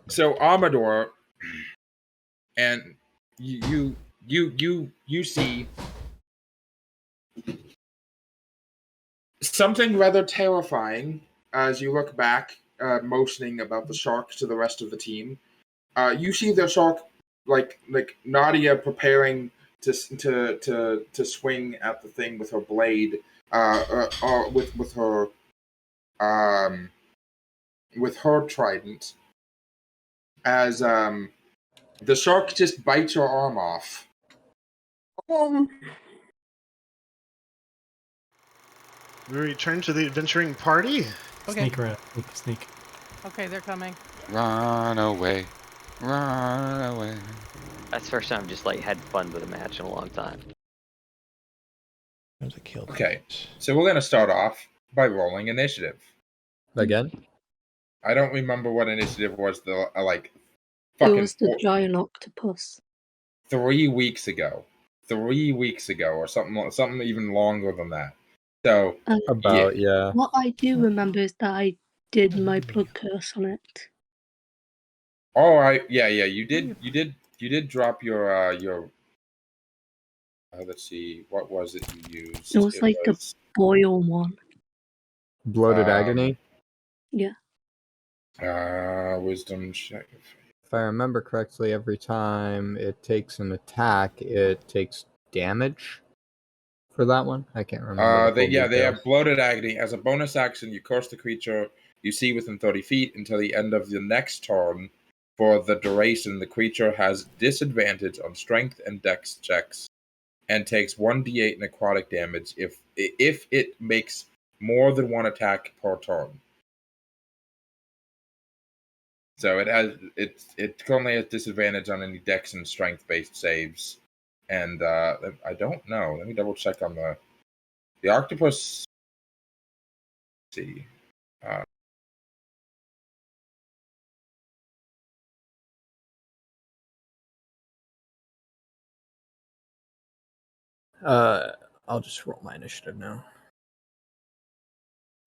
So Amedore, and you see something rather terrifying as you look back, motioning about the shark to the rest of the team. You see the shark, like Nadia, preparing to swing at the thing with her blade, um, with her trident, as the shark just bites your arm off. We return to the adventuring party. Okay. Sneak around. Sneak. Okay, they're coming. Run away. Run away. That's the first time I've just like had fun with a match in a long time. There's a kill. Okay, so we're gonna start off by rolling initiative. Again? I don't remember what initiative was It fucking was the giant octopus. 3 weeks ago. 3 weeks ago, or something even longer than that. So Yeah. What I do remember is that I did my blood curse on it. Oh, you did drop your. Let's see, what was it you used? It was like a boil one. Bloated agony. Yeah. Wisdom check. If I remember correctly, every time it takes an attack, it takes damage for that one. I can't remember. They have bloated agony. As a bonus action, you curse the creature you see within 30 feet until the end of the next turn. For the duration, the creature has disadvantage on strength and dex checks and takes 1d8 necrotic damage if it makes more than one attack per turn. So it currently has disadvantage on any dex and strength based saves. And I don't know. Let me double check on the octopus. Let's see. I'll just roll my initiative now.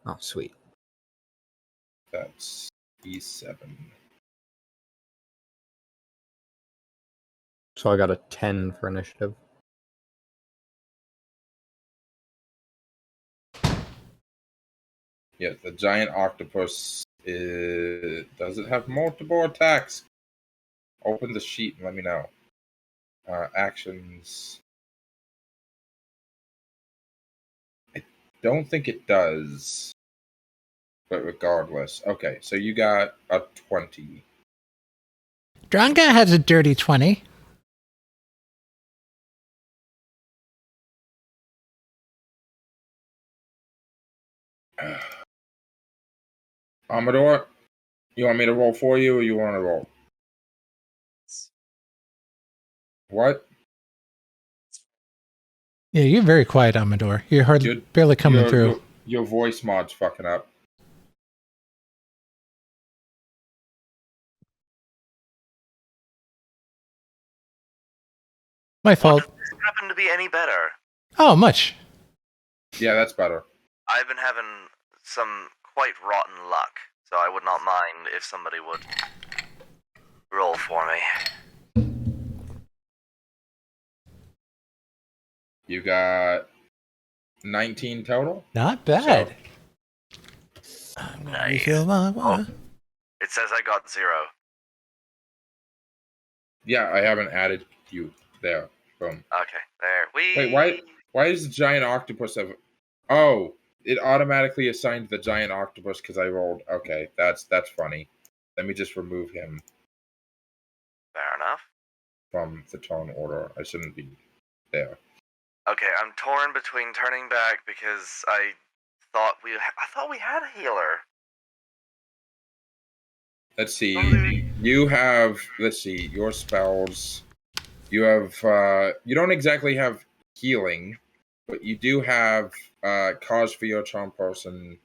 Oh, sweet. That's E7. So I got a 10 for initiative. Yeah, the giant octopus does it have multiple attacks? Open the sheet and let me know. Actions. I don't think it does. But regardless. Okay, so you got a 20. Drongo has a dirty 20. Amedore, you want me to roll for you or you want to roll? What? Yeah, you're very quiet, Amedore. You're barely coming through. Your voice mod's fucking up. My fault. Does this happen to be any better? Oh, much. Yeah, that's better. I've been having some quite rotten luck, so I would not mind if somebody would roll for me. You got 19 total? Not bad. Nice. It says I got 0. Yeah, I haven't added you there. Boom. Okay, there. Wait, why does the giant octopus have... Oh, it automatically assigned the giant octopus because I rolled... Okay, that's funny. Let me just remove him. Fair enough. From the turn order. I shouldn't be there. Okay, I'm torn between turning back because I thought we had a healer. Let's see. You have... Let's see. Your spells... You have... you don't exactly have healing, but you do have cause for your charm person.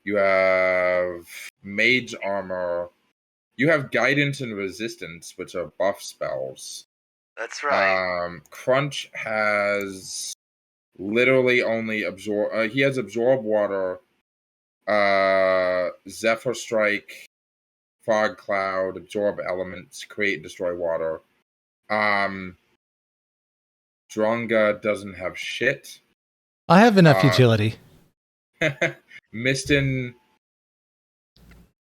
You have mage armor. You have guidance and resistance, which are buff spells. That's right. Crunch has literally only absorb. He has absorb water, Zephyr Strike, fog cloud, absorb elements, create and destroy water. Drongo doesn't have shit. I have enough utility. Misten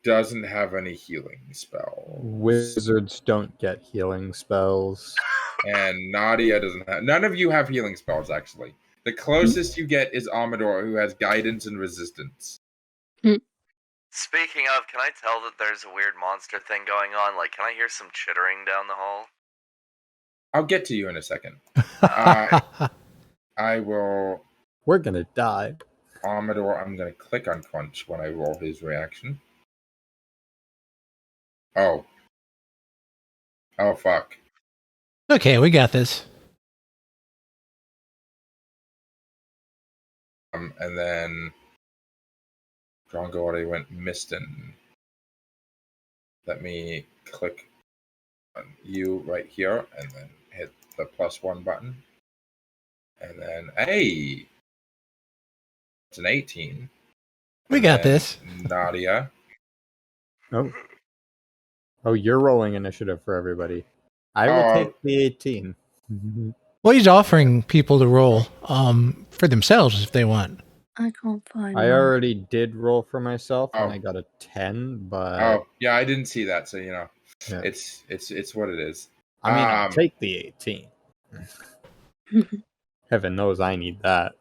doesn't have any healing spells. Wizards don't get healing spells. And Nadia doesn't have. None of you have healing spells, actually. The closest you get is Amedore, who has guidance and resistance. Speaking of, can I tell that there's a weird monster thing going on? Like, can I hear some chittering down the hall? I'll get to you in a second. I will. We're gonna die. Amedore, I'm going to click on Crunch when I roll his reaction. Oh. Oh, fuck. Okay, we got this. And then Drongo already went Misten. Let me click on you right here and then hit the +1 button. And then, hey! It's an 18. We And got then this. Nadia. Oh, you're rolling initiative for everybody. I will take the 18. Well, he's offering people to roll for themselves if they want. I can't find I mine. already did roll for myself, and Oh. I got a 10, but Oh, yeah, I didn't see that, so, you know. Yeah. It's what it is. I mean, I'll take the 18. Heaven knows I need that.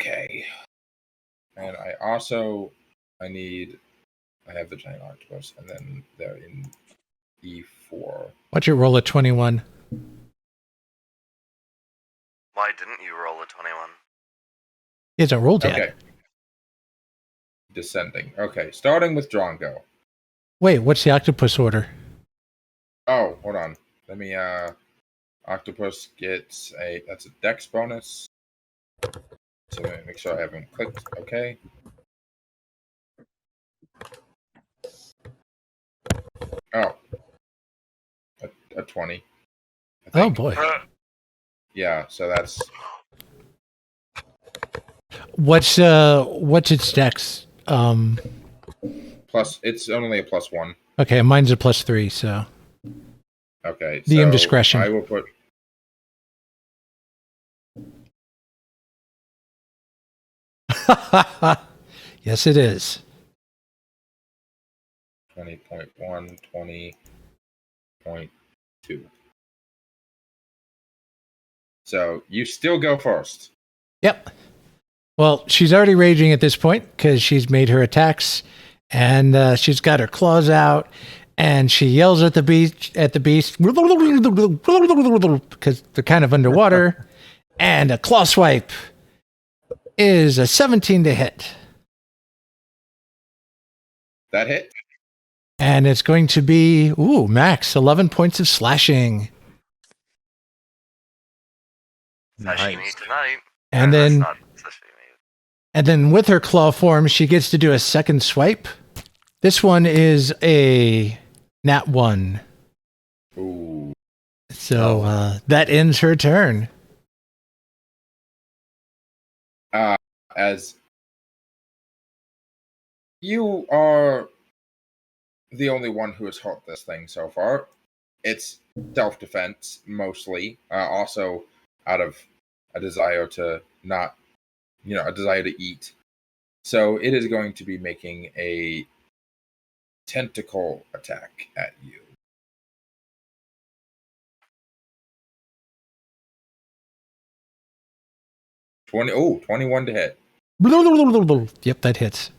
Okay. And I have the giant octopus, and then they're in E4. What's your roll at 21? Why didn't you roll a 21? He hasn't rolled yet. Okay. Descending. Okay, starting with Drongo. Wait, what's the octopus order? Oh, hold on. Let me, Octopus gets that's a dex bonus. So let me make sure I haven't clicked. Okay. Oh. A 20. I Oh think. boy. Yeah, so that's What's its dex? plus, it's only a +1. Okay, mine's a +3, so Okay. DM so discretion. I will put yes, it is. 20.1, 20.2. So you still go first. Yep. Well, she's already raging at this point because she's made her attacks, and she's got her claws out, and she yells at the beast because they're kind of underwater, and a claw swipe is a 17 to hit, That hit. and it's going to be max 11 points of slashing, Sashimi tonight. and That's then. not sashimi. And then with her claw form, she gets to do a second swipe. This one is a nat 1. Ooh. So that ends her turn. As you are the only one who has hurt this thing so far, it's self-defense mostly. Also, out of a desire to not, a desire to eat. So it is going to be making a tentacle attack at you. 21 to hit. Yep, that hits.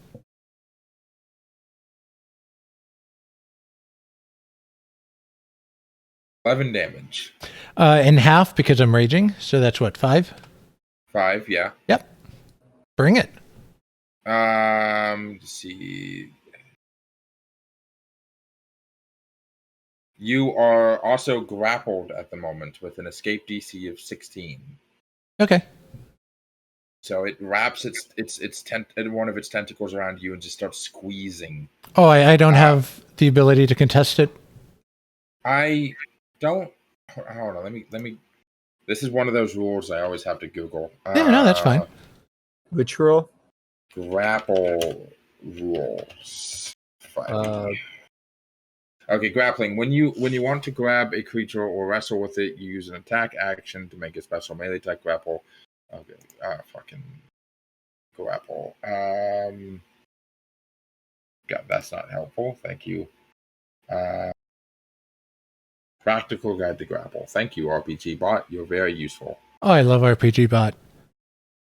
$11 damage. In half because I'm raging. So that's what, 5? 5, yeah. Yep. Bring it. Let's see. You are also grappled at the moment with an escape DC of 16. Okay. So it wraps one of its tentacles around you and just starts squeezing. Oh, I don't have the ability to contest it. I don't. Hold on. Let me. This is one of those rules I always have to Google. Yeah, no, that's fine. Which rule? Grapple rules. Uh, Okay, grappling. When you want to grab a creature or wrestle with it, you use an attack action to make a special melee attack grapple. Okay, fucking grapple. God, that's not helpful. Thank you. Practical guide to grapple. Thank you, RPG bot. You're very useful. Oh, I love RPG bot.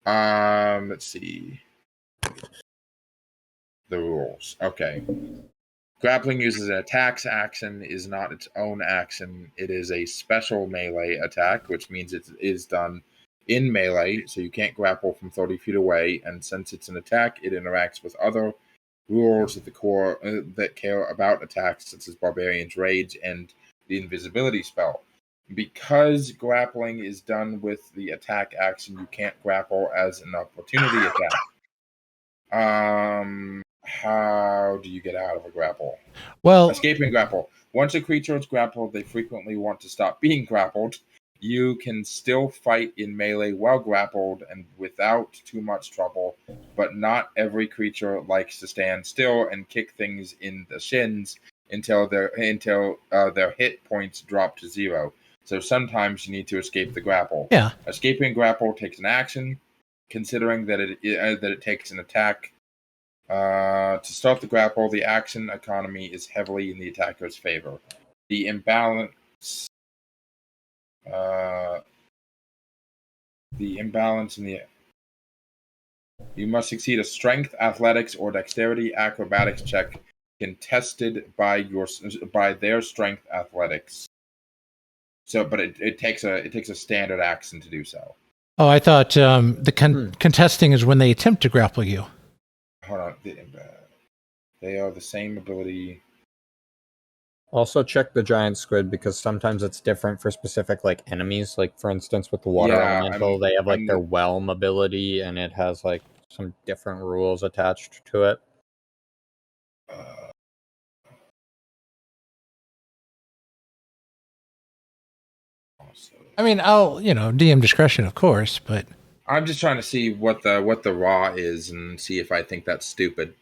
Let's see. The rules. Okay. Grappling uses an attacks action, is not its own action. It is a special melee attack, which means it is done in melee, so you can't grapple from 30 feet away. And since it's an attack, it interacts with other rules at the core that care about attacks, such as Barbarian's Rage and the Invisibility spell. Because grappling is done with the attack action, you can't grapple as an opportunity attack. How do you get out of a grapple? Well, Escape and grapple. Once a creature is grappled, they frequently want to stop being grappled. You can still fight in melee while grappled and without too much trouble, but not every creature likes to stand still and kick things in the shins until their hit points drop to 0. So sometimes you need to escape the grapple. yeah. Escaping grapple takes an action, considering that it takes an attack. To start the grapple, the action economy is heavily in the attacker's favor. The imbalance in the you must succeed a strength, athletics, or dexterity acrobatics check contested by their strength athletics. So, but it takes a standard action to do so. Oh, I thought the contesting is when they attempt to grapple you. Hold on, they are the same ability. also check the giant squid because sometimes it's different for specific like enemies. Like for instance, with the water elemental, they have like their whelm ability, and it has like some different rules attached to it. I mean, I'll DM discretion, of course, but I'm just trying to see what the raw is and see if I think that's stupid.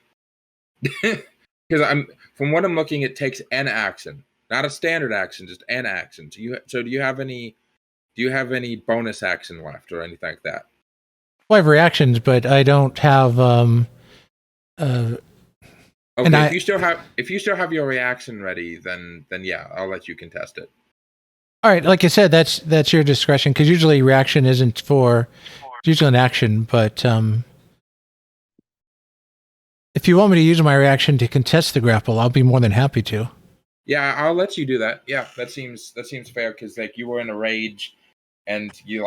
Because from what I'm looking, it takes an action, not a standard action, just an action. Do you have any bonus action left or anything like that? well, I have reactions, but I don't have. Okay, if you still have your reaction ready, then yeah, I'll let you contest it. All right, like I said, that's your discretion because usually reaction isn't for. It's usually an action, but if you want me to use my reaction to contest the grapple, I'll be more than happy to. Yeah, I'll let you do that. Yeah, that seems fair because like you were in a rage, and you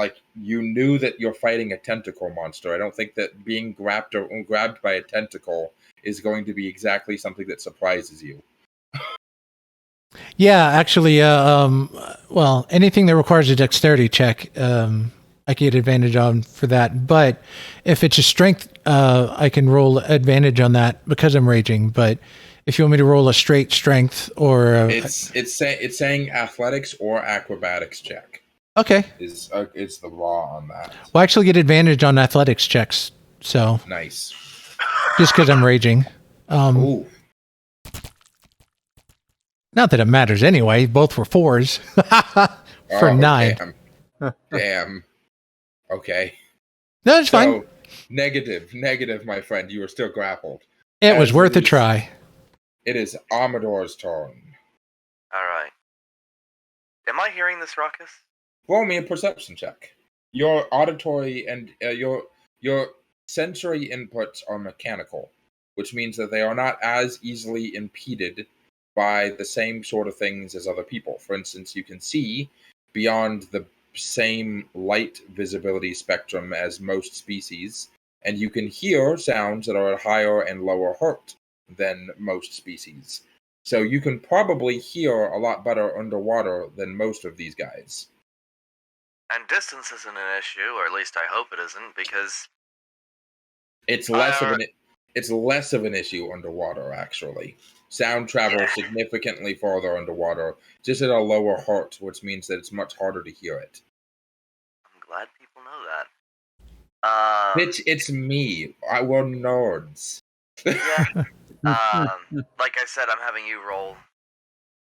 knew that you're fighting a tentacle monster. I don't think that being grabbed by a tentacle is going to be exactly something that surprises you. Yeah, actually, well, anything that requires a dexterity check, I get advantage on for that. But if it's a strength, I can roll advantage on that because I'm raging. But if you want me to roll a straight strength or it's saying athletics or acrobatics check. Okay, Is the raw on that? Well, I actually get advantage on athletics checks. So Nice. just because I'm raging. Ooh. Not that it matters anyway. Both were 4s for 9. Damn. Okay. No, it's fine. Negative, my friend. You were still grappled. It was worth a try. It is Amedore's turn. Alright. Am I hearing this ruckus? Roll me a perception check. Your auditory and your sensory inputs are mechanical, which means that they are not as easily impeded by the same sort of things as other people. For instance, you can see beyond the same light visibility spectrum as most species, and you can hear sounds that are at higher and lower hertz than most species. So you can probably hear a lot better underwater than most of these guys. And distance isn't an issue, or at least I hope it isn't, because It's less of an issue underwater, actually. Sound travels significantly farther underwater, just at a lower hertz, which means that it's much harder to hear it. I'm glad people know that. Bitch, it's me. We're nerds. Yeah. Like I said, I'm having you roll.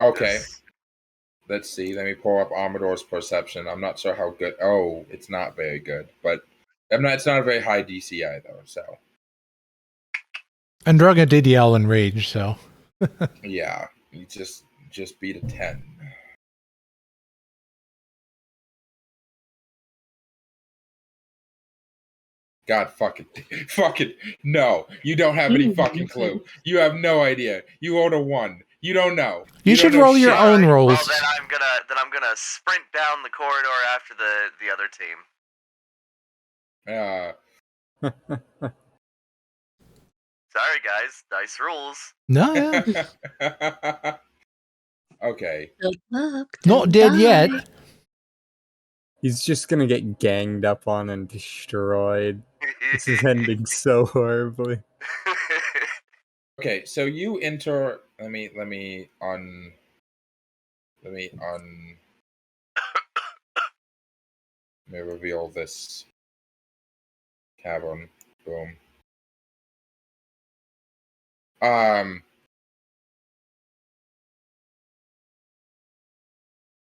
Okay. this. Let's see. Let me pull up Amedore's perception. I'm not sure how good. Oh, it's not very good, but it's not a very high DC either. So And Drongo did yell in rage, so. yeah, you just beat a 10. God fucking no! You don't have any fucking clue. You have no idea. You rolled a 1. You don't know. You should don't know roll your shit. own rolls. Well, then I'm gonna sprint down the corridor after the other team. Sorry, guys. Dice rules. No, yeah. Okay. Good luck. Not Don't dead die. yet. He's just gonna get ganged up on and destroyed. This is ending so horribly. Okay, so you enter. Let me reveal this cavern. Boom.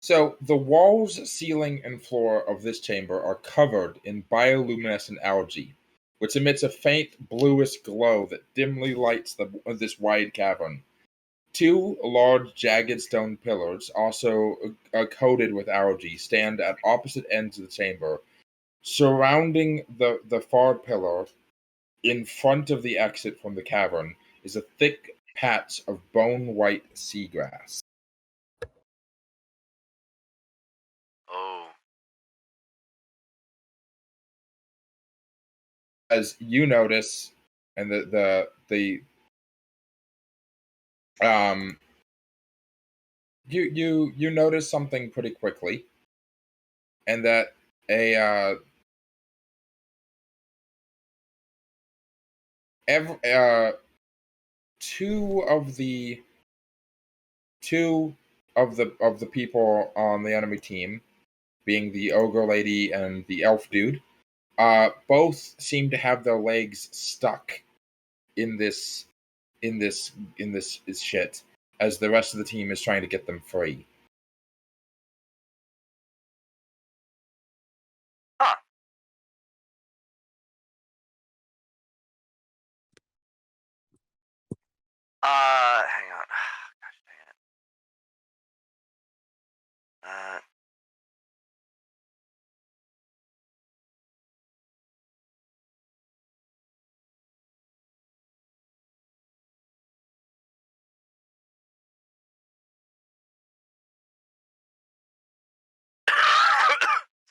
So the walls, ceiling, and floor of this chamber are covered in bioluminescent algae, which emits a faint bluish glow that dimly lights this wide cavern. 2 large jagged stone pillars, also coated with algae, stand at opposite ends of the chamber. Surrounding the far pillar, in front of the exit from the cavern, is a thick patch of bone-white seagrass. Oh. As you notice, and you notice something pretty quickly, and that two of the people on the enemy team, being the ogre lady and the elf dude, both seem to have their legs stuck in this shit, as the rest of the team is trying to get them free. Huh. Hang on. Gosh dang it.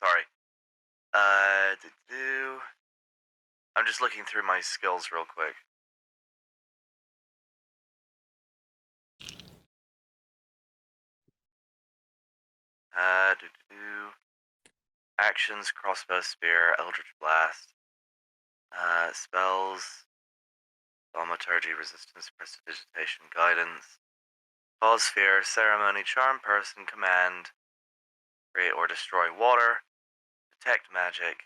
Sorry. I'm just looking through my skills real quick. Actions: crossbow, spear, eldritch blast. Spells: thaumaturgy, resistance, prestidigitation, guidance. Cause sphere, ceremony, charm person, command, create or destroy water, detect magic.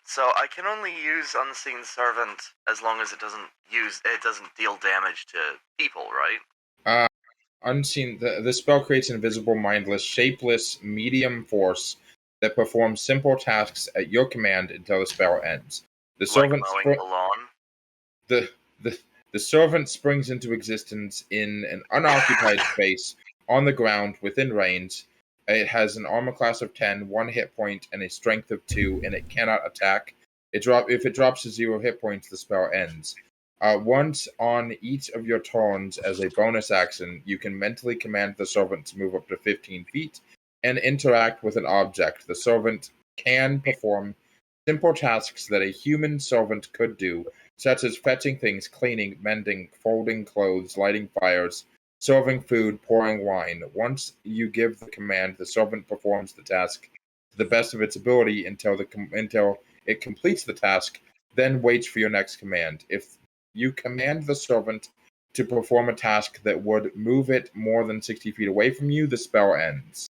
So I can only use Unseen Servant as long as it doesn't deal damage to people, right? Unseen. The spell creates an invisible, mindless, shapeless medium force that performs simple tasks at your command until the spell ends. The servant Like mowing the lawn. the servant springs into existence in an unoccupied space on the ground within range. It has an armor class of 10, 1 hit point, and a strength of 2, and it cannot attack. If it drops to 0 hit points, the spell ends. Once on each of your turns as a bonus action, you can mentally command the servant to move up to 15 feet and interact with an object. The servant can perform simple tasks that a human servant could do, such as fetching things, cleaning, mending, folding clothes, lighting fires, serving food, pouring wine. Once you give the command, the servant performs the task to the best of its ability until it completes the task, then waits for your next command. If you command the servant to perform a task that would move it more than 60 feet away from you, the spell ends.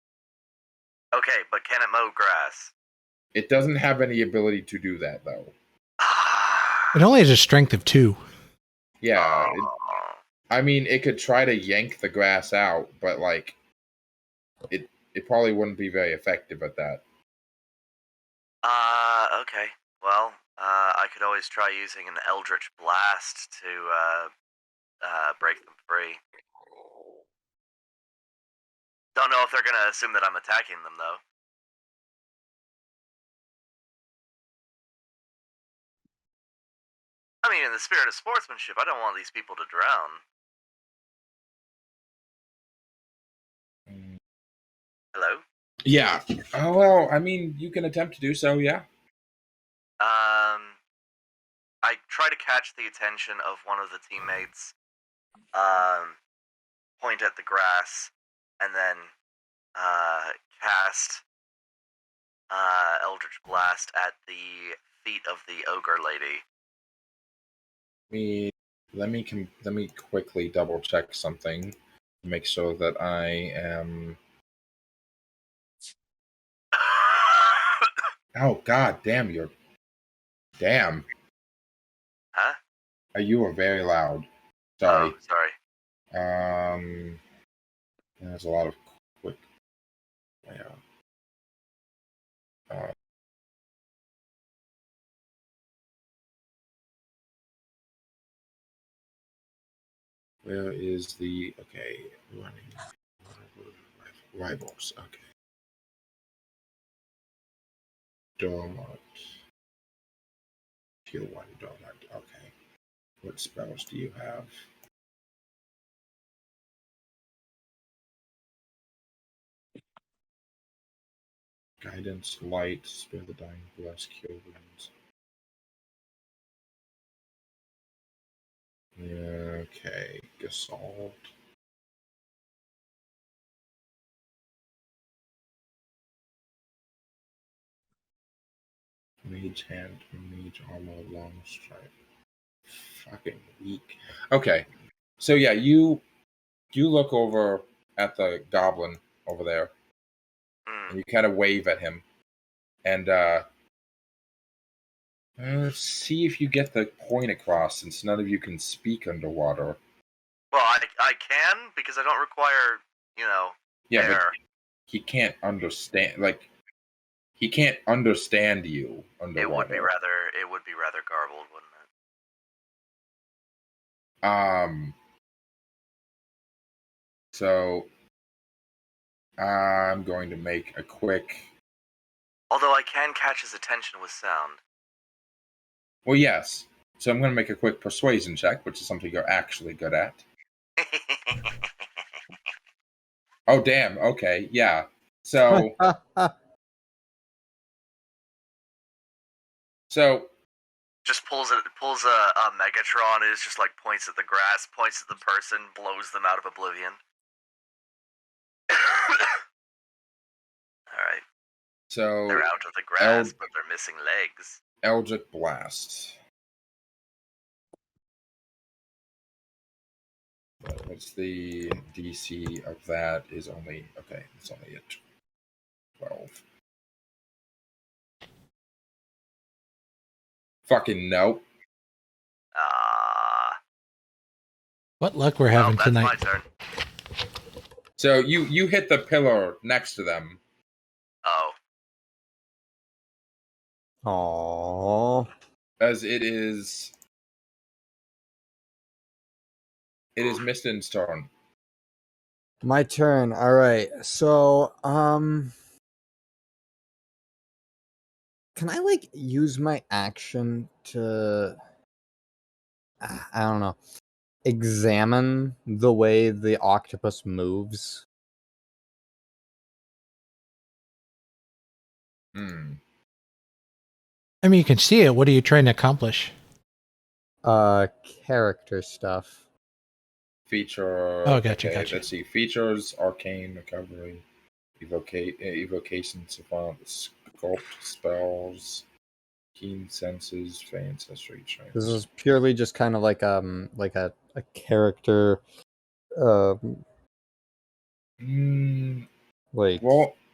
Okay, but can it mow grass? It doesn't have any ability to do that, though. It only has a strength of 2. Yeah, I mean, it could try to yank the grass out, but like, it probably wouldn't be very effective at that. Okay. Well, I could always try using an Eldritch Blast to break them free. Don't know if they're gonna assume that I'm attacking them, though. I mean, in the spirit of sportsmanship, I don't want these people to drown. Hello? Yeah. Oh, well, I mean, you can attempt to do so, yeah. I try to catch the attention of one of the teammates, point at the grass, and then cast Eldritch Blast at the feet of the ogre lady. Let me quickly double check something to make sure that I am. Oh, god damn, damn. Huh? You are very loud. Sorry. Oh, sorry. There's a lot of quick. Yeah. Where is the running rivals? Okay. Dormant. Tier 1 Dormant. Okay. What spells do you have? Guidance, Light, Spare the Dying, Bless, Cure Wounds. Okay. Assault. Mage Hand, Mage Armor, Long Strike. Fucking weak. Okay. So yeah, you look over at the goblin over there, and you kind of wave at him, and let's see if you get the point across, since none of you can speak underwater. Well, I can, because I don't require, Yeah, air. but he can't understand. Like, he can't understand you underwater. It would be rather garbled, wouldn't it? So I'm going to make a quick. Although I can catch his attention with sound. Well, yes. So I'm going to make a quick persuasion check, which is something you're actually good at. Oh, damn. Okay. Yeah. So. Just pulls a Megatron, and it's just like points at the grass, points at the person, blows them out of oblivion. Alright. So they're out of the grass, but they're missing legs. Eldritch Blast. What's the DC of that? Is only okay. It's only at 12. Fucking nope. What luck we're having that's tonight. My turn. So you hit the pillar next to them. Oh. Aww. As it is Misten's turn. My turn. All right. So, can I like use my action to I don't know, examine the way the octopus moves? I mean, you can see it. What are you trying to accomplish? Character stuff. Feature. Oh, gotcha, Okay, gotcha. let's see. Features: Arcane Recovery, Evocation Savant, Sculpt Spells, Keen Senses, Fey Ancestry Checks. This is purely just kind of like a character like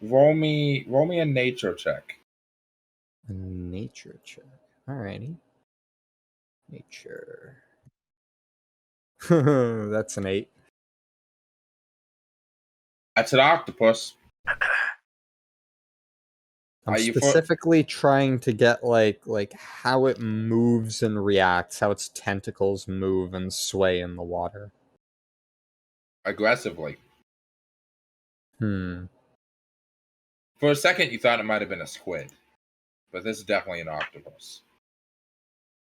Roll me a nature check. a nature check. Alrighty. Nature. That's an 8. That's an octopus. I'm Are you for- specifically trying to get like how it moves and reacts, how its tentacles move and sway in the water. Aggressively. Hmm. For a second, you thought it might have been a squid, but this is definitely an octopus.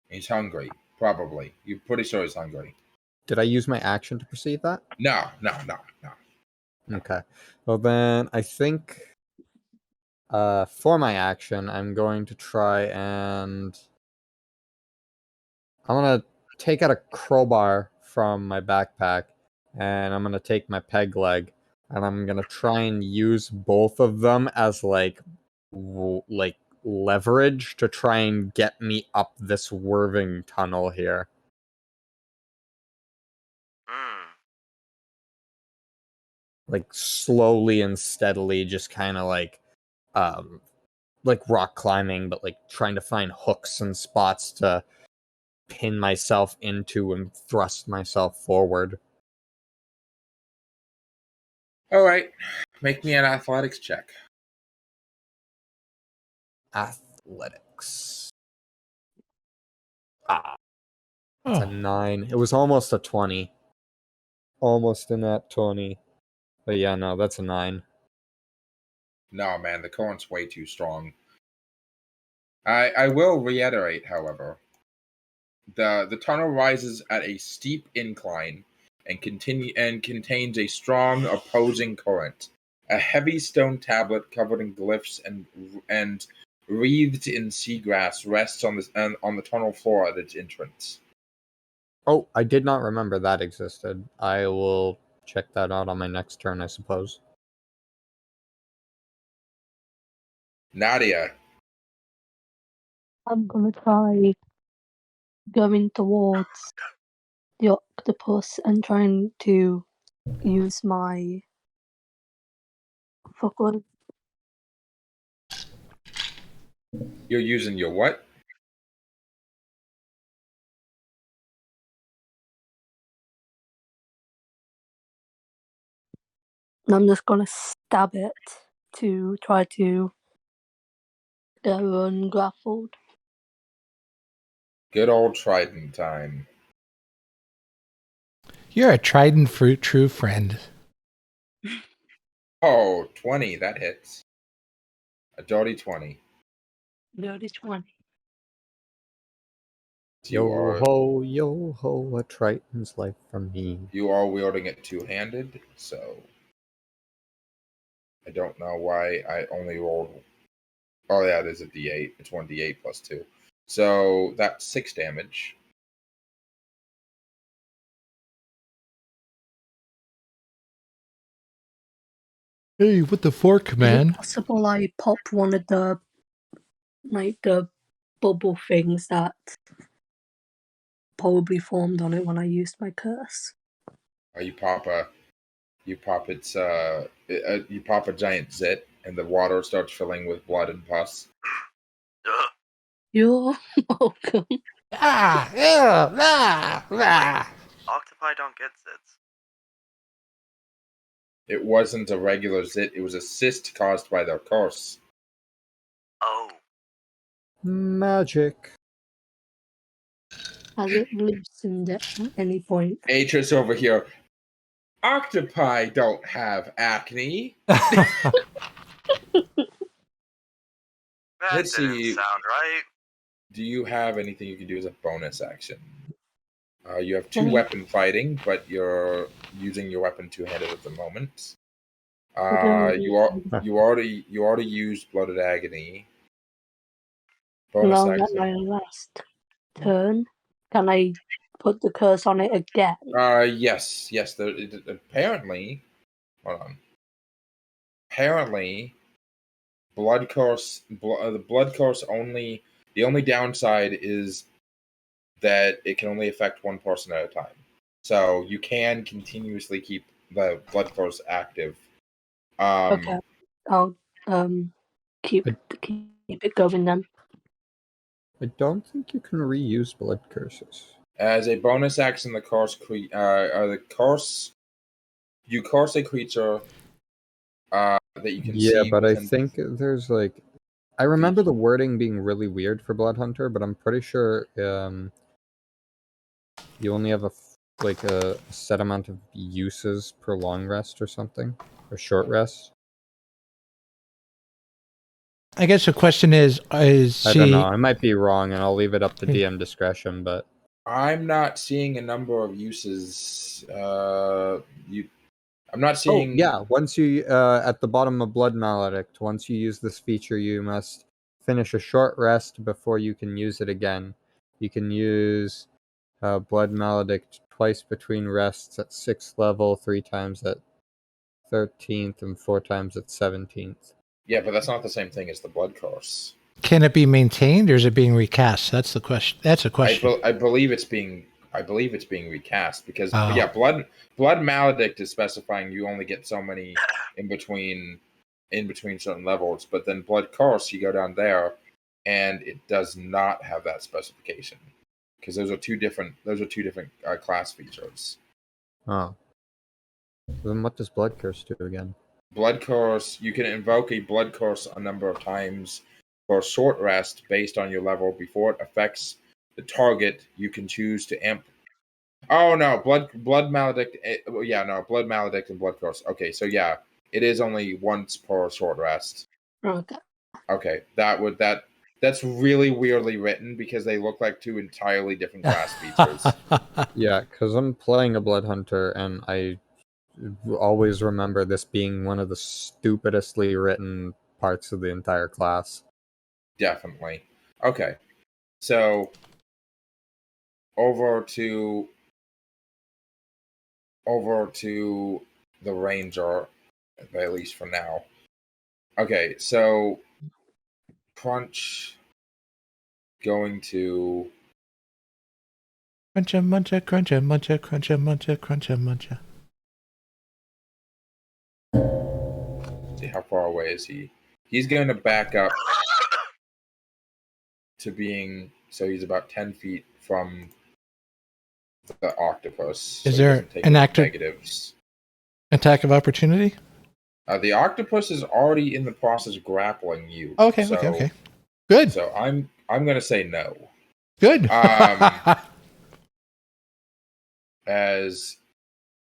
He's hungry, probably. You're pretty sure he's hungry. Did I use my action to perceive that? No. Okay. Well then I think for my action I'm going to try and I'm gonna take out a crowbar from my backpack and I'm gonna take my peg leg and I'm gonna try and use both of them as like leverage to try and get me up this whirling tunnel here. Like slowly and steadily, just kind of like rock climbing, but like trying to find hooks and spots to pin myself into and thrust myself forward. All right. Make me an athletics check. Athletics. It's a Oh, 9. It was almost a 20. Almost a nat 20. But yeah, no, that's a 9. No, man, the current's way too strong. I will reiterate, however, the tunnel rises at a steep incline and contains a strong opposing current. A heavy stone tablet covered in glyphs and wreathed in seagrass rests on the tunnel floor at its entrance. Oh, I did not remember that existed. I will check that out on my next turn, I suppose. Nadia. I'm gonna try going towards the octopus and trying to use my what? You're using your what? I'm just gonna stab it to try to get ungrappled. Good old Trident time. you're a tried and true friend. Oh, 20, that hits. A dirty 20. Dirty 20. Yo ho, a Triton's life from me. You are wielding it two-handed, so I don't know why I only rolled. Oh yeah, it is a D8. It's 1d8 plus 2. So that's 6 damage. Hey, what the fork, Is it man? possible I pop one of the bubble things that probably formed on it when I used my curse? You pop a giant zit, and the water starts filling with blood and pus. You're welcome. Octopi don't get zits. It wasn't a regular zit; it was a cyst caused by their curse. Oh. Magic. Has it loosened at any point? Atris over here. Octopi don't have acne. That Let's didn't see. sound right. Do you have anything you can do as a bonus action? You have 2 weapon fighting, but you're using your weapon two-handed at the moment. You already used Blooded Agony. Bonus No, action. my last turn. Can I put the curse on it again? Yes. Apparently, hold on. Apparently, the blood curse only. The only downside is that it can only affect one person at a time. So you can continuously keep the blood curse active. Okay, I'll keep it going then. I don't think you can reuse blood curses. As a bonus action, you curse a creature that you can see. Yeah, but I within- think there's like, I remember the wording being really weird for Blood Hunter, but I'm pretty sure you only have a set amount of uses per long rest or something, or short rest. I guess the question is I don't know. she? I might be wrong, and I'll leave it up to DM discretion. But I'm not seeing a number of uses. I'm not seeing. Oh yeah, once you at the bottom of Blood Maledict, once you use this feature, you must finish a short rest before you can use it again. You can use Blood Maledict twice between rests at 6th level, 3 times at 13th, and 4 times at 17th. Yeah, but that's not the same thing as the blood curse. Can it be maintained, or is it being recast? That's the question. That's a question. I believe it's being recast because Oh. yeah, blood maledict is specifying you only get so many in between certain levels, but then blood curse you go down there and it does not have that specification because those are two different class features. Oh. Then what does Blood Curse do again? Blood curse, you can invoke a blood curse a number of times for a short rest based on your level. Before it affects the target, you can choose to amp. Oh no, blood maledict. Yeah, no, blood maledict and blood curse. Okay, so yeah, it is only once per short rest. Okay. Okay, that's really weirdly written because they look like two entirely different class features. Yeah, because I'm playing a Blood Hunter, and I always remember this being one of the stupidestly written parts of the entire class. Definitely. Okay, so over to the ranger, at least for now. Okay, so Crunch going to Cruncha, muncha, cruncha, muncha, cruncha, muncha, cruncha, muncha. see how far away is he. He's going to back up to being, so he's about 10 feet from the octopus. Is so he there doesn't take an any active negatives? attack of opportunity? The octopus is already in the process of grappling you. Okay, so, okay. Good. So I'm going to say no. Good. As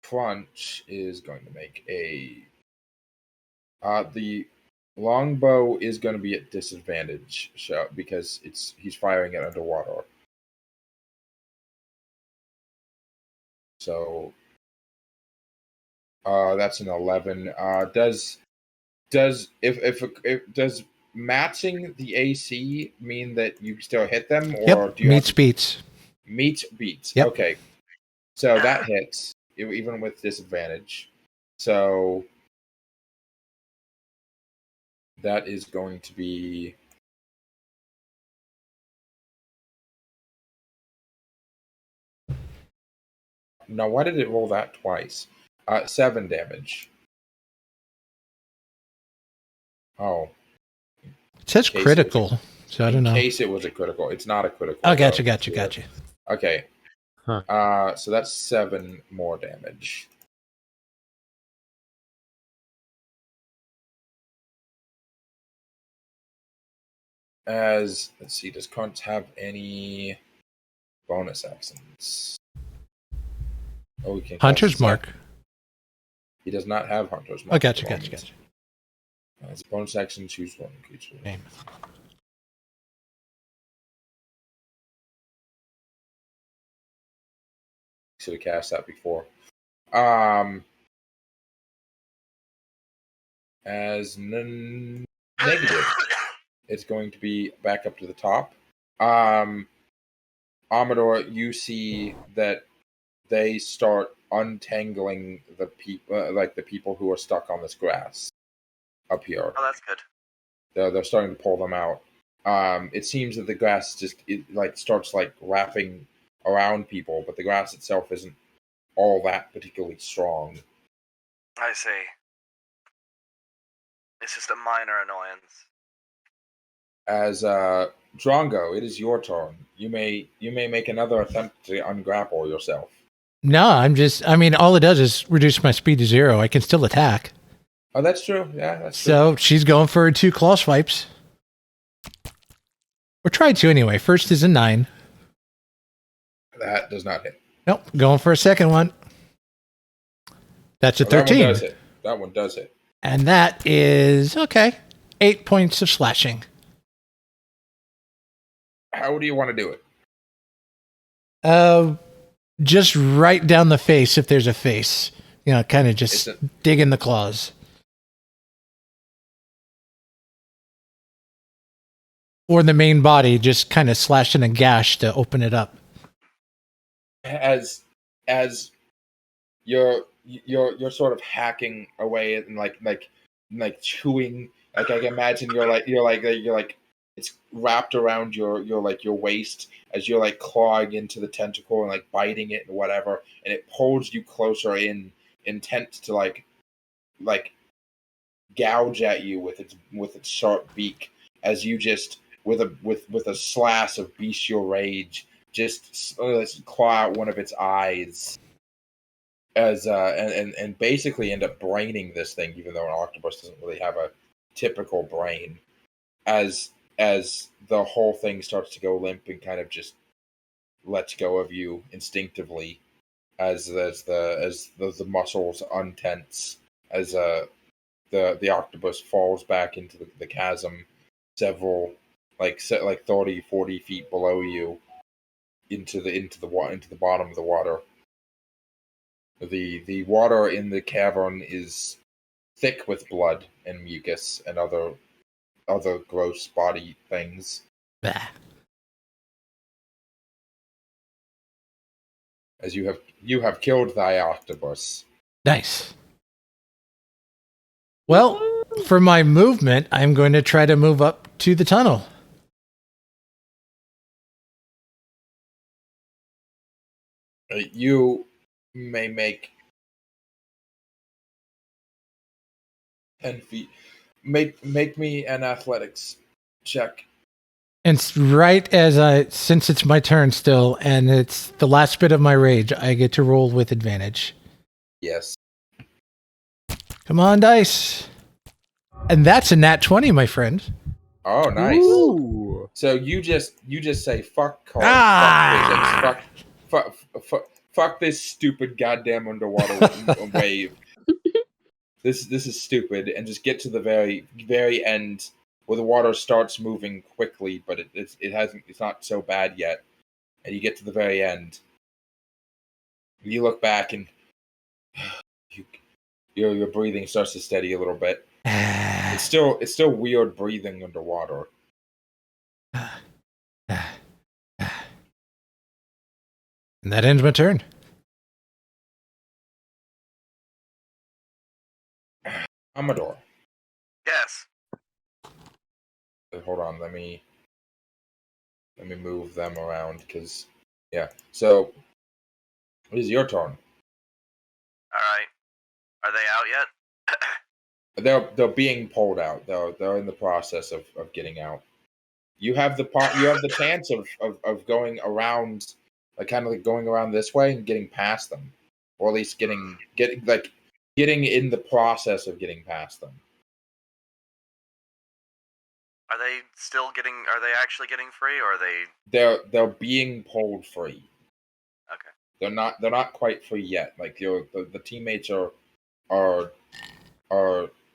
Crunch is going to make a the longbow is going to be at disadvantage because he's firing it underwater. So that's an 11. Does matching the AC mean that you still hit them, or Yep. do you Meets beats. Meets beats? Yep. Okay, so that hits even with disadvantage. So that is going to be now. Why did it roll that twice? 7 damage. Oh. It says critical, so I don't know. In case it was a critical. It's not a critical. Oh, gotcha. Okay. Huh. So that's 7 more damage. Let's see, does Crunch have any bonus actions? Oh, we can Hunter's Mark. He does not have Hunter's Mark. Oh, gotcha. As a bonus action, choose one creature. Name. Should have cast that before. As negative, it's going to be back up to the top. Amedore, you see that they start untangling the people, like the people who are stuck on this grass up here. Oh, that's good. They're starting to pull them out. It seems that the grass just starts like wrapping around people, but the grass itself isn't all that particularly strong. I see. It's just a minor annoyance. As Drongo, it is your turn. You may make another attempt to ungrapple yourself. No, I mean, all it does is reduce my speed to 0. I can still attack. Oh, that's true. Yeah, that's true. So she's going for 2 claw swipes. Or try to anyway. First is a 9. That does not hit. Nope. Going for a second one. That's a 13. That one does hit. That one does hit. And that is, okay, 8 points of slashing. How do you want to do it? Just right down the face if there's a face. You know, kind of just dig in the claws. Or the main body, just kind of slashing a gash to open it up. As you're sort of hacking away and like chewing. Like I can imagine you're like it's wrapped around your waist as you're like clawing into the tentacle and like biting it and whatever, and it pulls you closer in, intent to like gouge at you with its sharp beak, as you just with a slash of bestial rage just claw out one of its eyes, as and basically end up braining this thing, even though an octopus doesn't really have a typical brain. As the whole thing starts to go limp and kind of just lets go of you instinctively, as the muscles untense, as the octopus falls back into the chasm, several like 30, 40 feet below you, into the bottom of the water. The water in the cavern is thick with blood and mucus and other gross body things. Bah. As you have killed thy octopus. Nice. Well, for my movement, I'm going to try to move up to the tunnel. You may make 10 feet. Make me an athletics check. And since it's my turn still, and it's the last bit of my rage, I get to roll with advantage. Yes. Come on, dice. And that's a nat 20, my friend. Oh, nice. Ooh. So you just say fuck Carl, fuck this stupid goddamn underwater wave. This is stupid, and just get to the very end where the water starts moving quickly, but it's not so bad yet. And you get to the very end. You look back and your breathing starts to steady a little bit. It's still weird breathing underwater. And that ends my turn. Amedore. Yes. Hold on, let me move them around, because yeah. So it is your turn. Alright. Are they out yet? They're being pulled out. They're in the process of getting out. You have the chance of going around, like kind of like going around this way and getting past them, or at least getting in the process of getting past them. Are they actually getting free, or are they... They're being pulled free. Okay. They're not quite free yet. Like the teammates are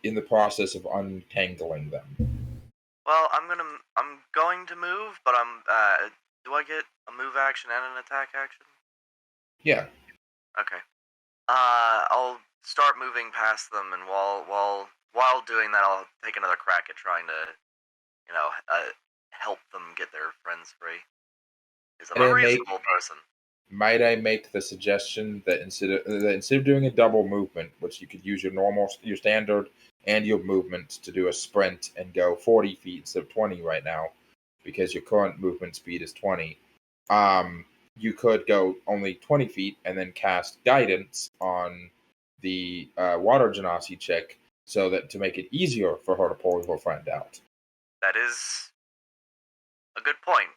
in the process of untangling them. Well, I'm going to move, but do I get a move action and an attack action? Yeah. Okay. I'll start moving past them, and while doing that, I'll take another crack at trying to, help them get their friends free. He's a reasonable person. Might I make the suggestion that instead of doing a double movement, which you could use your standard and your movement to do a sprint and go 40 feet instead of 20 right now, because your current movement speed is 20, you could go only 20 feet and then cast guidance on the water Genasi chick, so that to make it easier for her to pull her friend out. That is a good point.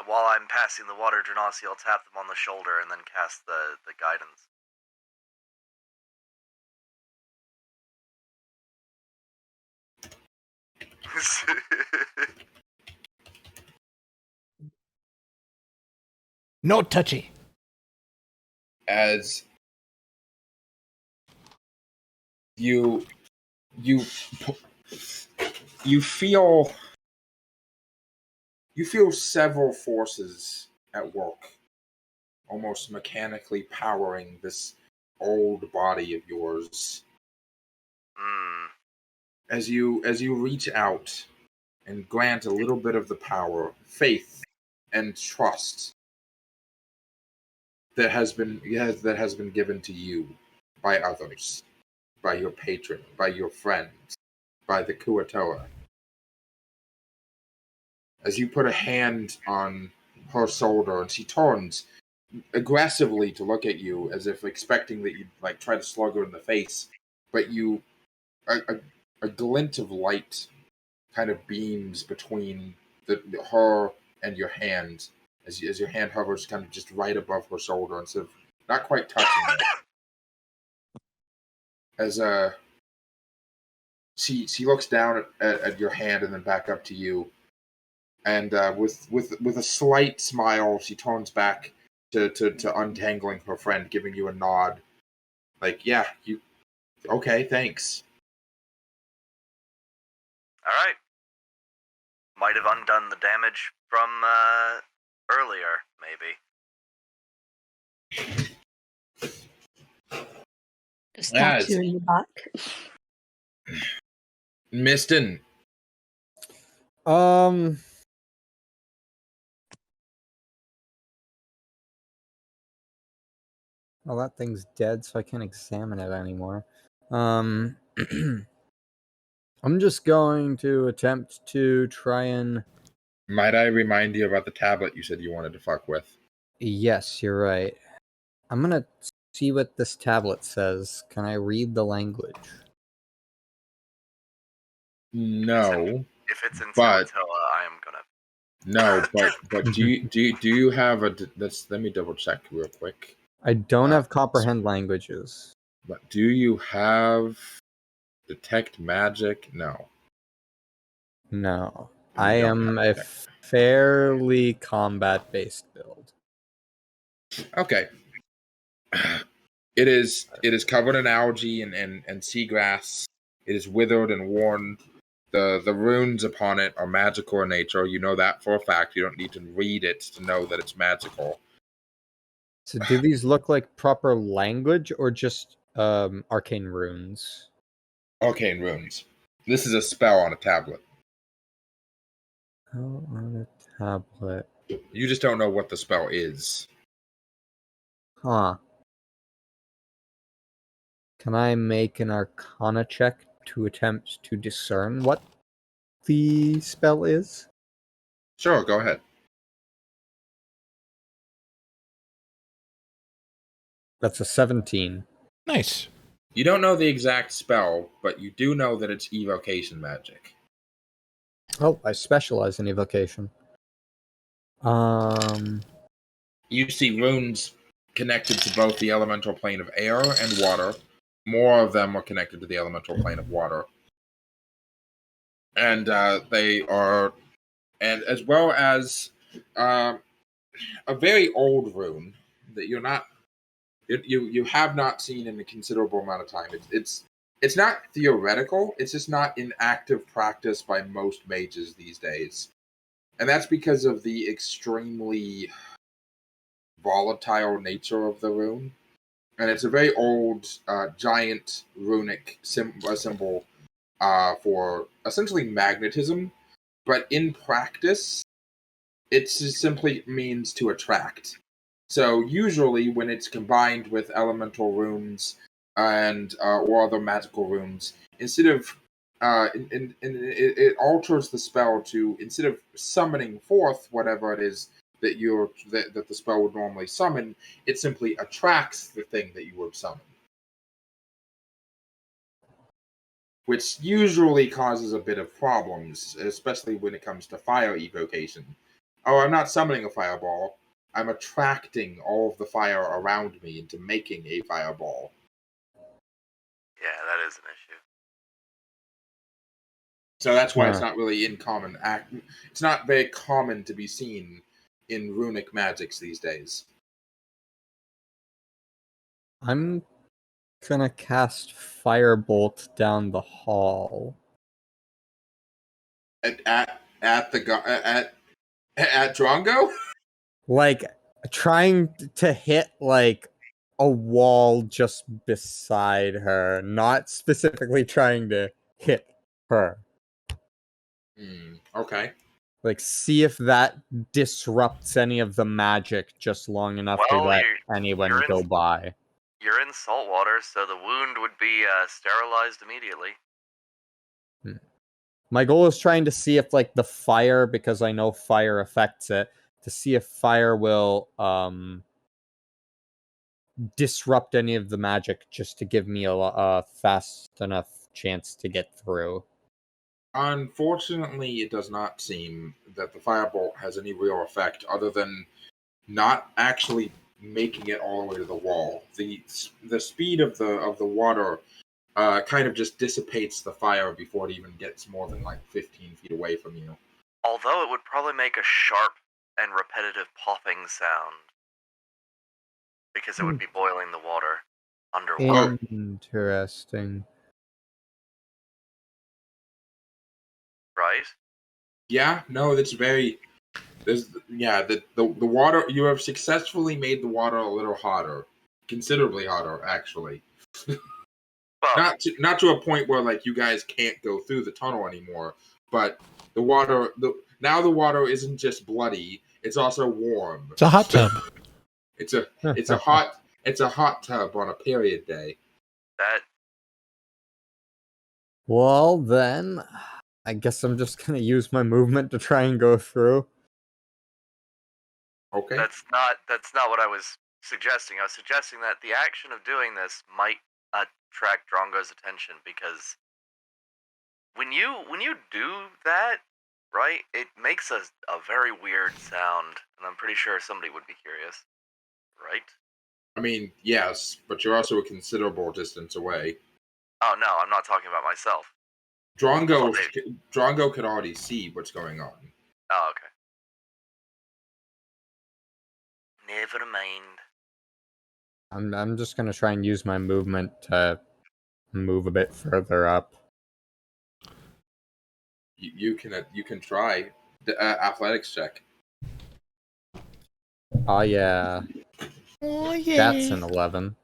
While I'm passing the water Genasi, I'll tap them on the shoulder and then cast the guidance. No touchy. As you feel several forces at work, almost mechanically powering this old body of yours. As you reach out and grant a little bit of the power, faith, and trust that has been given to you by others, by your patron, by your friends, by the Kuatoa. As you put a hand on her shoulder, and she turns aggressively to look at you, as if expecting that you'd like try to slug her in the face, but a glint of light kind of beams between her and your hand, as your hand hovers kind of just right above her shoulder instead of not quite touching it. As she looks down at your hand and then back up to you, and with a slight smile, she turns back to untangling her friend, giving you a nod, like, yeah, you okay, thanks. All right. Might have undone the damage from earlier, maybe. Stabs you in the back. Misten. Well, that thing's dead, so I can't examine it anymore. I'm just going to attempt to try and... Might I remind you about the tablet you said you wanted to fuck with? Yes, you're right. I'm gonna see what this tablet says. Can I read the language? No. If it's in but Samatoa, I am gonna. No, but do you have a? Let me double check real quick. I don't have comprehend languages. But do you have detect magic? No. No. You I don't am have a detect. fairly combat-based build. Okay. It is covered in algae and seagrass. It is withered and worn. The runes upon it are magical in nature. You know that for a fact. You don't need to read it to know that it's magical. So do these look like proper language or just arcane runes? Arcane runes. This is a spell on a tablet. Oh, on a tablet. You just don't know what the spell is. Huh. Can I make an arcana check to attempt to discern what the spell is? Sure, go ahead. That's a 17. Nice. You don't know the exact spell, but you do know that it's evocation magic. Oh, I specialize in evocation. You see runes connected to both the elemental plane of air and water. More of them are connected to the elemental plane of water. And they are, and as well as a very old rune that you have not seen in a considerable amount of time. It's not theoretical. It's just not in active practice by most mages these days, and that's because of the extremely volatile nature of the rune. And it's a very old, giant runic symbol for essentially magnetism. But in practice, It just simply means to attract. So usually when it's combined with elemental runes and or other magical runes, instead of it alters the spell to, instead of summoning forth whatever it is that the spell would normally summon, it simply attracts the thing that you would summon, which usually causes a bit of problems, especially when it comes to fire evocation. Oh, I'm not summoning a fireball. I'm attracting all of the fire around me into making a fireball. Yeah, that is an issue. So that's why it's not really it's not very common to be seen in runic magics these days. I'm gonna cast Firebolt down the hall. At Drongo? Like, trying to hit, like, a wall just beside her, not specifically trying to hit her. Okay. Like, see if that disrupts any of the magic just long enough to Well, let anyone you're in- go by. You're in salt water, so the wound would be sterilized immediately. My goal is trying to see if, like, the fire, because I know fire affects it, to see if fire will disrupt any of the magic just to give me a fast enough chance to get through. Unfortunately, it does not seem that the firebolt has any real effect other than not actually making it all the way to the wall. The speed of the water kind of just dissipates the fire before it even gets more than like 15 feet away from you. Although it would probably make a sharp and repetitive popping sound. Because it would be boiling the water underwater. Interesting. Right? Yeah, no, that's very. The water. You have successfully made the water a little hotter, considerably hotter, actually. Well, not to a point where like you guys can't go through the tunnel anymore, but the water. Now the water isn't just bloody; it's also warm. It's a hot tub. It's a hot tub on a period day. that Well, then, I guess I'm just gonna use my movement to try and go through. Okay. that's not what I was suggesting. I was suggesting that the action of doing this might attract Drongo's attention because when you do that, right, it makes a very weird sound, and I'm pretty sure somebody would be curious, right? I mean, yes, but you're also a considerable distance away. Oh no, I'm not talking about myself. Drongo could already see what's going on. Oh, okay. Never mind. I'm just gonna try and use my movement to move a bit further up. You can try the athletics check. Oh yeah. Oh yeah. That's an 11.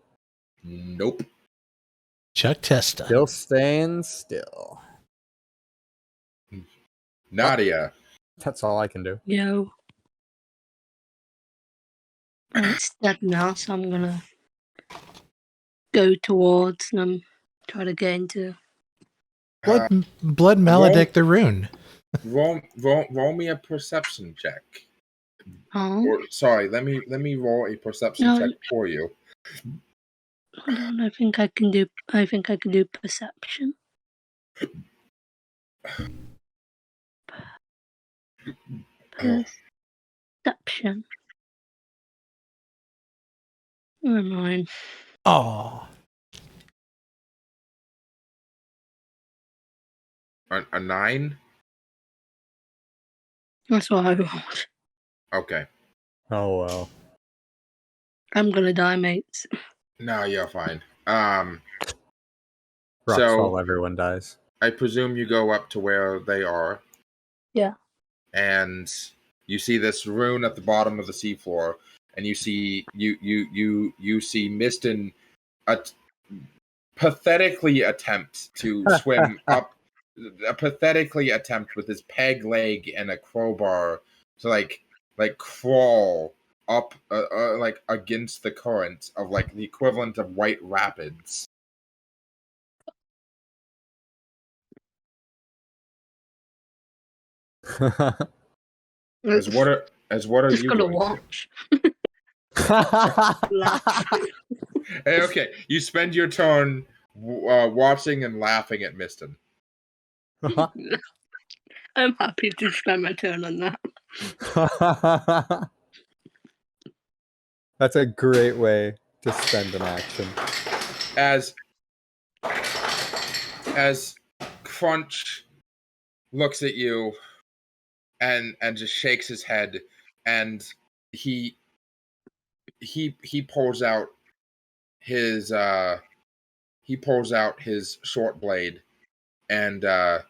Nope. Chuck Testa. Still staying still. Nadia. That's all I can do. Yo. It's dead now, so I'm gonna go towards them, try to get into. Blood maledict the rune. Roll me a perception check. Oh, Or sorry, let me roll a perception No. check for you. hold on. I think I can do perception. Perception. Where am I? Oh. A 9? That's what I rolled. Okay. Oh well. I'm gonna die, mates. No, you're fine. Rocks So- fall, everyone dies. I presume you go up to where they are. Yeah. And you see this rune at the bottom of the seafloor, and you see you see Misten pathetically attempt to swim up, pathetically attempt with his peg leg and a crowbar to like like crawl up like against the current of like the equivalent of white rapids. As what are Just you gonna going to do? watch. Laugh. Hey, okay, you spend your turn watching and laughing at Misten. I'm happy to spend my turn on that. That's a great way to spend an action. As Crunch looks at you and just shakes his head, and he pulls out his short blade, and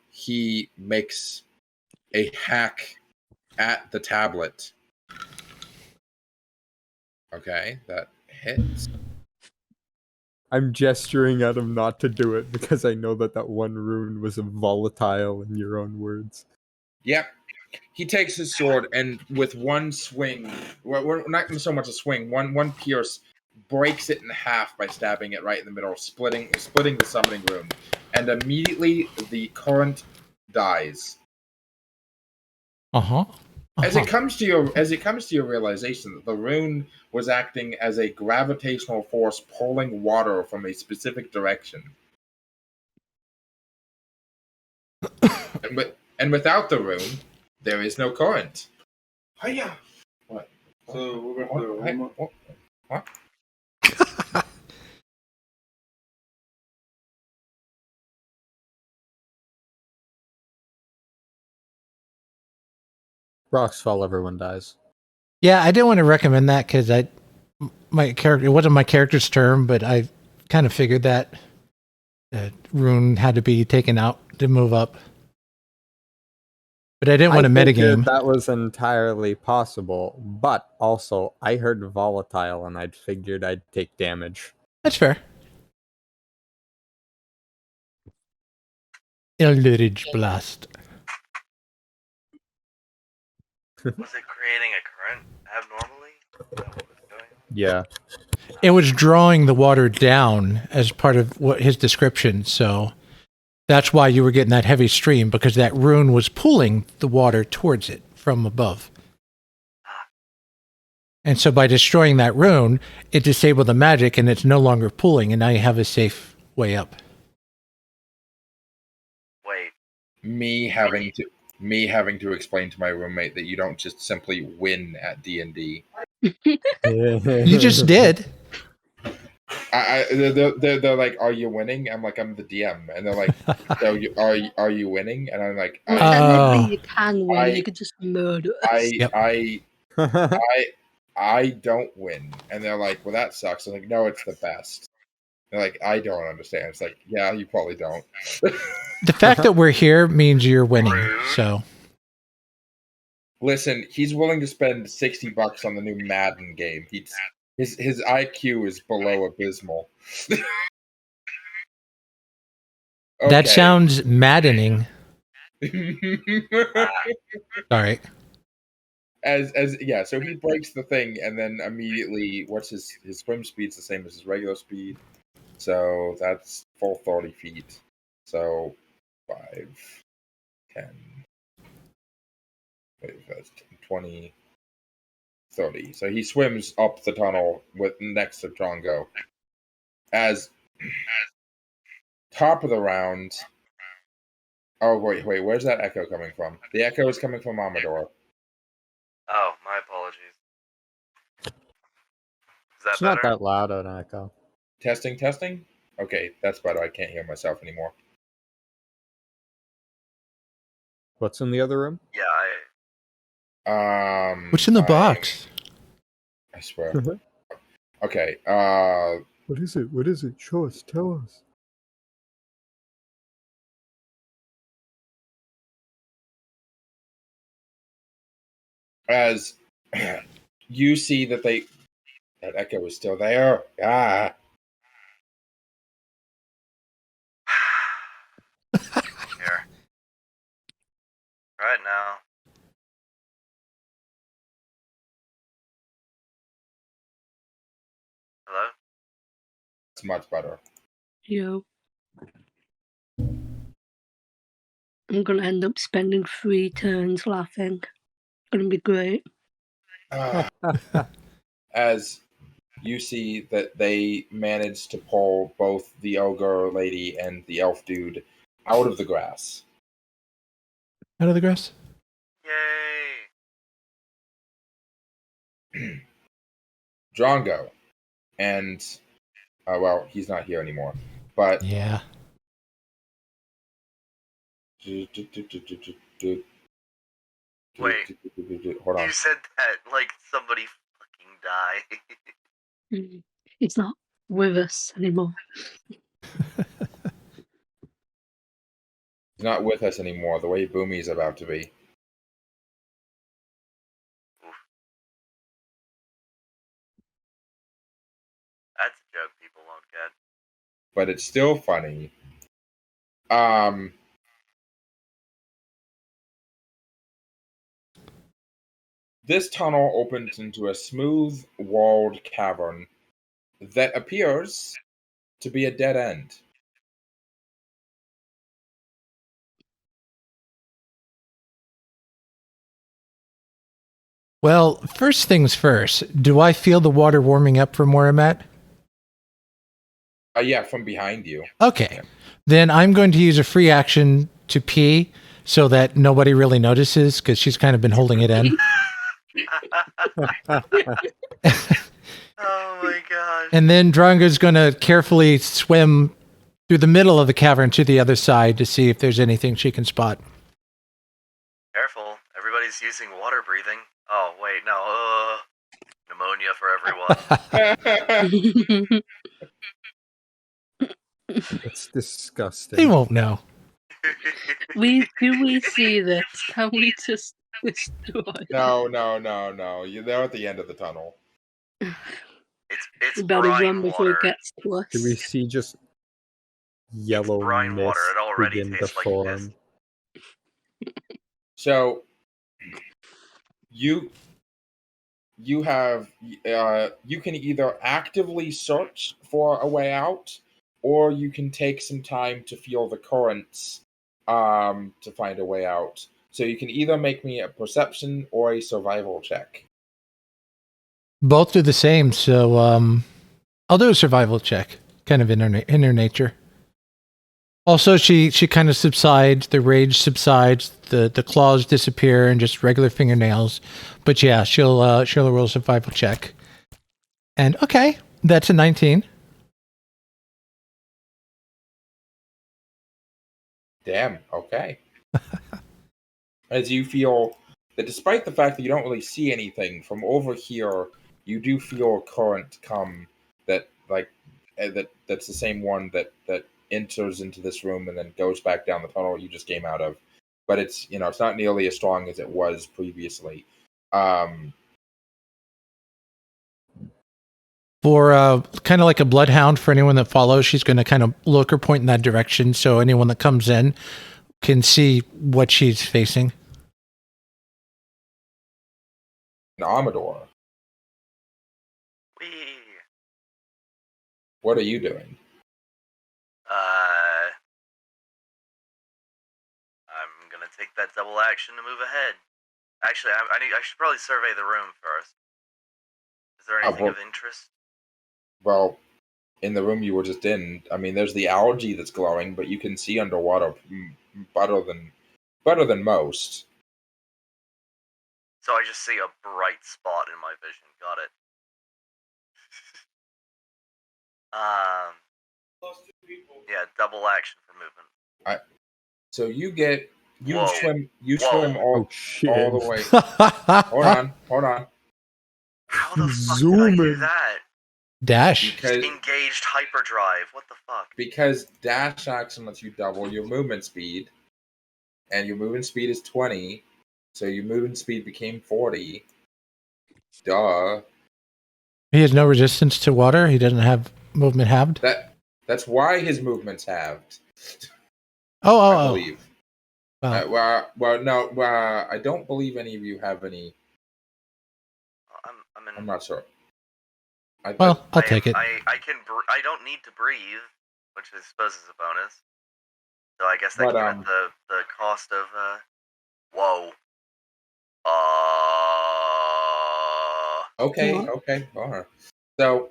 he makes a hack at the tablet. Okay, that hits. I'm gesturing at him not to do it because I know that one rune was volatile in your own words. Yep. He takes his sword and with one swing, well, not so much a swing, one pierce, breaks it in half by stabbing it right in the middle, splitting the summoning rune, and immediately the current dies. As it comes to your realization that the rune was acting as a gravitational force pulling water from a specific direction. and without the rune, there is no current. Hiya! What? So we're going to What? Rocks fall, everyone dies. Yeah, I didn't want to recommend that because it wasn't my character's term, but I kind of figured that rune had to be taken out to move up. But I didn't want to metagame. That was entirely possible, but also I heard volatile and I figured I'd take damage. That's fair. Eldritch Blast. Was it creating a current abnormally? Is that what was doing? Yeah. It was drawing the water down as part of what his description, so that's why you were getting that heavy stream, because that rune was pulling the water towards it from above. And so by destroying that rune, it disabled the magic and it's no longer pulling, and now you have a safe way up. Wait. Me having to explain to my roommate that you don't just simply win at D&D. You just did. They're like, "Are you winning?" I'm like, "I'm the DM," and they're like, "So are you winning?" And I'm like, Well, technically you can win. You could just murder us. I don't win. And they're like, "Well, that sucks." I'm like, "No, it's the best." They're like, "I don't understand." It's like, "Yeah, you probably don't." The fact that we're here means you're winning. So listen, he's willing to spend $60 on the new Madden game. His IQ is below abysmal. That sounds maddening. Sorry. So he breaks the thing and then immediately what's his swim speed's the same as his regular speed. So that's full 30 feet. So 5, 10, that's 20, 30. So he swims up the tunnel next to Drongo. As top of the round. Oh wait, where's that echo coming from? The echo is coming from Amedore. Oh, my apologies. Is that It's better? not that loud an echo. Testing. Okay, that's better. I can't hear myself anymore. What's in the other room? Yeah, What's in the box? I swear. Okay. What is it? What is it? Show us. Tell us. As you see that that echo is still there. Here. Right now. Hello? It's much better. Yo. I'm gonna end up spending 3 turns laughing. Gonna be great. As you see that they managed to pull both the ogre lady and the elf dude out of the grass. Out of the grass? Yay! Drongo. And, well, he's not here anymore. But. Yeah. Wait, hold on. you said that like somebody fucking died. He's not with us anymore. He's not with us anymore, the way Boomy's about to be. That's a joke people won't get. But it's still funny. This tunnel opens into a smooth-walled cavern that appears to be a dead end. Well, first things first, do I feel the water warming up from where I'm at? Yeah, from behind you. Okay. Yeah. Then I'm going to use a free action to pee so that nobody really notices because she's kind of been holding it in. Oh my gosh. And then Drongo's going to carefully swim through the middle of the cavern to the other side to see if there's anything she can spot. Careful, everybody's using water breathing. Oh, wait, no. Pneumonia for everyone. It's disgusting. They won't know. we see this? Can we just destroy? No. They're at the end of the tunnel. It's We better brine run before water. it gets to us. Do we see just yellow brine mist water. It already begin to tastes like form? So you have you can either actively search for a way out, or you can take some time to feel the currents to find a way out. So you can either make me a perception or a survival check. Both do the same, so I'll do a survival check, kind of in her nature. Also, she kind of subsides, the rage subsides, the claws disappear, and just regular fingernails. But yeah, she'll roll a survival check. And okay, that's a 19. Damn, okay. As you feel that despite the fact that you don't really see anything from over here, you do feel a current come that that's the same one that enters into this room and then goes back down the tunnel you just came out of. But it's it's not nearly as strong as it was previously. For kind of like a bloodhound, for anyone that follows, she's going to kind of look or point in that direction so anyone that comes in can see what she's facing. An Amedore. Whee! What are you doing? I'm gonna take that double action to move ahead. Actually, I should probably survey the room first. Is there anything of interest? Well, in the room you were just in, I mean, there's the algae that's glowing, but you can see underwater better than most. So I just see a bright spot in my vision. Got it. Yeah, double action for movement. So you Whoa. swim all the way. Hold on. How the fuck did I Zooming. do that? Dash. Because Engaged hyperdrive. What the fuck? Because dash action lets you double your movement speed, and your movement speed is 20, so your movement speed became 40. Duh. He has no resistance to water. He doesn't have movement halved. That's why his movement's halved. I believe. Wow. I don't believe any of you have any. I'm not sure. Well, I'll take it. I can. I don't need to breathe, which I suppose is a bonus. So I guess that But, came at the cost of. Whoa. Okay, What? okay, all right. So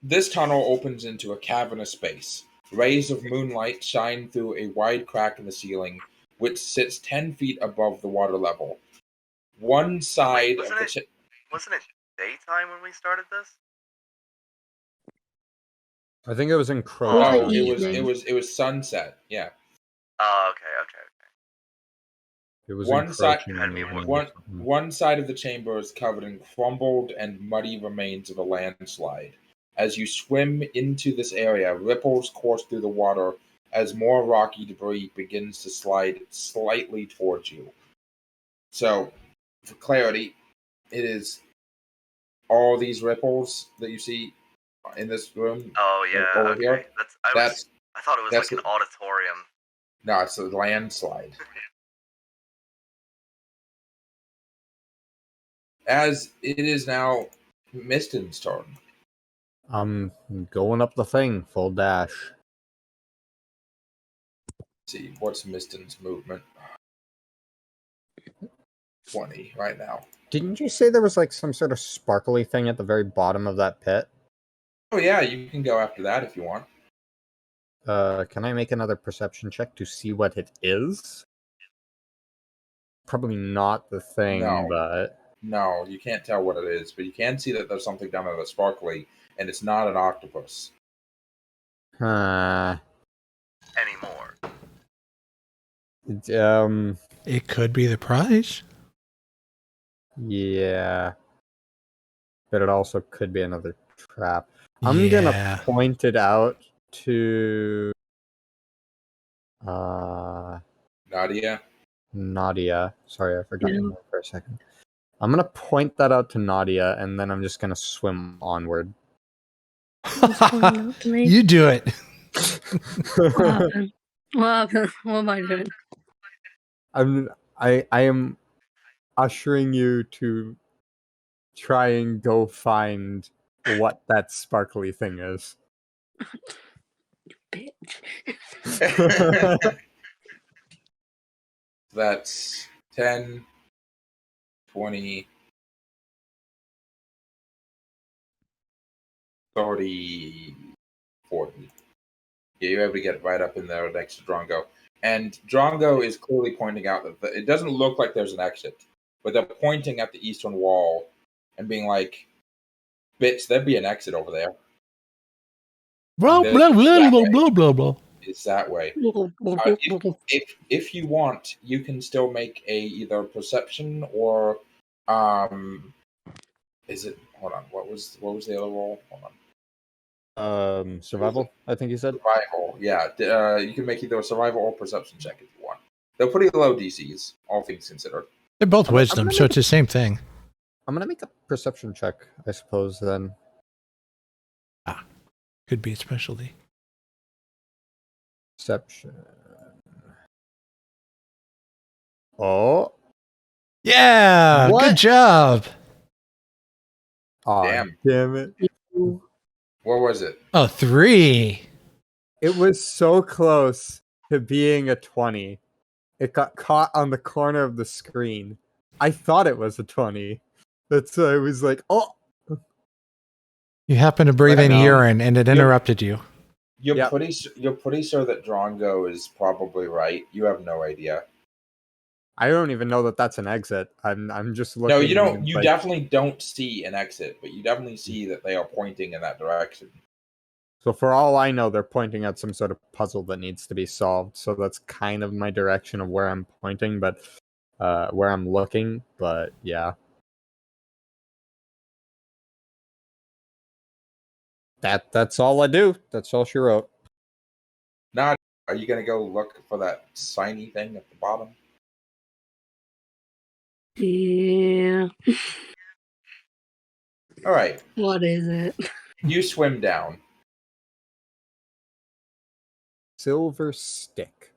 this tunnel opens into a cavernous space. Rays of moonlight shine through a wide crack in the ceiling, which sits 10 feet above the water level. One side of the wasn't it daytime when we started this? I think it was It was encroaching. like Oh, evening. it was sunset. Yeah. Oh, okay. It was One side encroaching on evening. one side of the chamber is covered in crumbled and muddy remains of a landslide. As you swim into this area, ripples course through the water as more rocky debris begins to slide slightly towards you. So, for clarity, it is all these ripples that you see in this room. Oh yeah. over Okay. here. I thought it was that's like an auditorium. No, it's a landslide. As it is now Misten's turn. I'm going up the thing, full dash. Let's see, what's Misten's movement? 20 right now. Didn't you say there was like some sort of sparkly thing at the very bottom of that pit? Oh yeah, you can go after that if you want. Can I make another perception check to see what it is? Probably not the thing, No. but... No, you can't tell what it is, but you can see that there's something down there that's sparkly, and it's not an octopus. Huh. Anymore. It could be the prize. Yeah. But it also could be another trap. I'm Yeah. gonna point it out to... Nadia? Nadia. Sorry, I forgot Yeah. your name for a second. I'm gonna point that out to Nadia, and then I'm just gonna swim onward. What's pointing out to me? You do it. What happened? What happened? What am I doing? I am ushering you to try and go find what that sparkly thing is. Bitch. That's 10, 20, 30, 40. Yeah, you're able to get right up in there next to Drongo. And Drongo is clearly pointing out that it doesn't look like there's an exit, but they're pointing at the eastern wall and being like, bitch, there'd be an exit over there. Blah, blah, blah, blah, blah, blah, blah. It's that way. If you want, you can still make a either perception or is it hold on, what was the other roll? Hold on. Survival, I think you said. Survival, yeah. You can make either a survival or perception check if you want. They're pretty low DCs, all things considered. They're both wisdom, so it's the same thing. I'm gonna make a perception check, I suppose, then. Could be a specialty. Perception. Oh. Yeah, What? good job. Oh, damn it. What was it? Oh, 3. It was so close to being a 20. It got caught on the corner of the screen. I thought it was a 20. That's why I was like, oh. You happened to breathe in urine and it interrupted you. You're pretty sure that Drongo is probably right. You have no idea. I don't even know that that's an exit. I'm just looking. No, you don't. You definitely don't see an exit, but you definitely see that they are pointing in that direction. So for all I know, they're pointing at some sort of puzzle that needs to be solved. So that's kind of my direction of where I'm pointing, but where I'm looking. But yeah, that's all I do. That's all she wrote. Nadia, are you gonna go look for that shiny thing at the bottom? Yeah. All right. What is it? You swim down. Silver stick.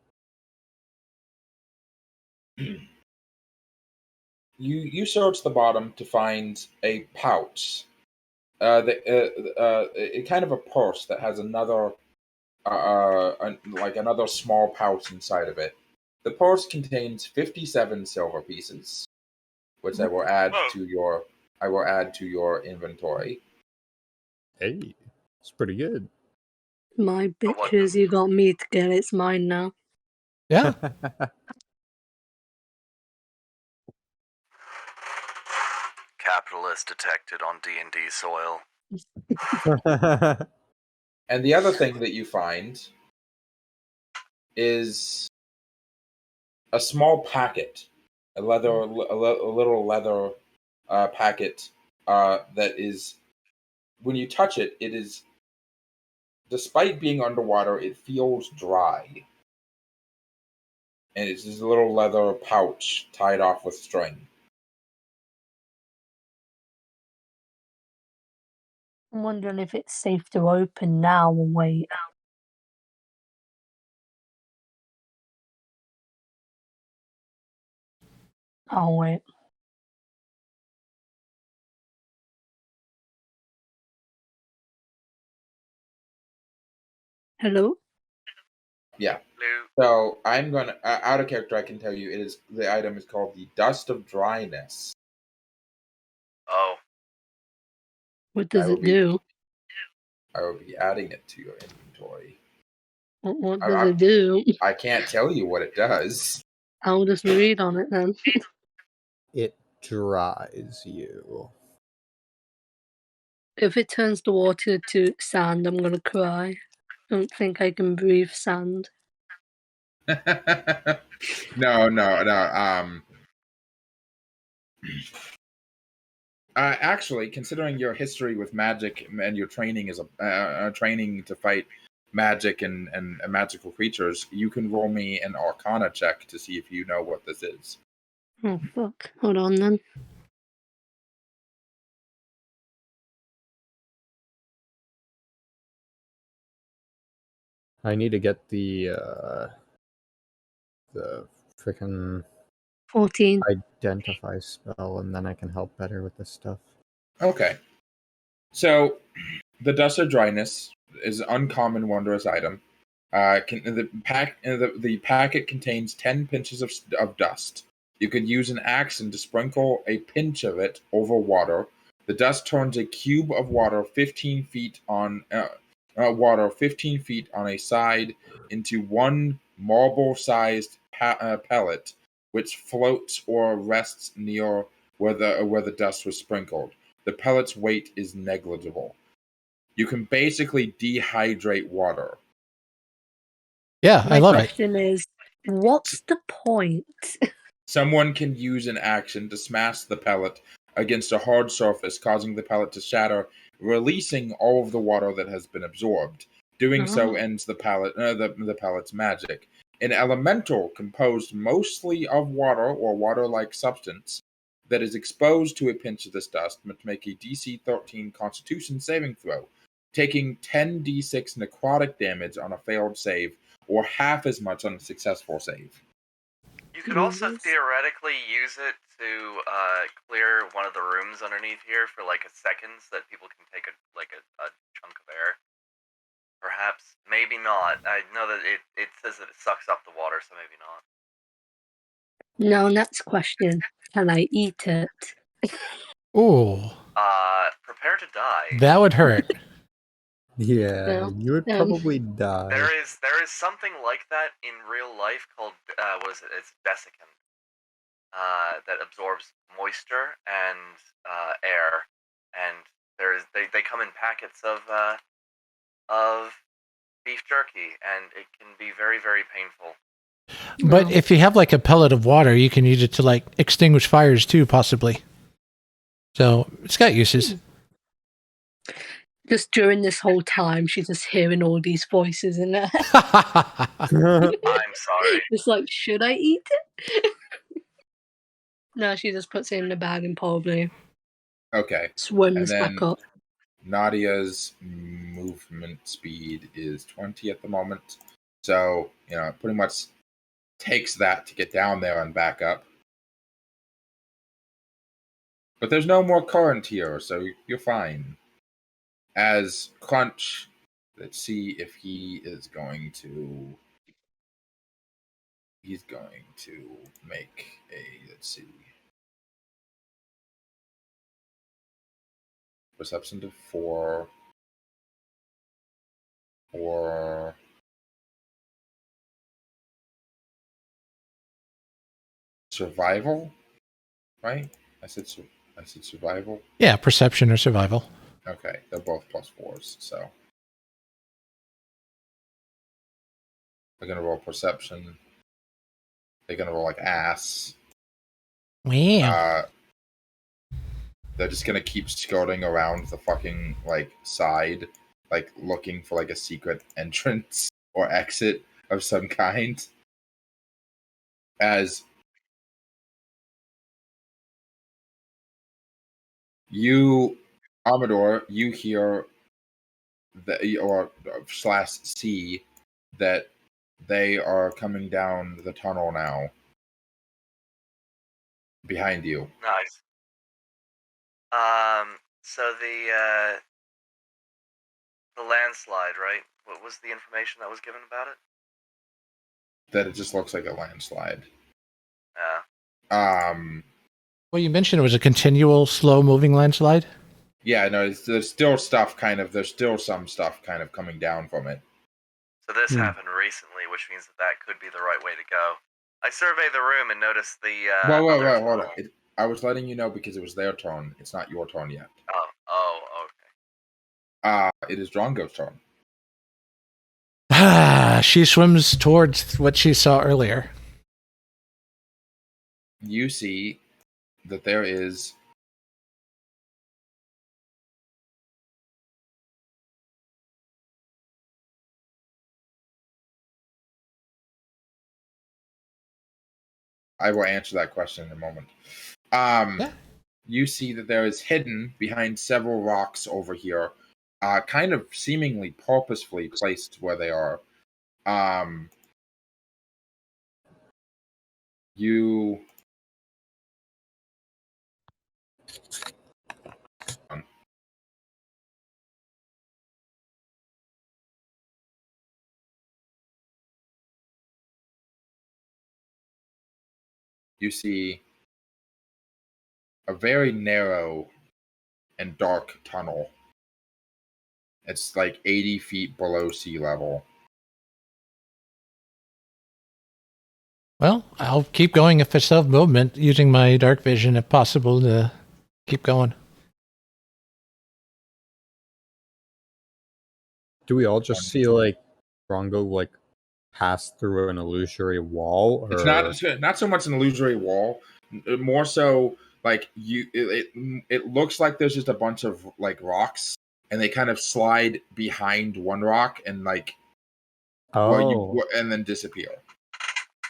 you search the bottom to find a pouch. Kind of a purse that has another like another small pouch inside of it. The purse contains 57 silver pieces, which I will add to your inventory. Hey, it's pretty good. My But what bitches, you got me to get it's mine now. Yeah. capitalist detected on D&D soil? And the other thing that you find is a small packet, a little leather packet that is, when you touch it, it is, despite being underwater, it feels dry. And it's this little leather pouch tied off with string. I'm wondering if it's safe to open now and wait. I'll wait. Hello? Yeah. Lou. So I'm gonna out of character. I can tell you, the item is called the Dust of Dryness. Oh, What does it do? I will be adding it to your inventory. What does it do? I can't tell you what it does. I'll just read on it then. It dries you. If it turns the water to sand, I'm gonna cry. I don't think I can breathe sand. No. Actually, considering your history with magic and your training as a training to fight magic and magical creatures, you can roll me an Arcana check to see if you know what this is. Oh fuck. Hold on then. I need to get the freaking 14. identify spell, and then I can help better with this stuff. Okay. So, the Dust of Dryness is an uncommon, wondrous item. The packet contains 10 pinches of dust. You could use an action to sprinkle a pinch of it over water. The dust turns a cube of water 15 feet on a side into one marble-sized pellet, which floats or rests near where the dust was sprinkled. The pellet's weight is negligible. You can basically dehydrate water. Yeah, I My love it. question is, what's the point? Someone can use an action to smash the pellet against a hard surface, causing the pellet to shatter, releasing all of the water that has been absorbed. Doing so ends the pellet's magic. An elemental composed mostly of water or water-like substance that is exposed to a pinch of this dust must make a DC 13 Constitution saving throw, taking 10d6 necrotic damage on a failed save, or half as much on a successful save. you could also theoretically use it to clear one of the rooms underneath here for like a second so that people can take a chunk of air. Perhaps, maybe not. I know that it says that it sucks up the water, so maybe not. Now, next question. Can I eat it? Ooh, Prepare to die. that would hurt. Yeah, Well, you would probably die. There is something like that in real life called what is it? It's desiccant. That absorbs moisture and air, and they come in packets of beef jerky, and it can be very, very painful. But if you have like a pellet of water, you can use it to like extinguish fires too, possibly. So it's got uses. Just during this whole time, she's just hearing all these voices in her head. I'm sorry. It's like, should I eat it? No, she just puts it in the bag and probably Okay. swims back up. Nadia's movement speed is 20 at the moment. So, it pretty much takes that to get down there and back up. But there's no more current here, so you're fine. As Crunch, let's see if he is going to. He's going to make a, let's see, perception to 4 or survival, right? I said survival. Yeah, perception or survival. Okay, they're both +4s, so they're gonna roll perception. They're gonna roll like ass. Wow. They're just gonna keep skirting around the fucking like side, like looking for like a secret entrance or exit of some kind. As you, Amedore, you hear the or slash see that they are coming down the tunnel now behind you. Nice. So the landslide, right? What was the information that was given about it? That it just looks like a landslide. Yeah. Well, you mentioned it was a continual, slow-moving landslide. Yeah, no, there's still stuff there's still some stuff kind of coming down from it. So this happened recently, which means that could be the right way to go. I surveyed the room and noticed the. Wait, hold on. I was letting you know because it was their turn. It's not your turn yet. Oh, okay. It is Drongo's turn. She swims towards what she saw earlier. You see that there is I will answer that question in a moment. Yeah. You see that there is hidden behind several rocks over here, kind of seemingly purposefully placed where they are. You you see a very narrow and dark tunnel. It's like 80 feet below sea level. Well, I'll keep going if it's self-movement, using my dark vision if possible to keep going. Do we all just see like Drongo like pass through an illusory wall? Or... It's not so much an illusory wall, more so like it looks like there's just a bunch of like rocks, and they kind of slide behind one rock and like and then disappear.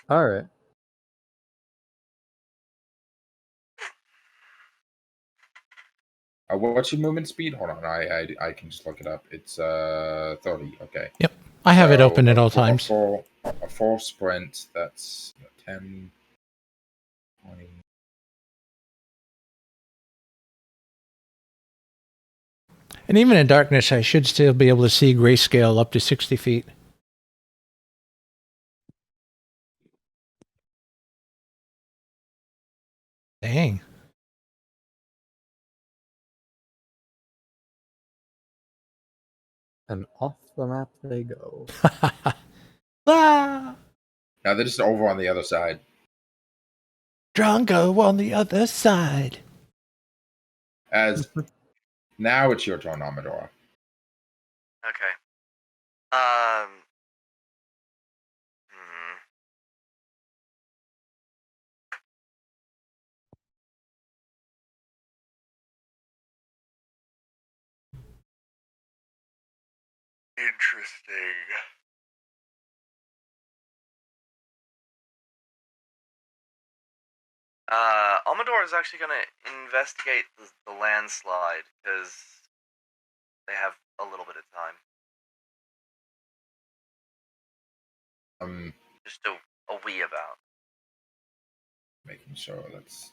All right. What's your movement speed? Hold on, I can just look it up. It's 30. Okay. Yep, I have it open at all times. A full sprint. That's 10, 20. And even in darkness, I should still be able to see grayscale up to 60 feet. Dang. And off the map they go. Ah! Now they're just over on the other side. Drongo on the other side. As now it's your turn, Amedore. Okay. Interesting. Amedore is actually going to investigate the landslide because they have a little bit of time. Just a wee about. Making sure that's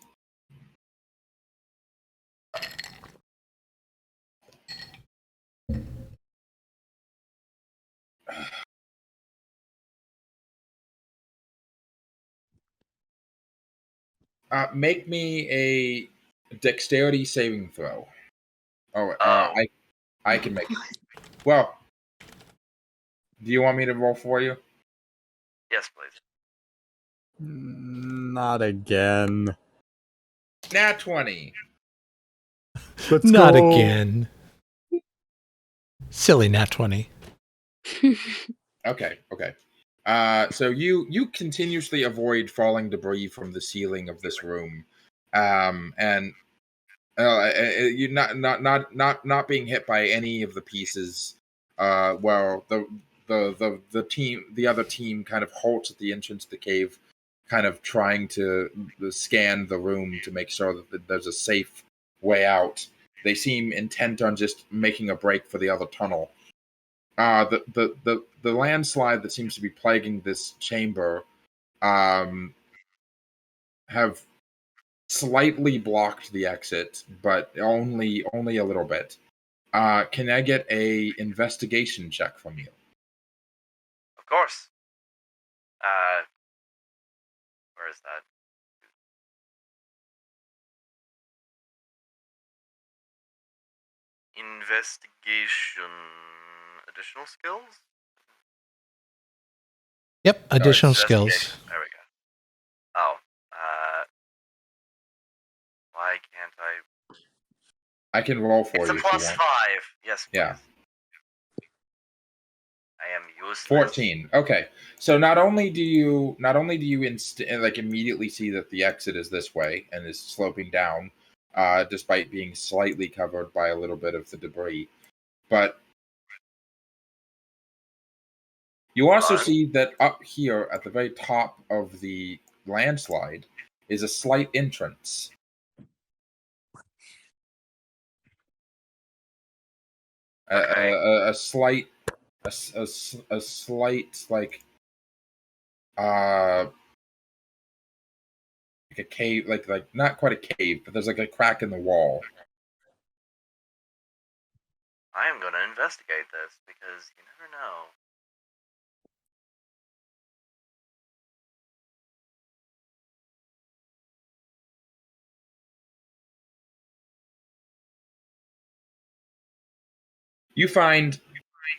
Make me a dexterity saving throw. Oh, Oh. I can make it. Well, do you want me to roll for you? Yes, please. Not again. Nat 20. Let's Not go. again. Silly nat 20. Okay. So you continuously avoid falling debris from the ceiling of this room, and you're not being hit by any of the pieces. Well, the other team kind of halts at the entrance to the cave, kind of trying to scan the room to make sure that there's a safe way out. They seem intent on just making a break for the other tunnel. The landslide that seems to be plaguing this chamber have slightly blocked the exit, but only a little bit. Can I get a investigation check from you? Of course. Where is that? Investigation. Additional skills? Yep, additional Investigation. skills. There we go. Oh. Why can't I? I can roll for It's you a if you plus want. 5. Yes, please. Yeah. I am useless. 14. Okay. So not only do you immediately see that the exit is this way and is sloping down, despite being slightly covered by a little bit of the debris, but you also see that up here at the very top of the landslide is a slight entrance. Okay. A slight like like a cave, like not quite a cave, but there's like a crack in the wall. I am going to investigate this because you never know. You find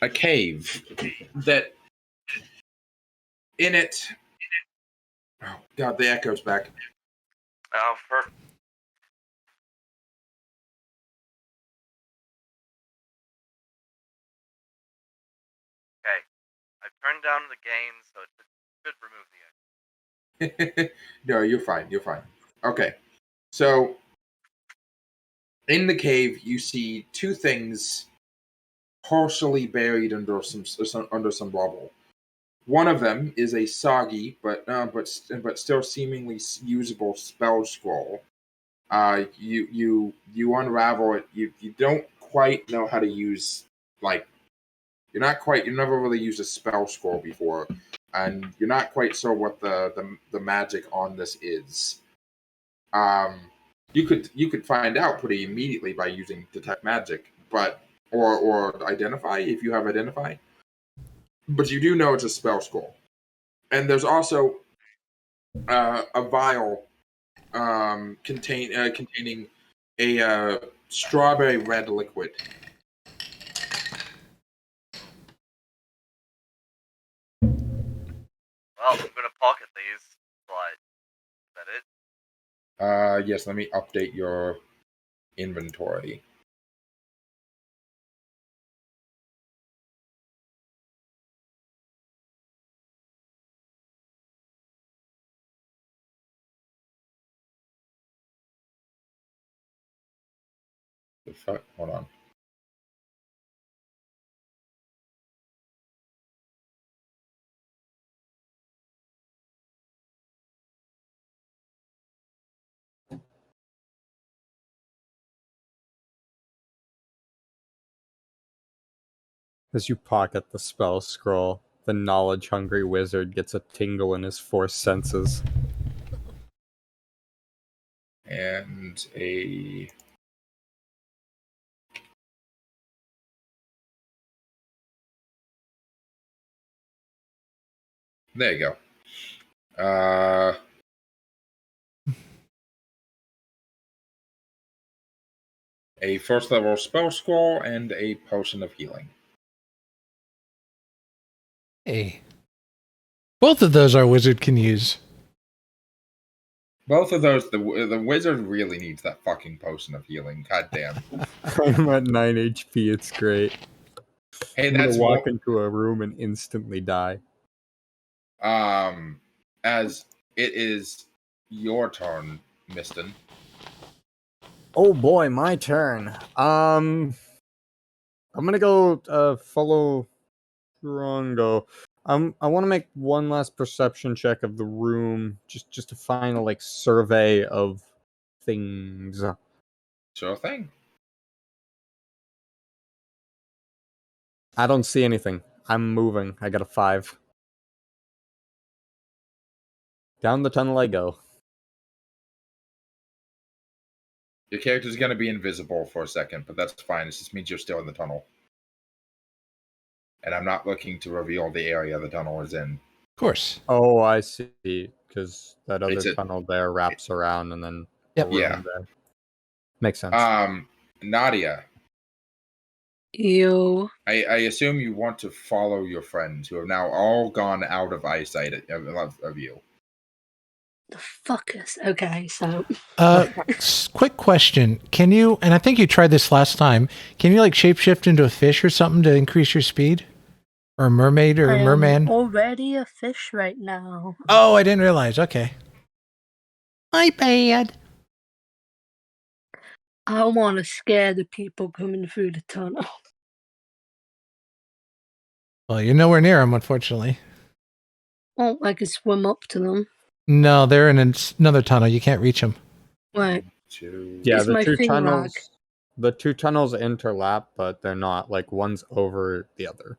a cave that in it. Oh God, the echo's back. Oh, perfect. Okay. I've turned down the gain, so it should remove the echo. No, you're fine. You're fine. Okay, so in the cave, you see two things partially buried under some rubble. One of them is a soggy but still seemingly usable spell scroll. You unravel it. You don't quite know how to use, like, you never really used a spell scroll before, and you're not quite sure what the magic on this is. You could find out pretty immediately by using detect magic, but or identify if you have identify. But you do know it's a spell scroll, and there's also a vial containing a strawberry red liquid. Well, I'm going to pocket these, but is that it? Yes, let me update your inventory. The fuck? Hold on. As you pocket the spell scroll, the knowledge-hungry wizard gets a tingle in his four senses. And a there you go. a first level spell scroll, and a potion of healing. Hey. Both of those our wizard can use. Both of those, the wizard really needs that fucking potion of healing. God damn. I'm at 9 HP. It's great. Hey, I'm gonna that's walk into a room and instantly die. as it is your turn, Misten. Oh boy, my turn. I'm gonna go follow Drongo. I want to make one last perception check of the room, just a final like survey of things. Sure thing. I don't see anything. I'm moving. I got a 5. Down the tunnel I go. Your character's going to be invisible for a second, but that's fine. It just means you're still in the tunnel. And I'm not looking to reveal the area the tunnel is in. Of course. Oh, I see. Because that other It's a- tunnel there wraps around and then Yep. a room Yeah. there. Makes sense. Nadia, You. I assume you want to follow your friends who have now all gone out of eyesight of you. The fuckers. Okay, so. Quick question. Can you, and I think you tried this last time, can you like shapeshift into a fish or something to increase your speed? Or a mermaid or a merman? I'm already a fish right now. Oh, I didn't realize. Okay. My bad. I want to scare the people coming through the tunnel. Well, you're nowhere near them, unfortunately. Oh, I could swim up to them. No, they're in another tunnel. You can't reach them. Right. Yeah, It's my thing rag. the two tunnels interlap, but they're not like one's over the other.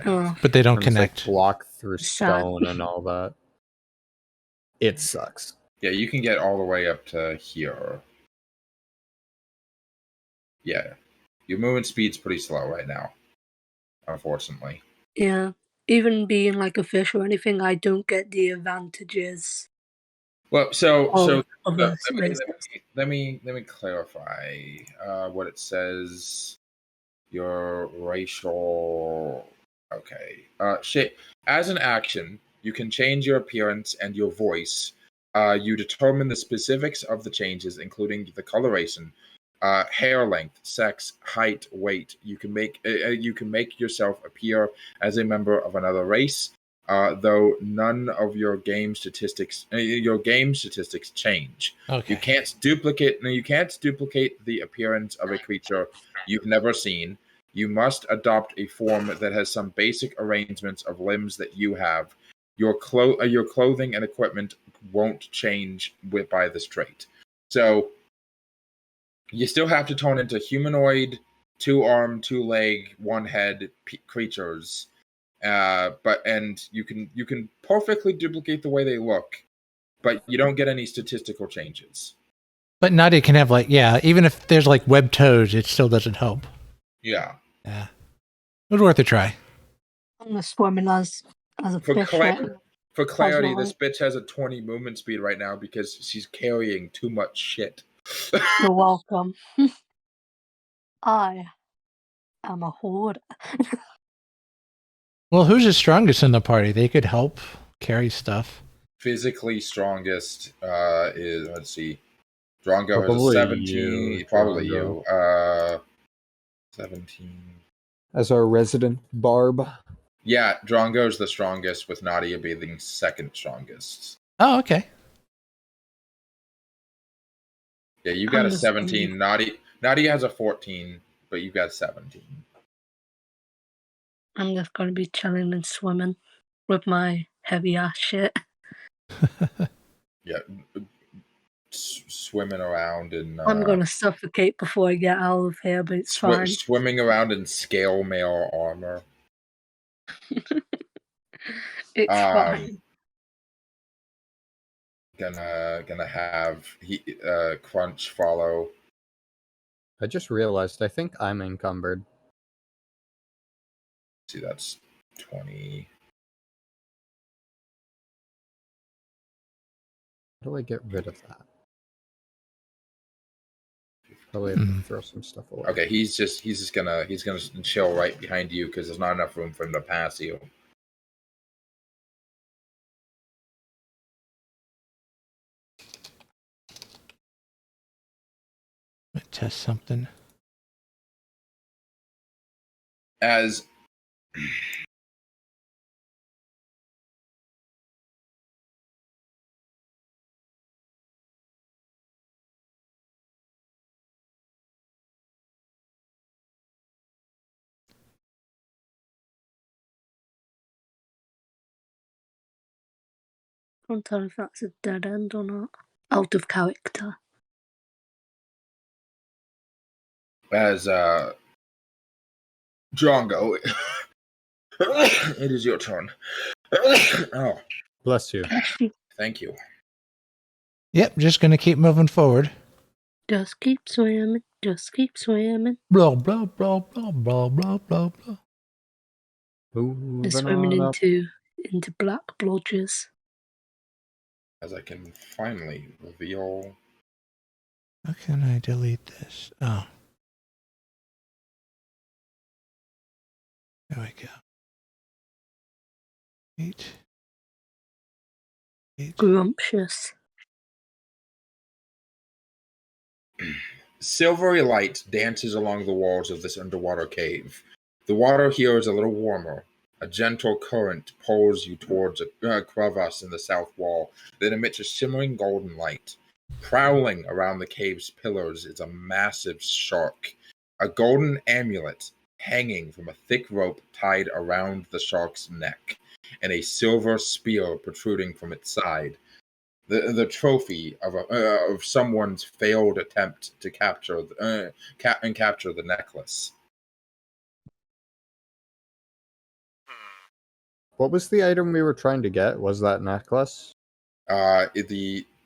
Oh, But they don't And it's, like, connect. blocked through Sad. stone and all that. It sucks. Yeah, you can get all the way up to here. Yeah. Your movement speed's pretty slow right now, unfortunately. yeah. Even being like a fish or anything, I don't get the advantages. Well, so Of let, us let me, races. let me let me clarify what it says. Your racial. Okay. Shit. As an action, you can change your appearance and your voice. You determine the specifics of the changes, including the coloration, hair length, sex, height, weight. You can make yourself appear as a member of another race, though none of your game statistics change. Okay. You can't duplicate the appearance of a creature you've never seen. You must adopt a form that has some basic arrangements of limbs that you have. Your clothing and equipment won't change by this trait. So you still have to turn into humanoid, 2-arm, 2-leg, 1-head creatures. And you can perfectly duplicate the way they look, but you don't get any statistical changes. But Nadia can have like, yeah, even if there's like webbed toes, it still doesn't help. Yeah. Yeah. It was worth a try. I'm gonna swim in as a For fish. For clarity, Puzzle. this bitch has a 20 movement speed right now because she's carrying too much shit. You're welcome. I am a horde. Well, who's the strongest in the party? They could help carry stuff. Physically strongest is, let's see, Drongo has a Probably 17. you, Probably Drongo. you. 17. As our resident barb. Yeah, Drongo's the strongest, with Nadia being second strongest. Oh, okay. Yeah, you got a just 17. Nadia has a 14, but you got 17. I'm just gonna be chilling and swimming with my heavy ass shit. Yeah, swimming around and I'm gonna suffocate before I get out of here, but it's fine. swimming around in scale mail armor. It's fine. Gonna have Crunch follow. I just realized I think I'm encumbered. See, that's 20. How do I get rid of that? Probably have to throw some stuff away. Okay, he's gonna chill right behind you because there's not enough room for him to pass you. Let me test something. As Can't tell if that's a dead end or not. Out of character. as Drongo, it is your turn. Oh, Bless you. thank you. Yep, just gonna keep moving forward. Just keep swimming. Just keep swimming. Blah blah blah blah blah blah blah blah. Moving Just swimming on up. into black blodgers. As I can finally reveal. How can I delete this? Oh. There we go. 8. Grumptious. Silvery light dances along the walls of this underwater cave. The water here is a little warmer. A gentle current pulls you towards a crevasse in the south wall that emits a shimmering golden light. Prowling around the cave's pillars is a massive shark. A golden amulet hanging from a thick rope tied around the shark's neck, and a silver spear protruding from its side. The trophy of someone's failed attempt to capture the necklace. What was the item we were trying to get? Was that necklace?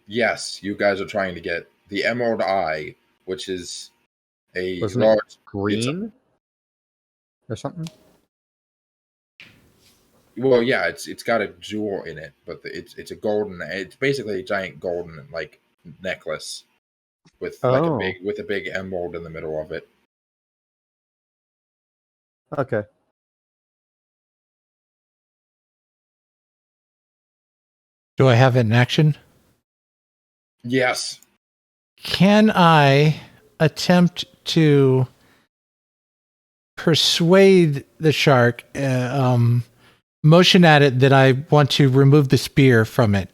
Yes, you guys are trying to get the Emerald Eye, which is a Wasn't large it green or something? Well, yeah, it's got a jewel in it, but it's a golden. It's basically a giant golden like necklace with like a big emerald in the middle of it. Okay. Do I have it in action? Yes. Can I attempt to persuade the shark, motion at it that I want to remove the spear from it?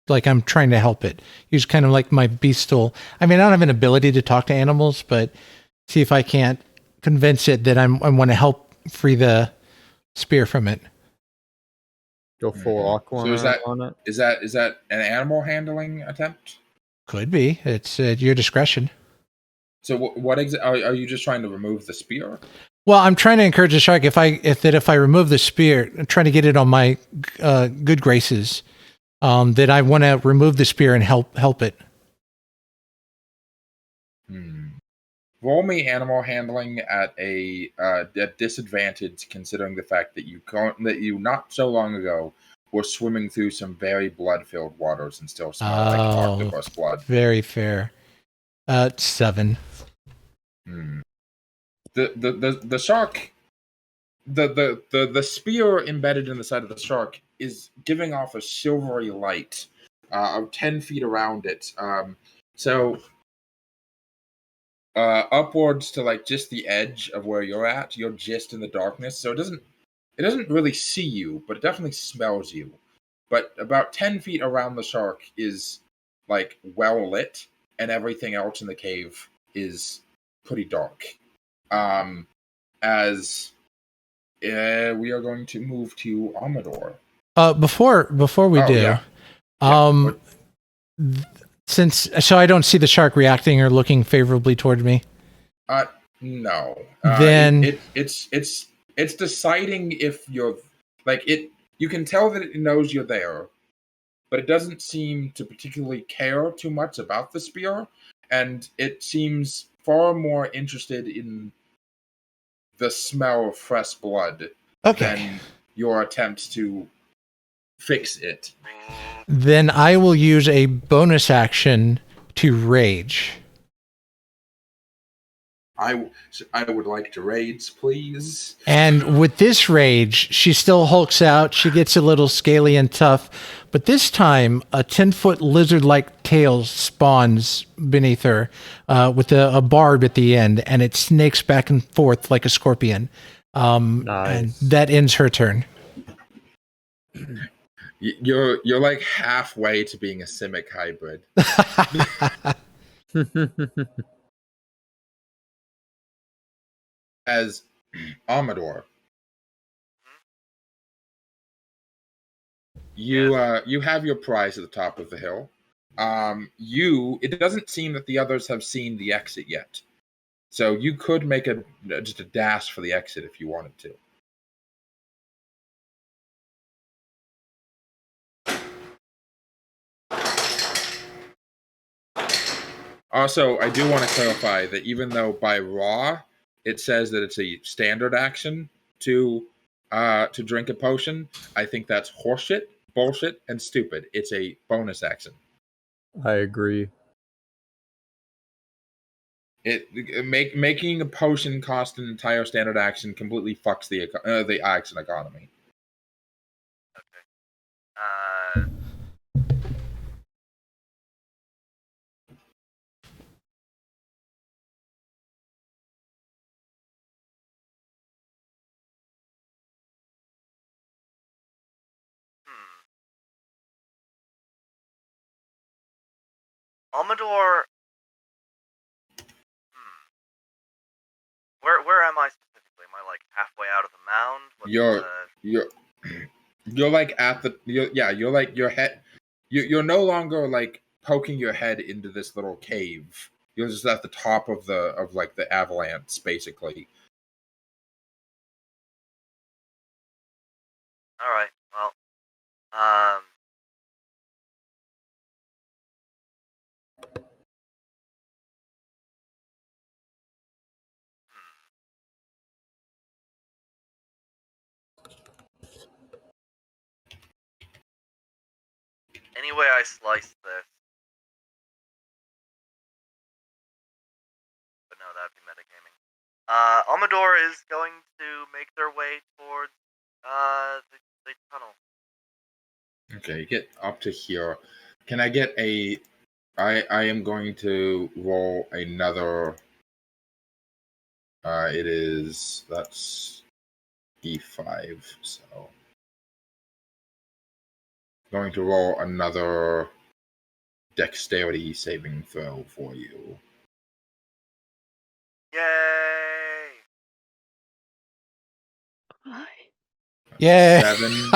Like I'm trying to help it. Use kind of like my beastal. I mean, I don't have an ability to talk to animals, but see if I can't convince it that I want to help free the spear from it. Go full aqua on it. Is that an animal handling attempt? Could be. It's at your discretion. So what are you just trying to remove the spear? Well, I'm trying to encourage the shark if I remove the spear, I'm trying to get it on my good graces, that I want to remove the spear and help it. Roll me animal handling at a disadvantage, considering the fact that you not so long ago were swimming through some very blood-filled waters and still smell like octopus blood. Very fair. 7. The shark, the spear embedded in the side of the shark is giving off a silvery light of 10 feet around it. So upwards to like just the edge of where you're at, you're just in the darkness. So it doesn't really see you, but it definitely smells you. But about 10 feet around the shark is like well lit, and everything else in the cave is pretty dark. As we are going to move to Amedore. Before we do, so I don't see the shark reacting or looking favorably toward me. No. Then it's deciding if you're like it. You can tell that it knows you're there, but it doesn't seem to particularly care too much about the spear, and it seems far more interested in the smell of fresh blood than your attempt to fix it. Then I will use a bonus action to rage. I would like to raids, please. And with this rage, she still hulks out. She gets a little scaly and tough. But this time, a 10-foot lizard-like tail spawns beneath her with a barb at the end, and it snakes back and forth like a scorpion. And that ends her turn. You're like halfway to being a Simic hybrid. As Amedore, you have your prize at the top of the hill. It doesn't seem that the others have seen the exit yet, so you could make just a dash for the exit if you wanted to. Also, I do want to clarify that even though by raw it says that it's a standard action to drink a potion, I think that's horseshit, bullshit, and stupid. It's a bonus action. I agree. Making a potion cost an entire standard action completely fucks the action economy. Okay. Amedore. Where am I specifically? Am I like halfway out of the mound? You're like at the you're like your head. You're no longer like poking your head into this little cave. You're just at the top of the avalanche, basically. All right. Well, any way I slice this, but no, that'd be metagaming. Amedore is going to make their way towards the tunnel. Okay, get up to here. Can I get a? I am going to roll another. That's D5. So going to roll another dexterity saving throw for you. Yay! Yeah. 7.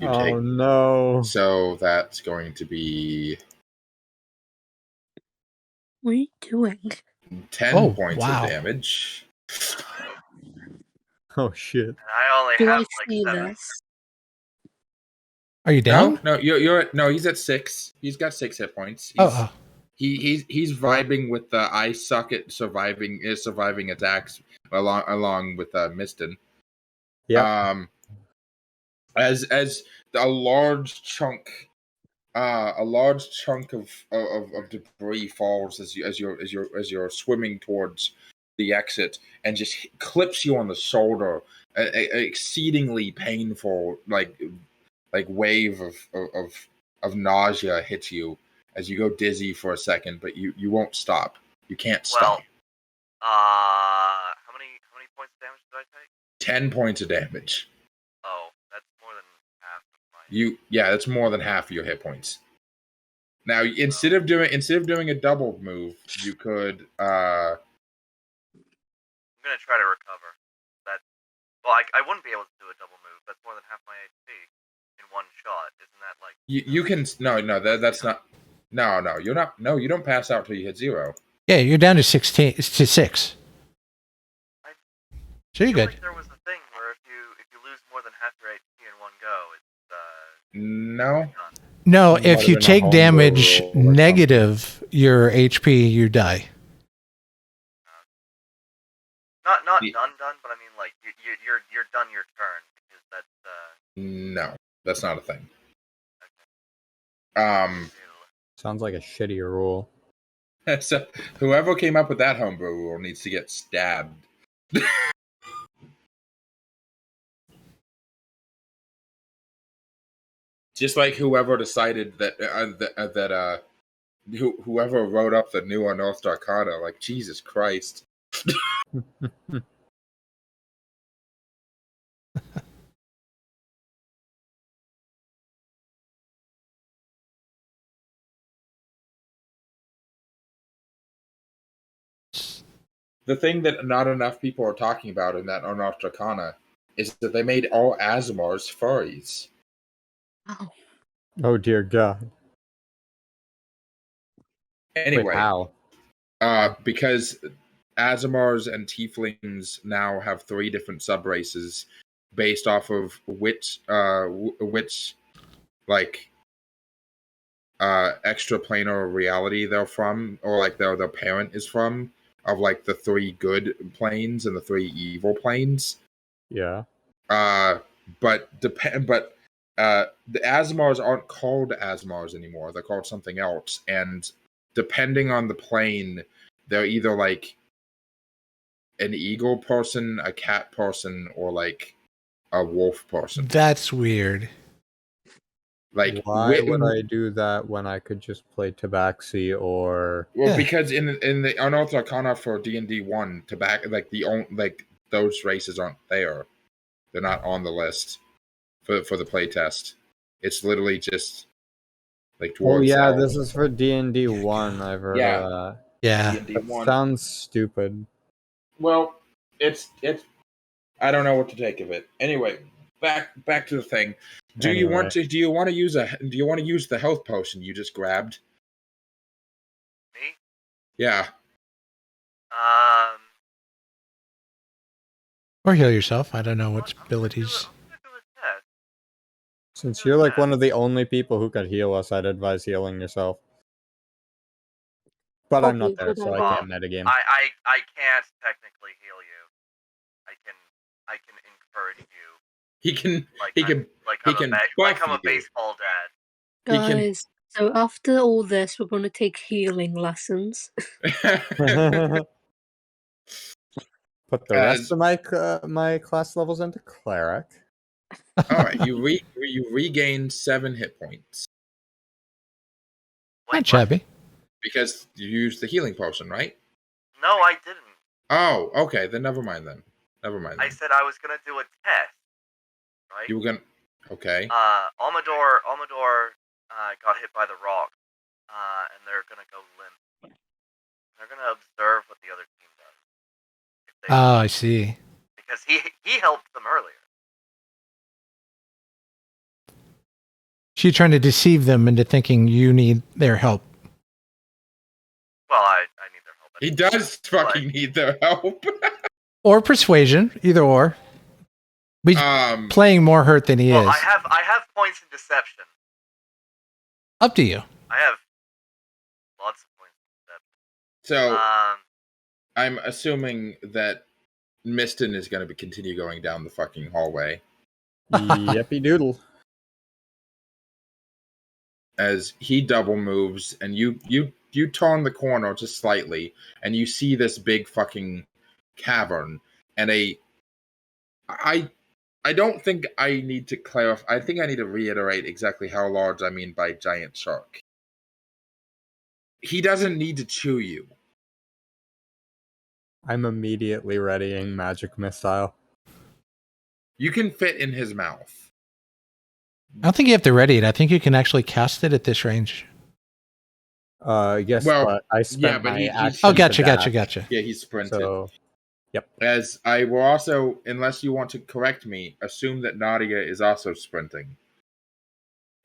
Oh no. So that's going to be What are you doing? 10 points of damage. Oh shit. And I only Do have I like see 7. this? Are you down? No, he's at 6. He's got 6 hit points. He's vibing with the I suck at surviving attacks along with Misten. Yeah. As a large chunk of debris falls as you're swimming towards the exit and just clips you on the shoulder. An exceedingly painful like wave of nausea hits you as you go dizzy for a second, but you won't stop. You can't stop. Well, how many points of damage did I take? 10 points of damage. Oh, that's more than half of my. That's more than half of your hit points. Now, instead of doing a double move, you could. I'm gonna try to recover. I wouldn't be able to do a double move. That's more than half my HP in one shot. Isn't that like? You can that's not. No, you're not. No, you don't pass out till you hit 0. Yeah, you're down to 6. So you're good. Like there was a thing where if you lose more than half your HP in one go, it's No. No, if you take damage negative your HP, you die. Not done, but I mean like you're done your turn because that's No, that's not a thing. Okay. Sounds like a shittier rule. So whoever came up with that homebrew rule needs to get stabbed. Just like whoever decided that whoever wrote up the new Unearthed Arcana, like Jesus Christ. The thing that not enough people are talking about in that Unearthed Arcana is that they made all Aasimars furries. Oh, Oh dear God. Anyway, Wait, how? because Aasimars and Tieflings now have 3 different subraces based off of which like extraplanar reality they're from, or like their parent is from, of like the 3 good planes and the 3 evil planes. Yeah. But the Aasimars aren't called Aasimars anymore. They're called something else, and depending on the plane, they're either like an eagle person, a cat person, or like a wolf person. That's weird. Like, why would I do that when I could just play Tabaxi or? Well, Yeah. because in the Unearthed Arcana for D&D 1, those races aren't there. They're not on the list for the playtest. It's literally just like Oh dwarves. yeah, elves. this is for D&D 1. I've heard Yeah. of that. Yeah. D&D That 1. sounds stupid. Well, it's I don't know what to take of it. Anyway, back to the thing. Do you want to use the health potion you just grabbed? Me? Yeah. Or heal yourself. I don't know what I'm gonna abilities. do a test. Since you're like one of the only people who could heal us, I'd advise healing yourself. But I'm not there, probably so good I idea. can't metagame. I can't technically heal you. I can encourage you. He can Like he I'm, can like he I'm can like I'm a buff you. baseball dad. He can- Guys, so after all this, we're going to take healing lessons. Put the rest of my class levels into cleric. All right, you regain 7 hit points Not shabby. because you used the healing potion, right? No, I didn't. Oh, okay. Then never mind. I said I was gonna do a test. Right? You were gonna. Okay. Amedore got hit by the rock, and they're gonna go limp. They're gonna observe what the other team does. Oh, I see. Because he helped them earlier. She's trying to deceive them into thinking you need their help. Well, I need their help. He does fucking need their help. Or persuasion, either or. He's playing more hurt than he is. I have points in deception. Up to you. I have lots of points in deception. So I'm assuming that Misten is going to continue going down the fucking hallway. Yippee doodle. As he double moves, and you turn the corner just slightly, and you see this big fucking cavern, and I don't think I need to clarify. I think I need to reiterate exactly how large I mean by giant shark. He doesn't need to chew you. I'm immediately readying magic missile. You can fit in his mouth. I don't think you have to ready it. I think you can actually cast it at this range. Yes, Well, but I spent my action. Oh, to gotcha. dash. Yeah, he's sprinted. So, yep. As I will also, unless you want to correct me, assume that Nadia is also sprinting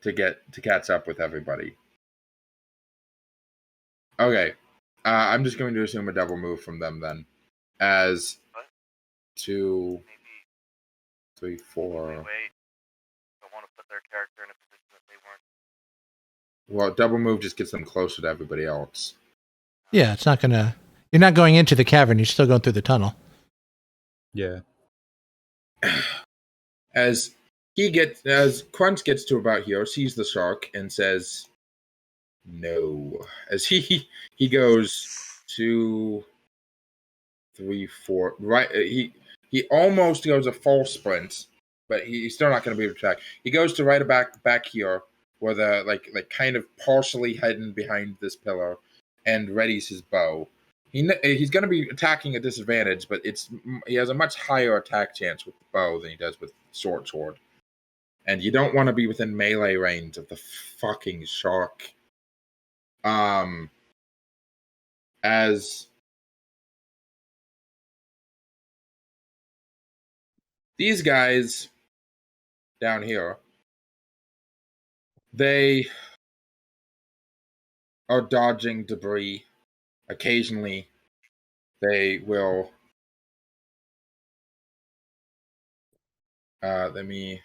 to catch up with everybody. Okay, I'm just going to assume a double move from them then. As 2, 3, 4. Wait. I want to put their character in a position that they weren't. Well, double move just gets them closer to everybody else. Yeah, it's not gonna. You're not going into the cavern. You're still going through the tunnel. Yeah. As Crunch gets to about here, sees the shark and says, No. As he goes 2, 3, 4. Right. He almost goes a full sprint, but he's still not going to be able to track. He goes to right back here, where the like kind of partially hidden behind this pillar, and readies his bow. He's going to be attacking at disadvantage, but he has a much higher attack chance with the bow than he does with sword. And you don't want to be within melee range of the fucking shark. As these guys down here, they are dodging debris. Occasionally, they will. Let me.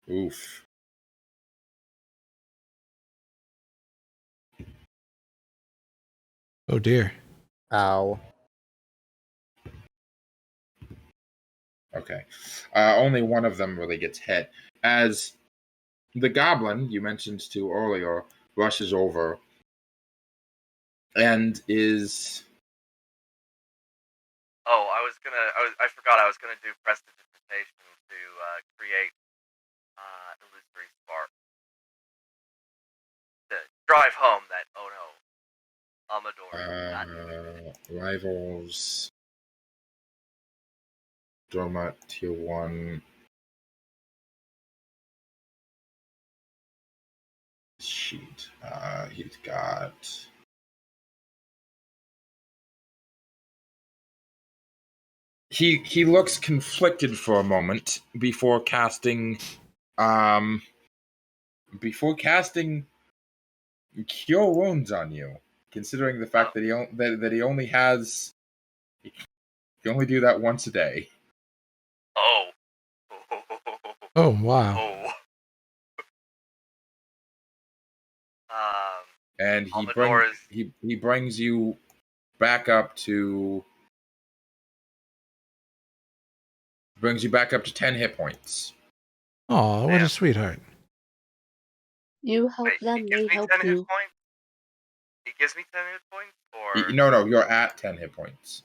Oof. Oh dear. Ow. Okay. Only one of them really gets hit. As the goblin you mentioned to earlier rushes over and is. Oh, I forgot I was gonna do prestidigitation to create illusory spark to drive home that Amedore. Rivals. Dormat tier 1. Sheet. He's got. He looks conflicted for a moment before casting Cure Wounds on you, considering the fact that he only has. He can only do that once a day. Oh. Oh wow. Oh. And Amedore he brings you back up to 10 hit points. Oh, what a sweetheart. You help Wait, them, he gives they me help 10 hit you. points? He gives me 10 hit points? Or... No, you're at 10 hit points.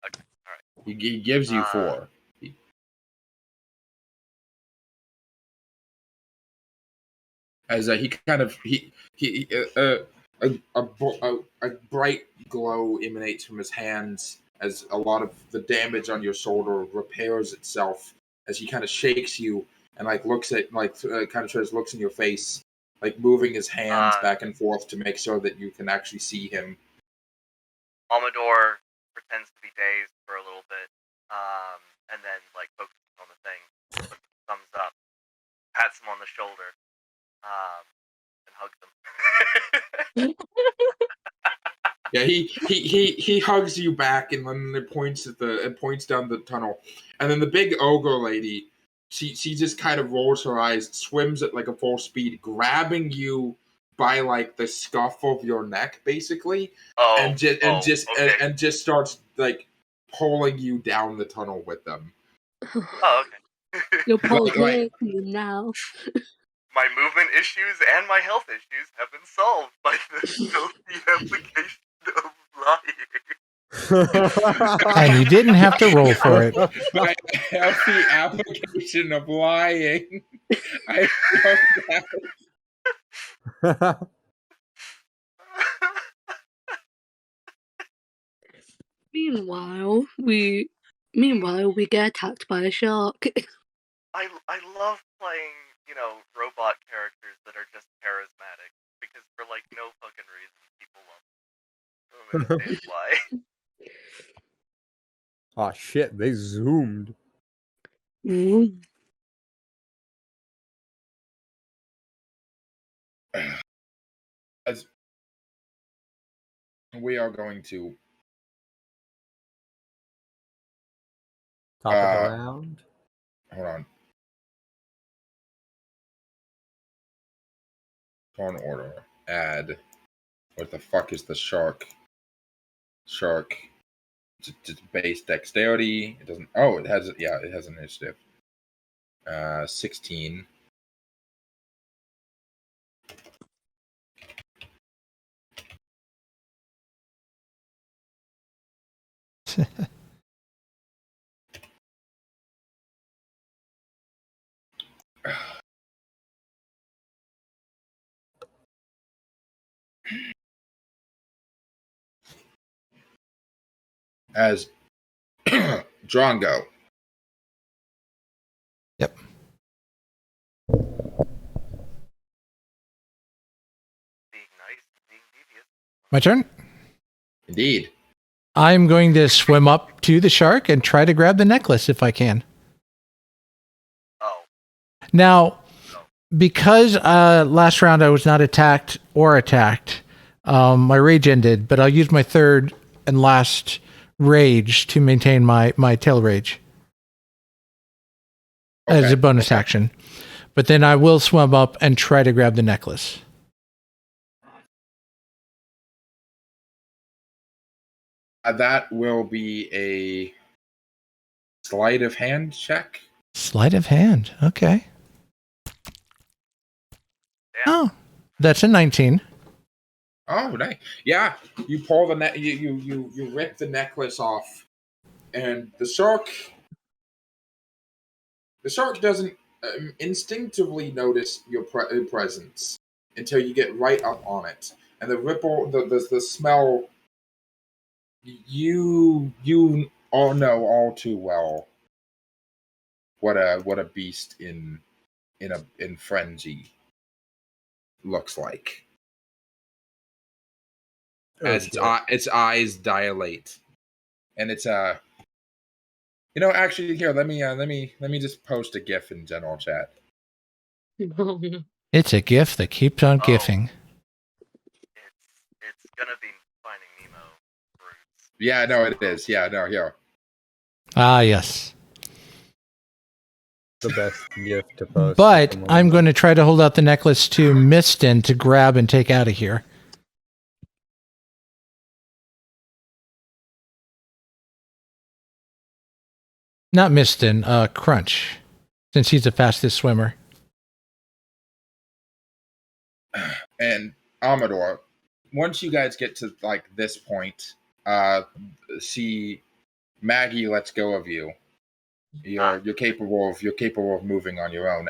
Okay, alright. He gives you 4. As he kind of a bright glow emanates from his hands as a lot of the damage on your shoulder repairs itself as he kind of shakes you and looks at kind of looks in your face, moving his hands back and forth to make sure that you can actually see him. Amedore pretends to be dazed for a little bit, and then focuses on the thing, puts his thumbs up, pats him on the shoulder, and hugs him. Yeah, he hugs you back, and then it points down the tunnel, and then the big ogre lady, she just kind of rolls her eyes, swims at a full speed, grabbing you by the scuff of your neck, basically, and just starts pulling you down the tunnel with them. Oh, okay. You're polygamous now. My movement issues and my health issues have been solved by the filthy application of lying. And you didn't have to roll for it. Healthy application of lying. I love that. Meanwhile, we get attacked by a shark. I love playing, robot characters that are just charismatic because for no fucking reason people love them. I don't understand why. Oh shit, they zoomed. As we are going to Top of the round. Hold on. Turn order. Add. What the fuck is the shark? Just base dexterity. It doesn't. Oh, it has. Yeah, it has an initiative. 16. As Drongo. Yep. Being nice, being devious. My turn. Indeed. I'm going to swim up to the shark and try to grab the necklace if I can. Oh. Now, because last round I was not attacked or attacked, my rage ended, but I'll use my third and last rage to maintain my tail rage as a bonus action. But then I will swim up and try to grab the necklace. That will be a sleight of hand check. Sleight of hand. Okay. Oh, that's a 19. Oh, nice. Yeah, you pull the you rip the necklace off, and the shark doesn't instinctively notice your presence until you get right up on it, and the ripple, the smell. You all know all too well what a beast in frenzy looks like. As its eyes dilate, and it's actually here. Let me just post a GIF in general chat. It's a gift that keeps on gifting. It's gonna be Finding Nemo. Yeah, no, it is. Yeah, no, here. Ah, yes. The best gift to post. But I'm going to try to hold out the necklace to Misten to grab and take out of here. Not Misten, Crunch, since he's the fastest swimmer. And Amedore, once you guys get to like this point, see Maggie lets go of you. You're capable of moving on your own.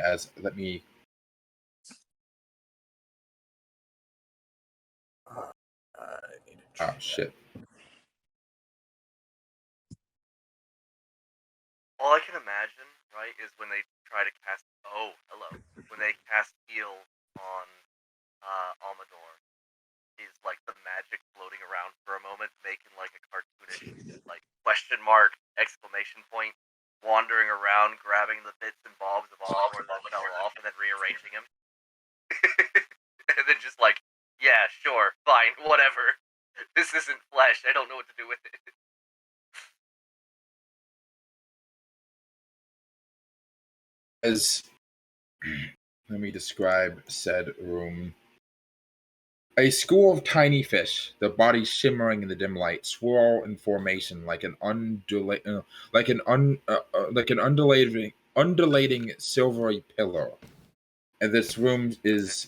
Oh shit. All I can imagine, right, is when they try to cast. Oh, hello. When they cast heal on Amedore, is like the magic floating around for a moment, making like a cartoonish like question mark, exclamation point, wandering around, grabbing the bits and bobs of Amedore that fell off, and then rearranging him, and then just like, yeah, sure, fine, whatever. This isn't flesh. I don't know what to do with it. Let me describe said room. A school of tiny fish, their bodies shimmering in the dim light, swirl in formation like an undulating silvery pillar. And this room is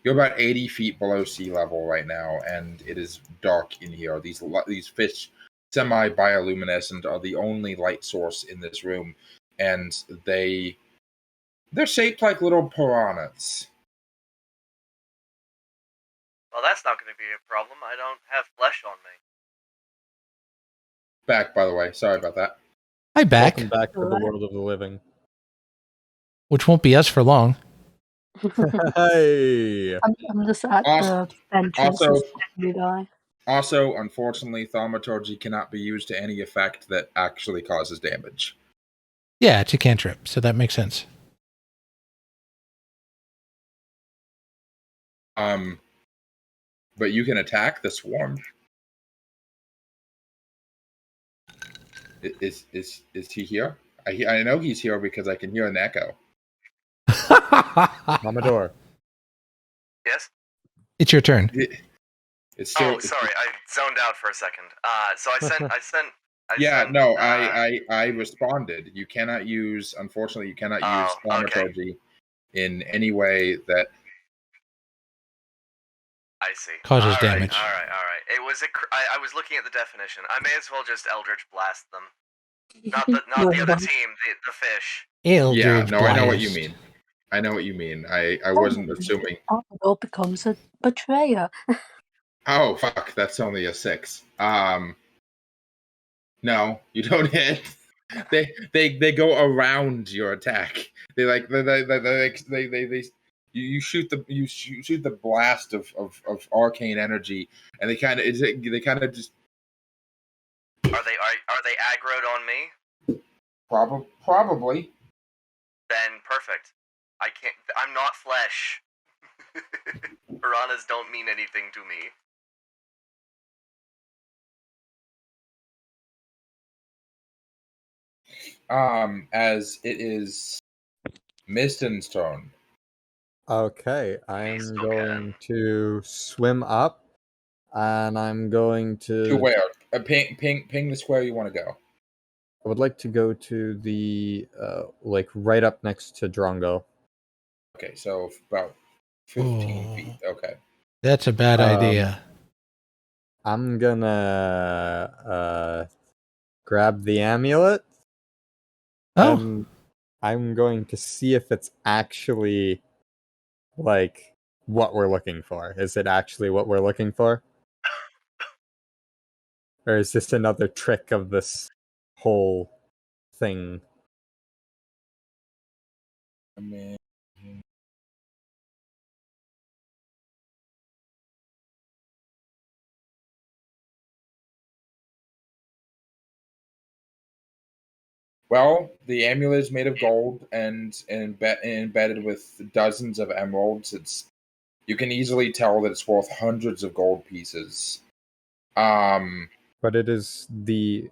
you're about 80 feet below sea level right now, and it is dark in here. These fish, semi-bioluminescent, are the only light source in this room, and they're shaped like little piranhas. Well, that's not going to be a problem. I don't have flesh on me. Back, by the way. Sorry about that. Hi, back. Welcome back to the world of the living. Which won't be us for long. Hey. I'm just at the entrance. Also, unfortunately, thaumaturgy cannot be used to any effect that actually causes damage. Yeah, it's a cantrip, so that makes sense. But you can attack the swarm. Is he here? I know he's here because I can hear an echo. Amedore. Yes? It's your turn. It's still. Oh, sorry, I zoned out for a second. So I sent. Yeah, sent, no, I responded. You cannot use. Unfortunately, you cannot use Oh, okay. thaumaturgy in any way that. I see. Causes damage. All right. It was I was looking at the definition. I may as well just Eldritch Blast them. Not the other team, the fish. Eldritch Yeah, no, I know what you Blast. mean. I know what you mean. I wasn't assuming. Amedore becomes a betrayer. Oh fuck, that's only a 6. No, you don't hit. They go around your attack. You shoot the blast of arcane energy, and they kind of just Are they aggroed on me? probably. Then perfect. I can't. I'm not flesh. Piranhas don't mean anything to me. As it is Misten's turn. Okay, I'm going to swim up, and I'm going To to. where? Ping the square you want to go. I would like to go to the like right up next to Drongo. Okay, so about 15 feet. Okay. That's a bad idea. I'm gonna grab the amulet. Oh, And I'm going to see if it's actually like what we're looking for. Is it actually what we're looking for? Or is this another trick of this whole thing? I mean, well, the amulet is made of gold and embedded with dozens of emeralds. You can easily tell that it's worth hundreds of gold pieces. But it is the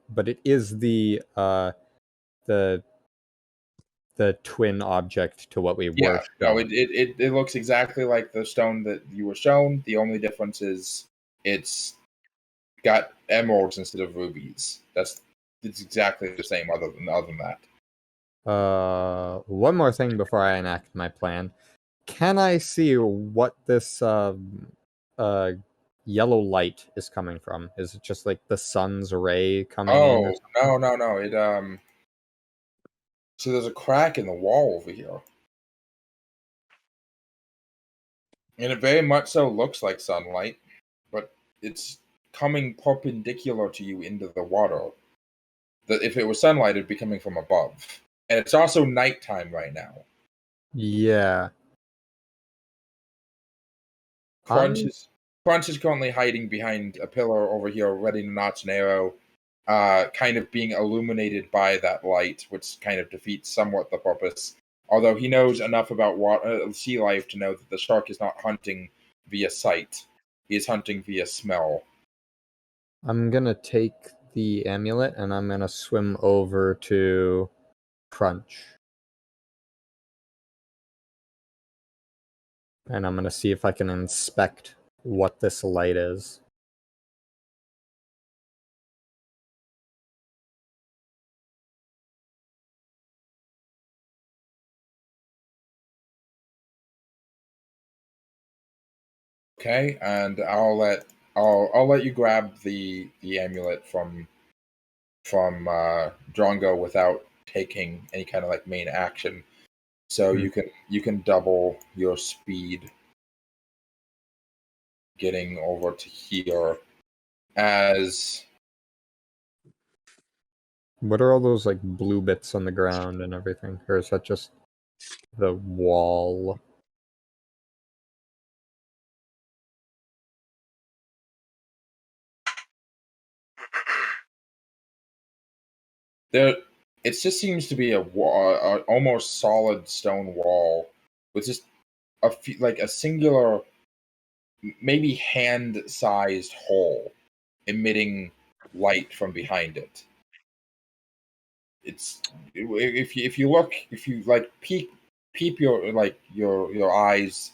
the twin object to what we Yeah, were no, shown. it looks exactly like the stone that you were shown. The only difference is it's got emeralds instead of rubies. It's exactly the same. Other than that. One more thing before I enact my plan. Can I see what this yellow light is coming from? Is it just like the sun's ray coming in? Oh no! It So there's a crack in the wall over here, and it very much so looks like sunlight, but it's coming perpendicular to you into the water. That if it was sunlight, it'd be coming from above, and it's also nighttime right now. Yeah. Crunch is currently hiding behind a pillar over here, ready to notch an arrow, kind of being illuminated by that light, which kind of defeats somewhat the purpose. Although he knows enough about sea life to know that the shark is not hunting via sight; he is hunting via smell. I'm gonna take the amulet and I'm gonna swim over to Crunch. And I'm gonna see if I can inspect what this light is. Okay, and I'll let you grab the amulet from Drongo without taking any kind of like main action. So you can double your speed getting over to here. As What are all those like blue bits on the ground and everything? Or is that just the wall? there, it just seems to be a almost solid stone wall with just like a singular, maybe hand-sized hole emitting light from behind it. It's if you look, if you like peep your eyes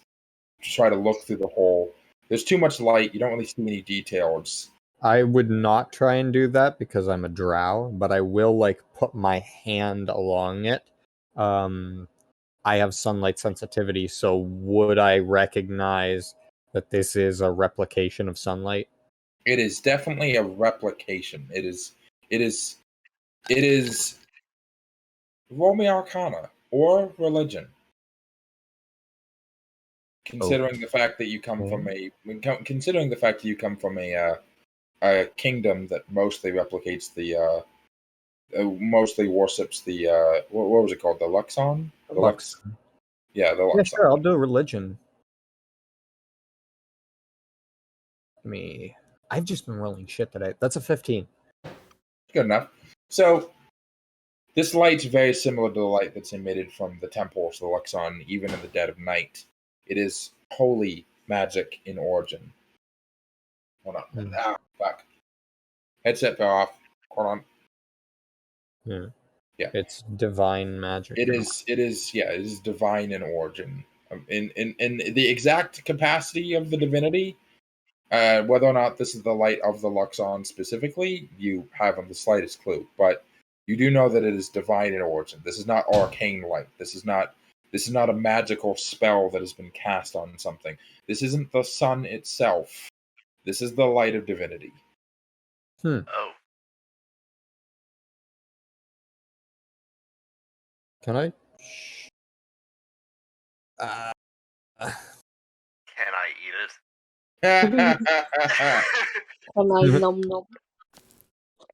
to try to look through the hole, there's too much light. You don't really see any details. I would not try and do that because I'm a drow, but I will like put my hand along it. I have sunlight sensitivity, so would I recognize that this is a replication of sunlight? It is definitely a replication. It is roll me Arcana or religion. Considering the fact that you come from a kingdom that mostly replicates the mostly worships the what was it called, the Luxon? The Lux. Yeah, the Luxon. Yeah, sure. I'll do religion. I've just been rolling shit today. That's a 15. Good enough. So this light's very similar to the light that's emitted from the temples, the Luxon, even in the dead of night. It is holy magic in origin. Hold on. Ah, fuck. Headset fell off. Hold on. Yeah. Yeah. It's divine magic. It is divine in origin. In the exact capacity of the divinity, whether or not this is the light of the Luxon specifically, you haven't the slightest clue. But you do know that it is divine in origin. This is not arcane light. This is not a magical spell that has been cast on something. This isn't the sun itself. This is the light of divinity. Oh. Can I? Can I eat it? And I nom nom.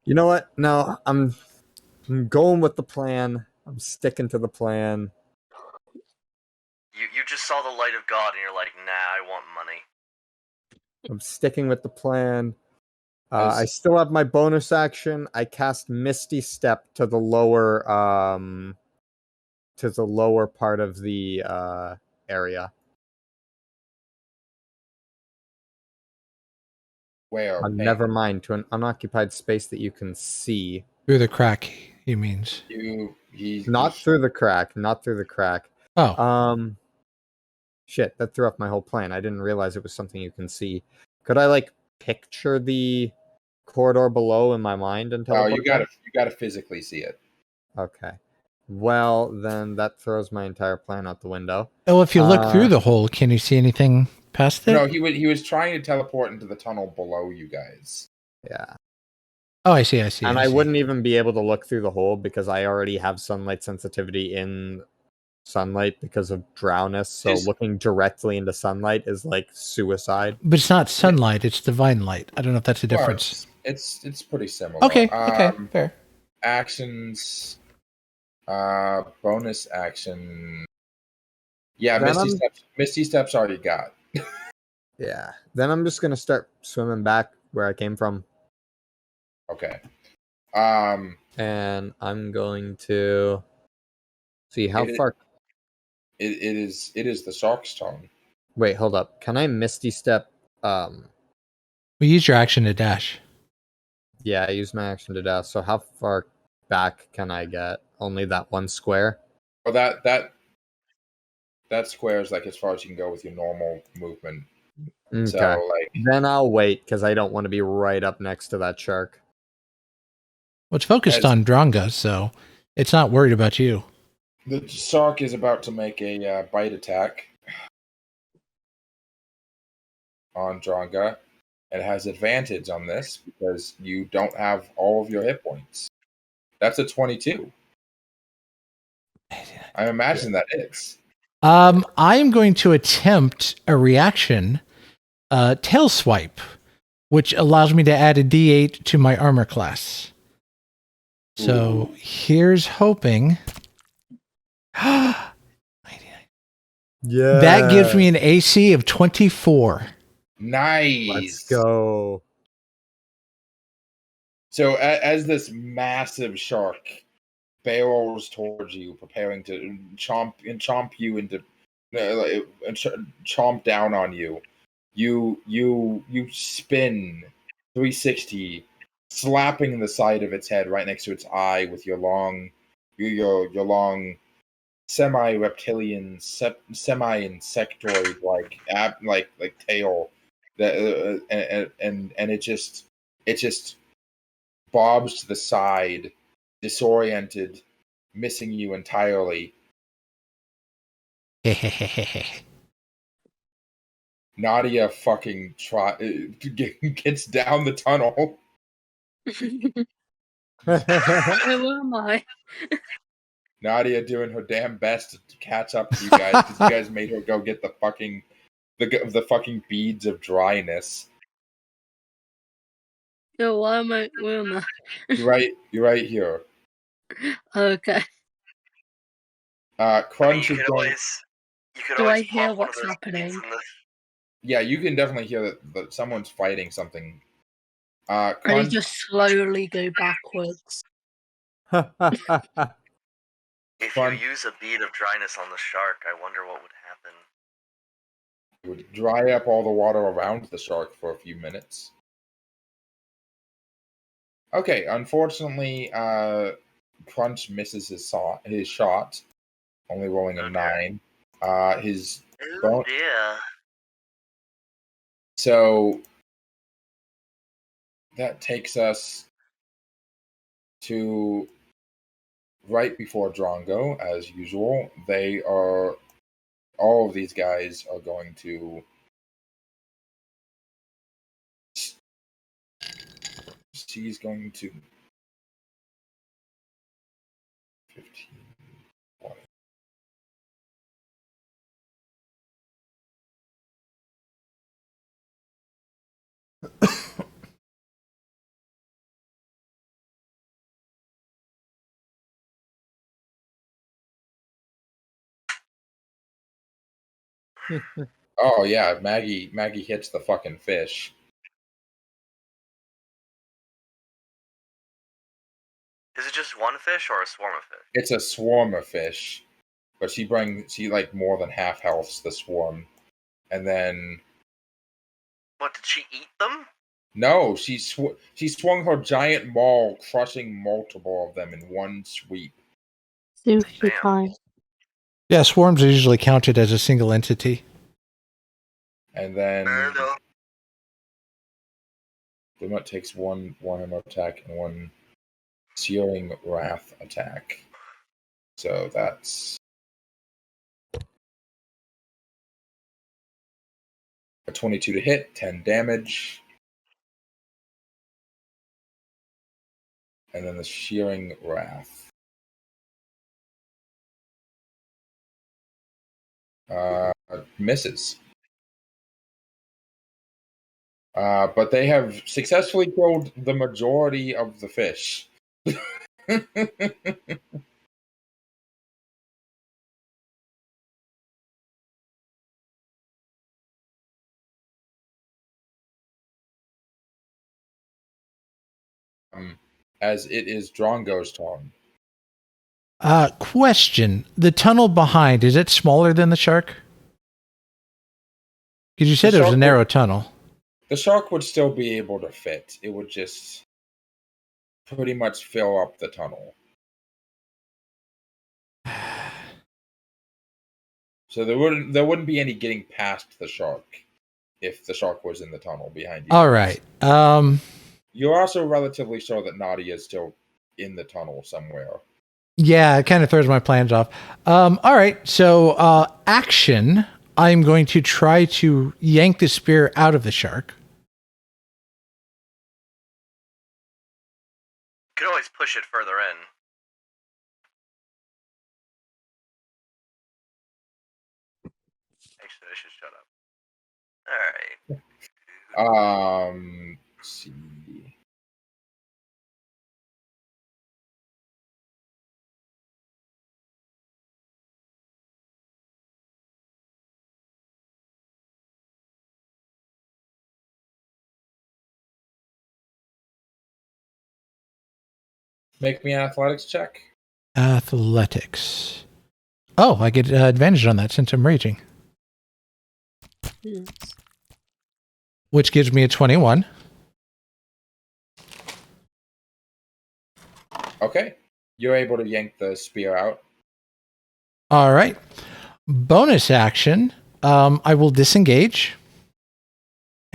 You know what? No, I'm going with the plan. I'm sticking to the plan. You just saw the light of God and you're like, nah, I want money. I'm sticking with the plan. I still have my bonus action. I cast Misty Step to the lower part of the area. Where? Never mind, to an unoccupied space that you can see. Through the crack, he means. Not through the crack. Not through the crack. Oh. Shit, that threw off my whole plan. I didn't realize it was something you can see. Could I like picture the corridor below in my mind and teleport? Oh, you gotta physically see it. Okay. Well, then that throws my entire plan out the window. Oh, if you look through the hole, can you see anything past it? No, he was trying to teleport into the tunnel below you guys. Yeah. Oh, I see. And I wouldn't even be able to look through the hole because I already have sunlight sensitivity in sunlight because of drowness. So looking directly into sunlight is like suicide. But it's not sunlight; it's divine light. I don't know if that's a difference. Well, it's pretty similar. Okay. Fair. Actions. Bonus action. Yeah, Then Misty Steps already got. Yeah. Then I'm just gonna start swimming back where I came from. Okay. And I'm going to see how far. It is the shark's tongue. Wait, hold up. Can I Misty Step? We use your action to dash. Yeah, I use my action to dash. So how far back can I get? Only that one square? Well, that square is like as far as you can go with your normal movement. Okay. So then I'll wait because I don't want to be right up next to that shark. Well, it's focused on Drongo, so it's not worried about you. The shark is about to make a bite attack on Drongo. It has advantage on this because you don't have all of your hit points. That's a 22. I imagine that is. I am going to attempt a reaction, tail swipe, which allows me to add a D8 to my armor class. So here's hoping. Yeah. That gives me an AC of 24. Nice. Let's go. So as this massive shark barrels towards you, preparing to chomp you into, chomp down on you, you spin 360, slapping the side of its head right next to its eye with your long semi-reptilian, semi-insectoid like tail, That and it just bobs to the side, disoriented, missing you entirely. Nadia fucking gets down the tunnel. Where am I? Nadia doing her damn best to catch up to you guys because you guys made her go get the fucking beads of dryness. Yo, why am I? Where am I? You're right here. Okay. Crunch you is could going. always, you could Do always I hear pop one of what's those happening? beads in the. Yeah, you can definitely hear that someone's fighting something. I Crunch. just slowly go backwards. If Crunch you use a bead of dryness on the shark, I wonder what would happen. would dry up all the water around the shark for a few minutes. Okay, unfortunately, Crunch misses his shot, only rolling a 9. His Oh dear. So that takes us to right before Drongo, as usual. All of these guys are going to she's going to 15, 20. Oh yeah, Maggie hits the fucking fish. Is it just one fish or a swarm of fish? It's a swarm of fish, but she like more than half healths the swarm, and then What, did she eat them? no, she swung her giant maul, crushing multiple of them in one sweep. Sushi Damn. time. Yeah, swarms are usually counted as a single entity. And then No. Dumut takes one Warhammer attack and one Searing Wrath attack. So that's a 22 to hit, 10 damage. And then the Shearing Wrath. Misses. But they have successfully killed the majority of the fish. As it is Drongo's turn. Question. The tunnel behind, is it smaller than the shark? Because you said it was a narrow tunnel. The shark would still be able to fit. It would just pretty much fill up the tunnel. So there wouldn't be any getting past the shark if the shark was in the tunnel behind you. All right. You're also relatively sure that Nadia is still in the tunnel somewhere. Yeah, it kind of throws my plans off. All right. So action. I'm going to try to yank the spear out of the shark. You could always push it further in. Actually, I should shut up. Alright. Let's see. Make me an athletics check. Athletics. Oh, I get advantage on that since I'm raging. Yes. Which gives me a 21. Okay. You're able to yank the spear out. All right. Bonus action. I will disengage.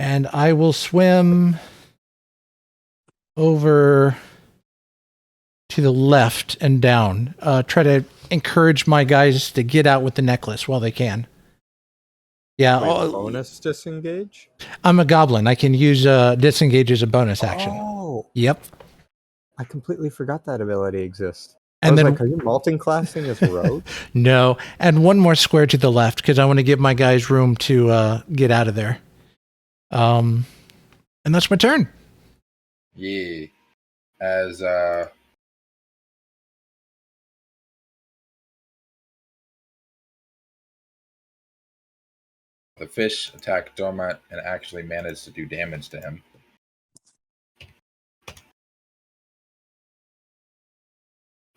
And I will swim over to the left and down. Try to encourage my guys to get out with the necklace while they can. Yeah. Wait, bonus disengage? I'm a goblin. I can use disengage as a bonus action. Oh. Yep. I completely forgot that ability exists. And I was then, like, are you multi-classing as rogue? No. And one more square to the left because I want to give my guys room to get out of there. And that's my turn. Yeah. As the fish attack Dormant and actually managed to do damage to him.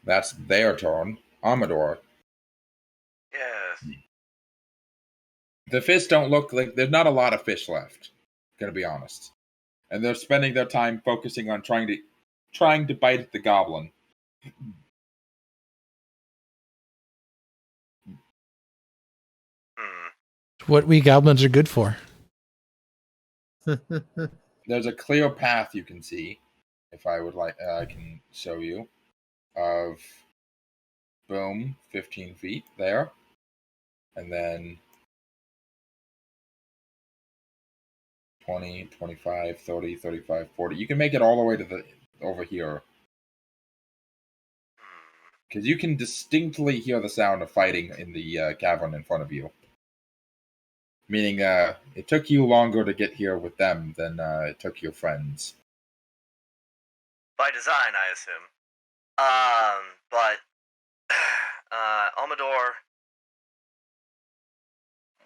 That's their turn. Amedore. Yes. The fish don't look like there's not a lot of fish left. Gonna be honest, and they're spending their time focusing on trying to bite the goblin. What we goblins are good for. There's a clear path you can see, if I would like, I can show you, of boom, 15 feet there, and then 20, 25, 30, 35, 40. You can make it all the way to the over here. Because you can distinctly hear the sound of fighting in the cavern in front of you. Meaning, it took you longer to get here with them than it took your friends. By design, I assume. But Amedore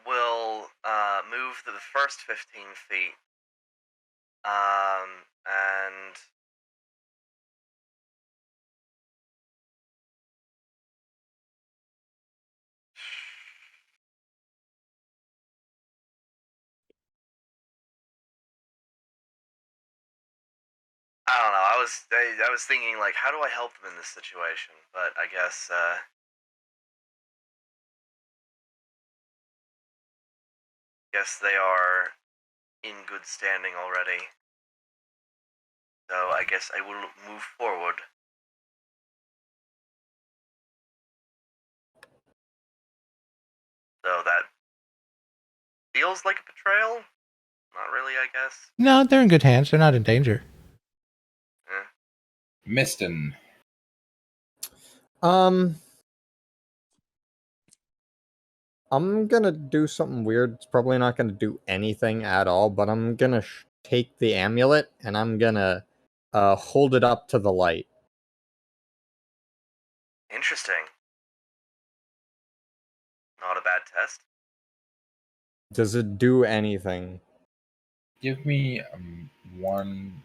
will move to the first 15 feet. And I don't know. I was thinking, like, how do I help them in this situation? But I guess they are in good standing already. So I guess I will move forward. So that feels like a betrayal? Not really, I guess. No, they're in good hands. They're not in danger. Misten. I'm gonna do something weird. It's probably not gonna do anything at all, but I'm gonna take the amulet and I'm gonna hold it up to the light. Interesting. Not a bad test. Does it do anything? Give me one.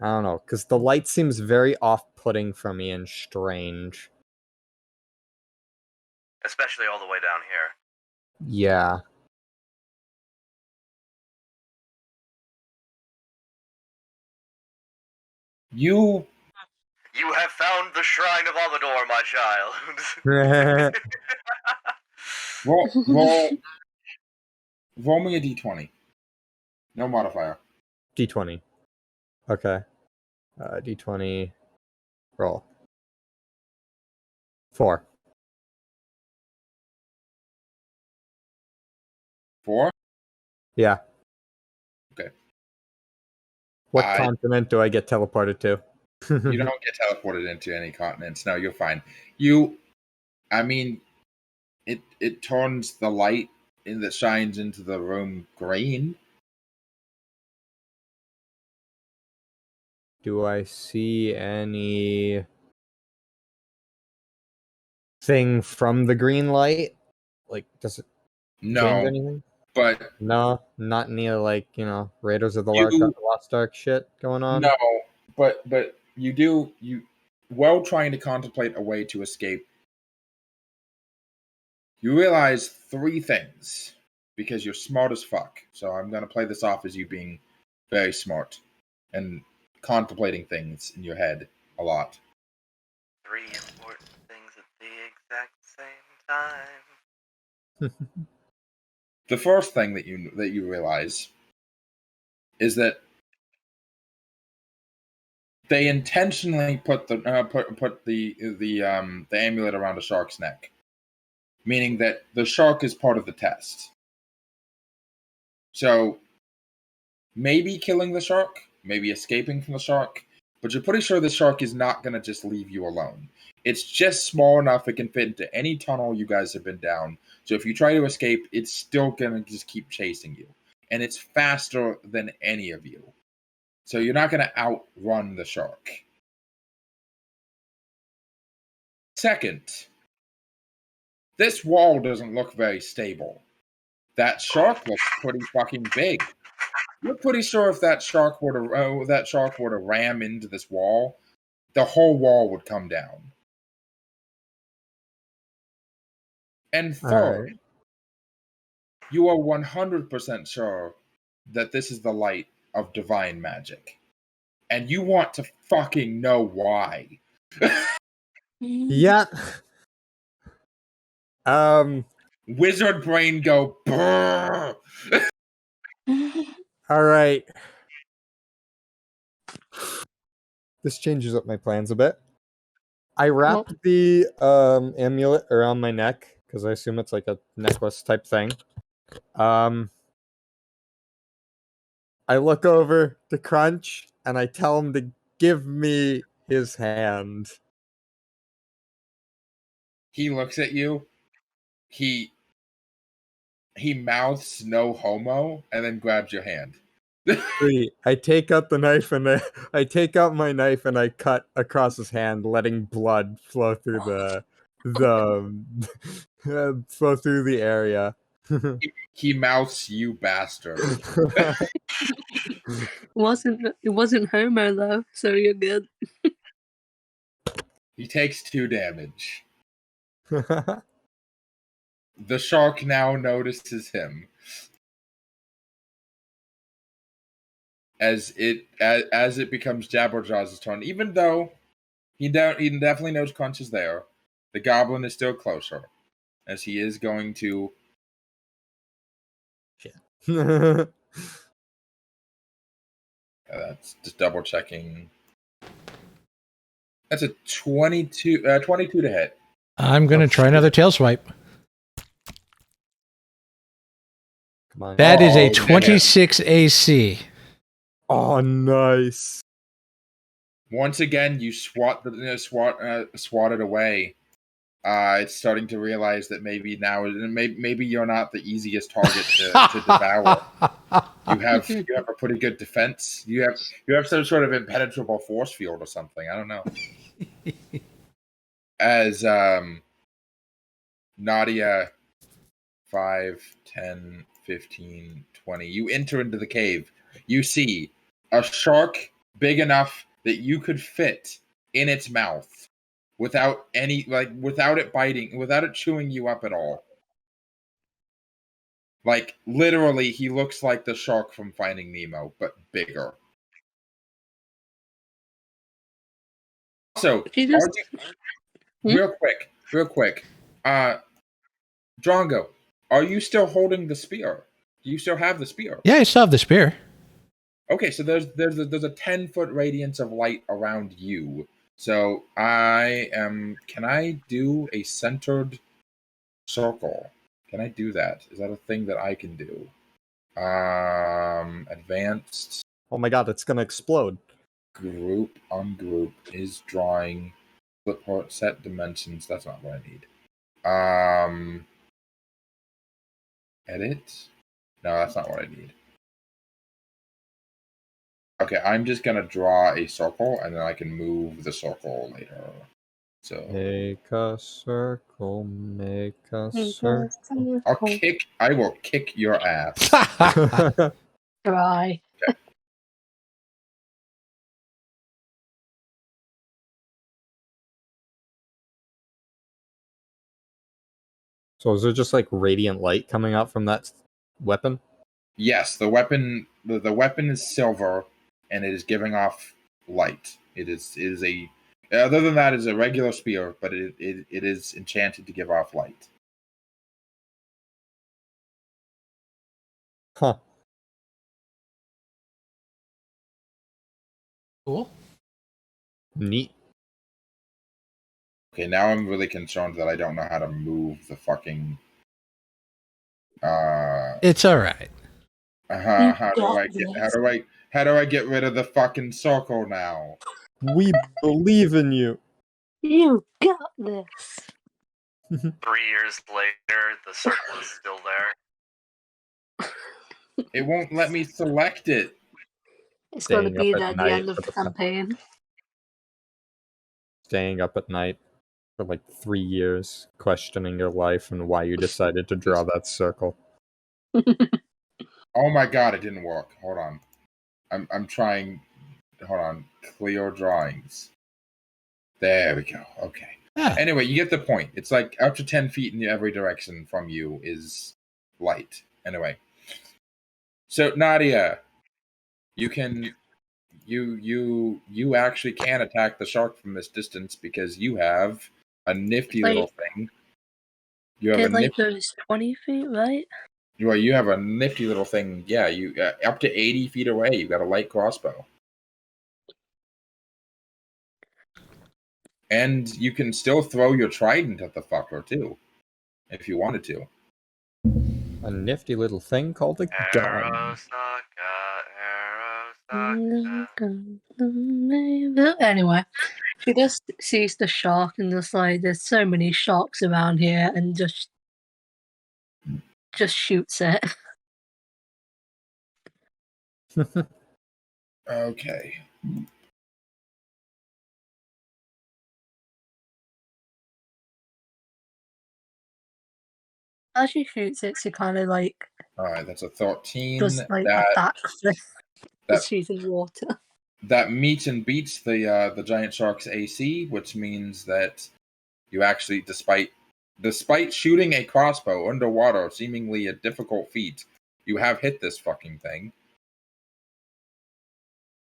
I don't know, because the light seems very off-putting for me and strange. Especially all the way down here. Yeah. You have found the Shrine of Avador, my child. roll me a d20. No modifier. D20. Okay. D20. Roll. 4. 4? Yeah. Okay. What continent do I get teleported to? You don't get teleported into any continents. No, you're fine. I mean, it turns the light that shines into the room green. Do I see any thing from the green light? Like, does it change anything? But no, not any like Raiders of the Lost Ark shit going on. No, but you while trying to contemplate a way to escape, you realize 3 things because you're smart as fuck. So I'm gonna play this off as you being very smart and contemplating things in your head a lot. 3 important things at the exact same time. The first thing that you realize is that they intentionally put the amulet around a shark's neck, meaning that the shark is part of the test. So maybe killing the shark, maybe escaping from the shark, but you're pretty sure the shark is not going to just leave you alone. It's just small enough it can fit into any tunnel you guys have been down. So if you try to escape, it's still going to just keep chasing you. And it's faster than any of you. So you're not going to outrun the shark. Second, this wall doesn't look very stable. That shark looks pretty fucking big. You're pretty sure if that shark were to ram into this wall, the whole wall would come down. And third, you are 100% sure that this is the light of divine magic. And you want to fucking know why. Yeah. Wizard brain go brrr. All right. This changes up my plans a bit. I wrapped the amulet around my neck because I assume it's like a necklace type thing. I look over to Crunch and I tell him to give me his hand. He looks at you. He mouths no homo and then grabs your hand. Sweet. I take out the knife and I take out my knife and I cut across his hand, letting blood flow through flow through the area. He mouths you bastard. It wasn't homo though, so you're good. He takes 2 damage. The shark now notices him. As it becomes Jabberjaw's turn, even though he definitely knows Crunch is there, the goblin is still closer, as he is going to. That's just double checking. That's a 22 to hit. I'm going to try another tail swipe. Come on. That is a 26 AC. Oh, nice. Once again, you swat it away. It's starting to realize that maybe you're not the easiest target to devour. You have a pretty good defense. You have some sort of impenetrable force field or something. I don't know. As Nadia, 5, 10, 15, 20. You enter into the cave. You see a shark big enough that you could fit in its mouth without it biting, without it chewing you up at all. Like, literally, he looks like the shark from Finding Nemo, but bigger. Also, real quick, Drongo, are you still holding the spear? Do you still have the spear? Yeah, I still have the spear. Okay, so there's a 10-foot radiance of light around you. So can I do a centered circle? Can I do that? Is that a thing that I can do? Advanced. Oh my god, it's gonna explode. Group ungroup is drawing. Flip part, set dimensions. That's not what I need. Edit. No, that's not what I need. Okay, I'm just gonna draw a circle, and then I can move the circle later. So make a circle, make a circle. I will kick your ass. Try. Okay. So is there just like radiant light coming out from that weapon? Yes, the weapon is silver, and it is giving off light. It is a other than that, is a regular spear, but it is enchanted to give off light. Huh. Cool. Neat. Okay, now I'm really concerned that I don't know how to move the fucking. It's all right. How do I get rid of the fucking circle now? We believe in you. You got this. 3 years later, the circle is still there. It won't let me select it. It's going to Staying up be at there at the night end of for the the campaign. Staying up at night for like 3 years, questioning your life and why you decided to draw that circle. Oh my god, it didn't work. Hold on. I'm trying. Hold on. Clear drawings. There we go. Okay. Ah, Anyway, you get the point. It's like up to 10 feet in every direction from you is light. Anyway. So Nadia, you can you actually can attack the shark from this distance because you have a nifty Like- little thing. You have It a like nifty goes 20 feet, right? well, you have a nifty little thing. Yeah, you up to 80 feet away, you got a light crossbow. And you can still throw your trident at the fucker too, if you wanted to. A nifty little thing called a gun. Anyway, she just sees the shark and just like, there's so many sharks around here, and just shoots it. Okay. As she shoots it, she kind of like Alright, that's a 13. does like a that backflip that because she's in water. that meets and beats the giant shark's AC, which means that you actually, despite shooting a crossbow underwater, seemingly a difficult feat, you have hit this fucking thing.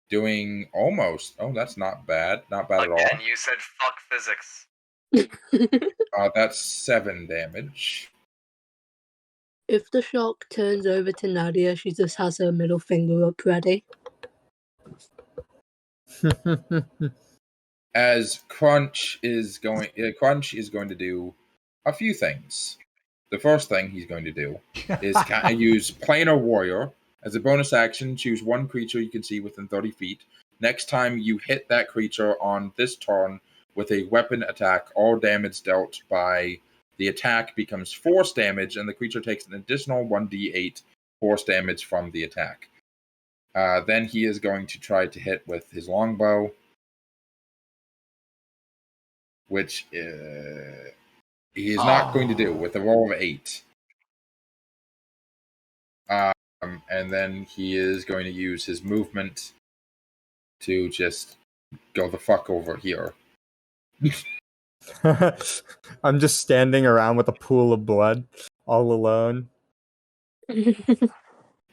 Doing almost. Oh, that's not bad. Not bad at all. Again, you said fuck physics. That's 7 damage. If the shark turns over to Nadia, she just has her middle finger up ready. As Crunch is going to do a few things. The first thing he's going to do is use Planar Warrior. As a bonus action, choose one creature you can see within 30 feet. Next time you hit that creature on this turn with a weapon attack, all damage dealt by the attack becomes force damage, and the creature takes an additional 1d8 force damage from the attack. Then he is going to try to hit with his longbow, which he is not going to do with a roll of 8. And then he is going to use his movement to just go the fuck over here. I'm just standing around with a pool of blood, all alone.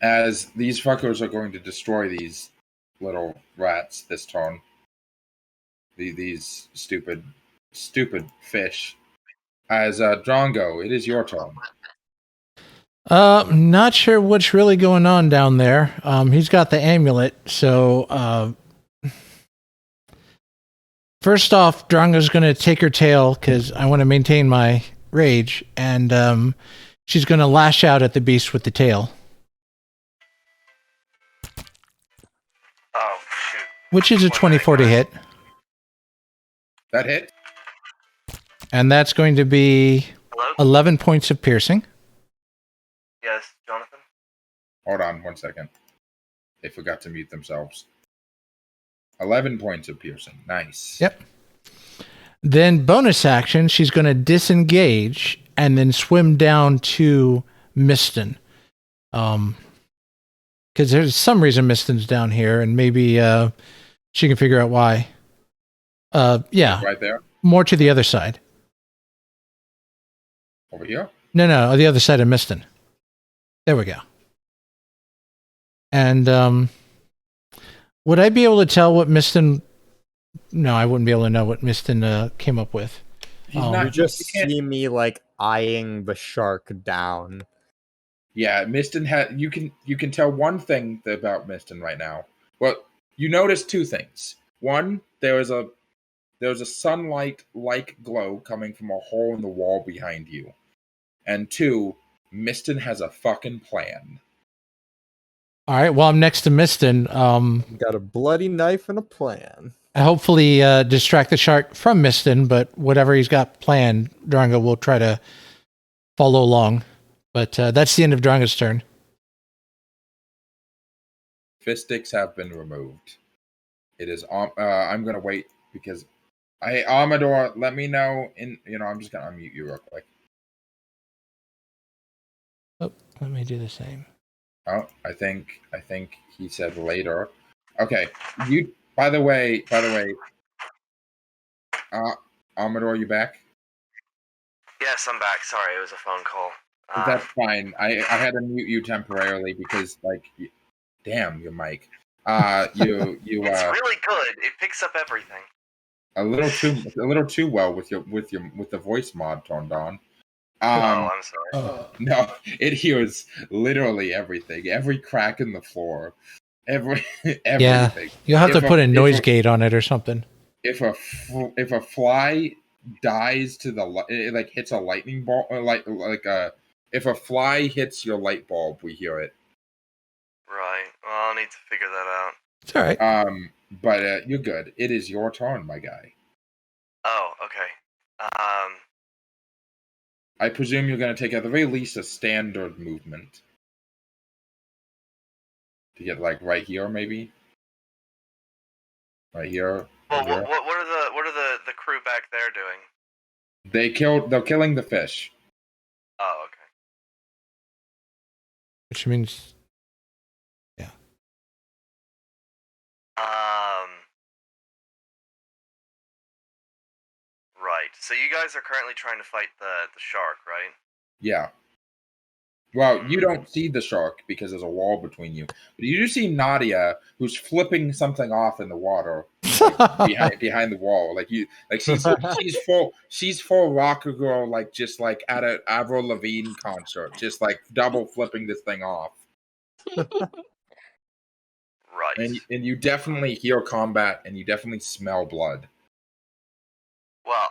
As these fuckers are going to destroy these little rats this turn. These stupid fish. As Drongo, it is your turn. Not sure what's really going on down there. He's got the amulet, so first off, Drongo's going to take her tail because I want to maintain my rage, and she's going to lash out at the beast with the tail. Oh, shoot. Which is a 24 to hit. That hit? And that's going to be Hello? 11 points of piercing. Yes, Jonathan? Hold on 1 second. They forgot to mute themselves. 11 points of piercing. Nice. Yep. Then bonus action, she's going to disengage and then swim down to Misten. Because there's some reason Misten's down here, and maybe she can figure out why. Yeah. Right there? More to the other side. Over here? No, the other side of Misten. There we go. And would I be able to tell what Misten... No, I wouldn't be able to know what Misten came up with. You just see me, like, eyeing the shark down. Yeah, Misten had. You can tell one thing about Misten right now. Well, you notice two things. One, there's a sunlight-like glow coming from a hole in the wall behind you, and two, Misten has a fucking plan. All right. Well, I'm next to Misten. Got a bloody knife and a plan. Hopefully, distract the shark from Misten, but whatever he's got planned, Drongo will try to follow along. But that's the end of Drongo's turn. Fist sticks have been removed. It is. I'm gonna wait because Amedore, let me know. I'm just gonna unmute you real quick. Oh, let me do the same. Oh, I think he said later. Okay, you. By the way, Amedore, you back? Yes, I'm back. Sorry, it was a phone call. That's fine. I had to mute you temporarily because, like, damn your mic. You. It's really good. It picks up everything. A little too well with the voice mod turned on. I'm sorry. No, it hears literally everything, every crack in the floor, everything. Yeah, you'll have to put a noise gate on it or something. If a fly dies to it like hits a lightning ball, if a fly hits your light bulb, we hear it. Right. Well, I'll need to figure that out. It's all right. But you're good. It is your turn, my guy. Oh, okay. I presume you're going to take at the very least a standard movement to get like right here, maybe. Right here. Well, what are the crew back there doing? They're killing the fish. Oh, okay. Which means, yeah. Right. So you guys are currently trying to fight the shark, right? Yeah. Well, you don't see the shark because there's a wall between you, but you do see Nadia, who's flipping something off in the water behind the wall. She's full rocker girl, like just like at an Avril Lavigne concert, just like double flipping this thing off. Right. And you definitely hear combat, and you definitely smell blood. Well,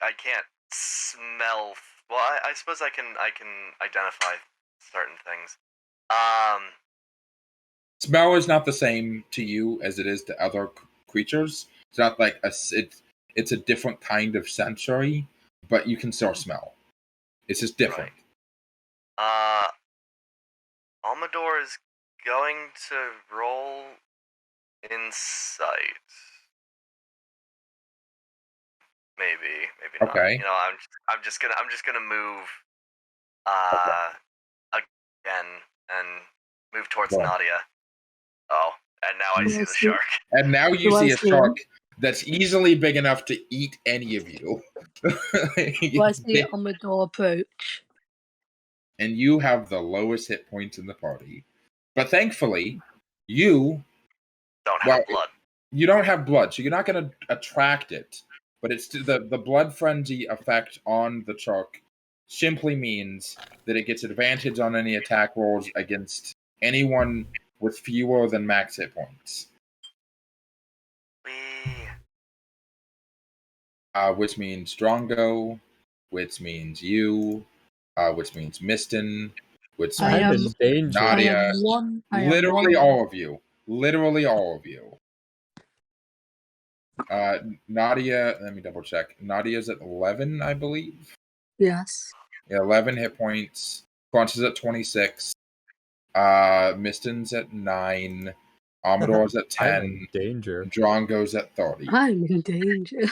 I can't smell. Well, I suppose I can identify certain things. Smell is not the same to you as it is to other creatures. It's not like it's a different kind of sensory, but you can still smell. It's just different. Right. Amedore is going to roll insight. Maybe not. Okay. You know, I'm just gonna move again and move towards Nadia. Oh, and now I see the shark. And now you see a shark that's easily big enough to eat any of you. Do I see Amedore approach? And you have the lowest hit points in the party. But thankfully, you don't have blood. You don't have blood, so you're not going to attract it. But it's the blood frenzy effect on the shark simply means that it gets advantage on any attack rolls against anyone with fewer than max hit points. Which means Drongo, which means you, which means Misten, which means Nadia. Literally all of you. Literally all of you. Nadia, let me double check. Nadia's at 11, I believe. Yes. Yeah, 11 hit points. Crunch is at 26. Misten's at 9. Amedore's at 10. I'm in danger. Drongo's at 30. I'm in danger.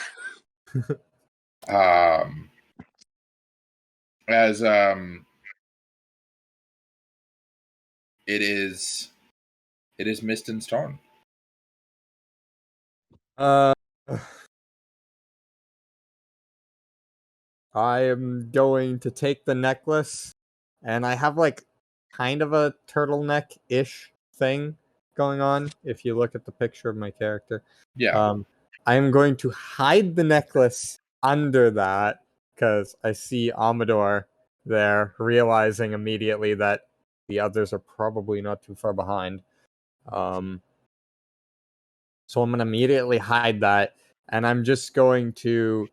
It is Misten's turn. I am going to take the necklace, and I have like kind of a turtleneck-ish thing going on. If you look at the picture of my character, yeah, I am going to hide the necklace under that because I see Amedore there, realizing immediately that the others are probably not too far behind. So I'm going to immediately hide that, and I'm just going to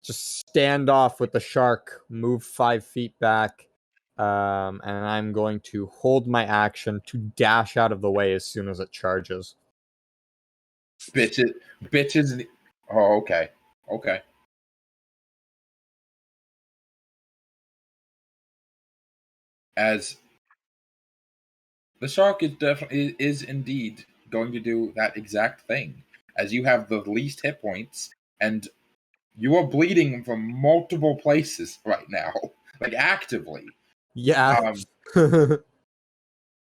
just stand off with the shark, move 5 feet back, and I'm going to hold my action to dash out of the way as soon as it charges. Bitches. Oh, okay. Okay. As the shark is indeed going to do that exact thing, as you have the least hit points, and you are bleeding from multiple places right now, like actively. Yeah.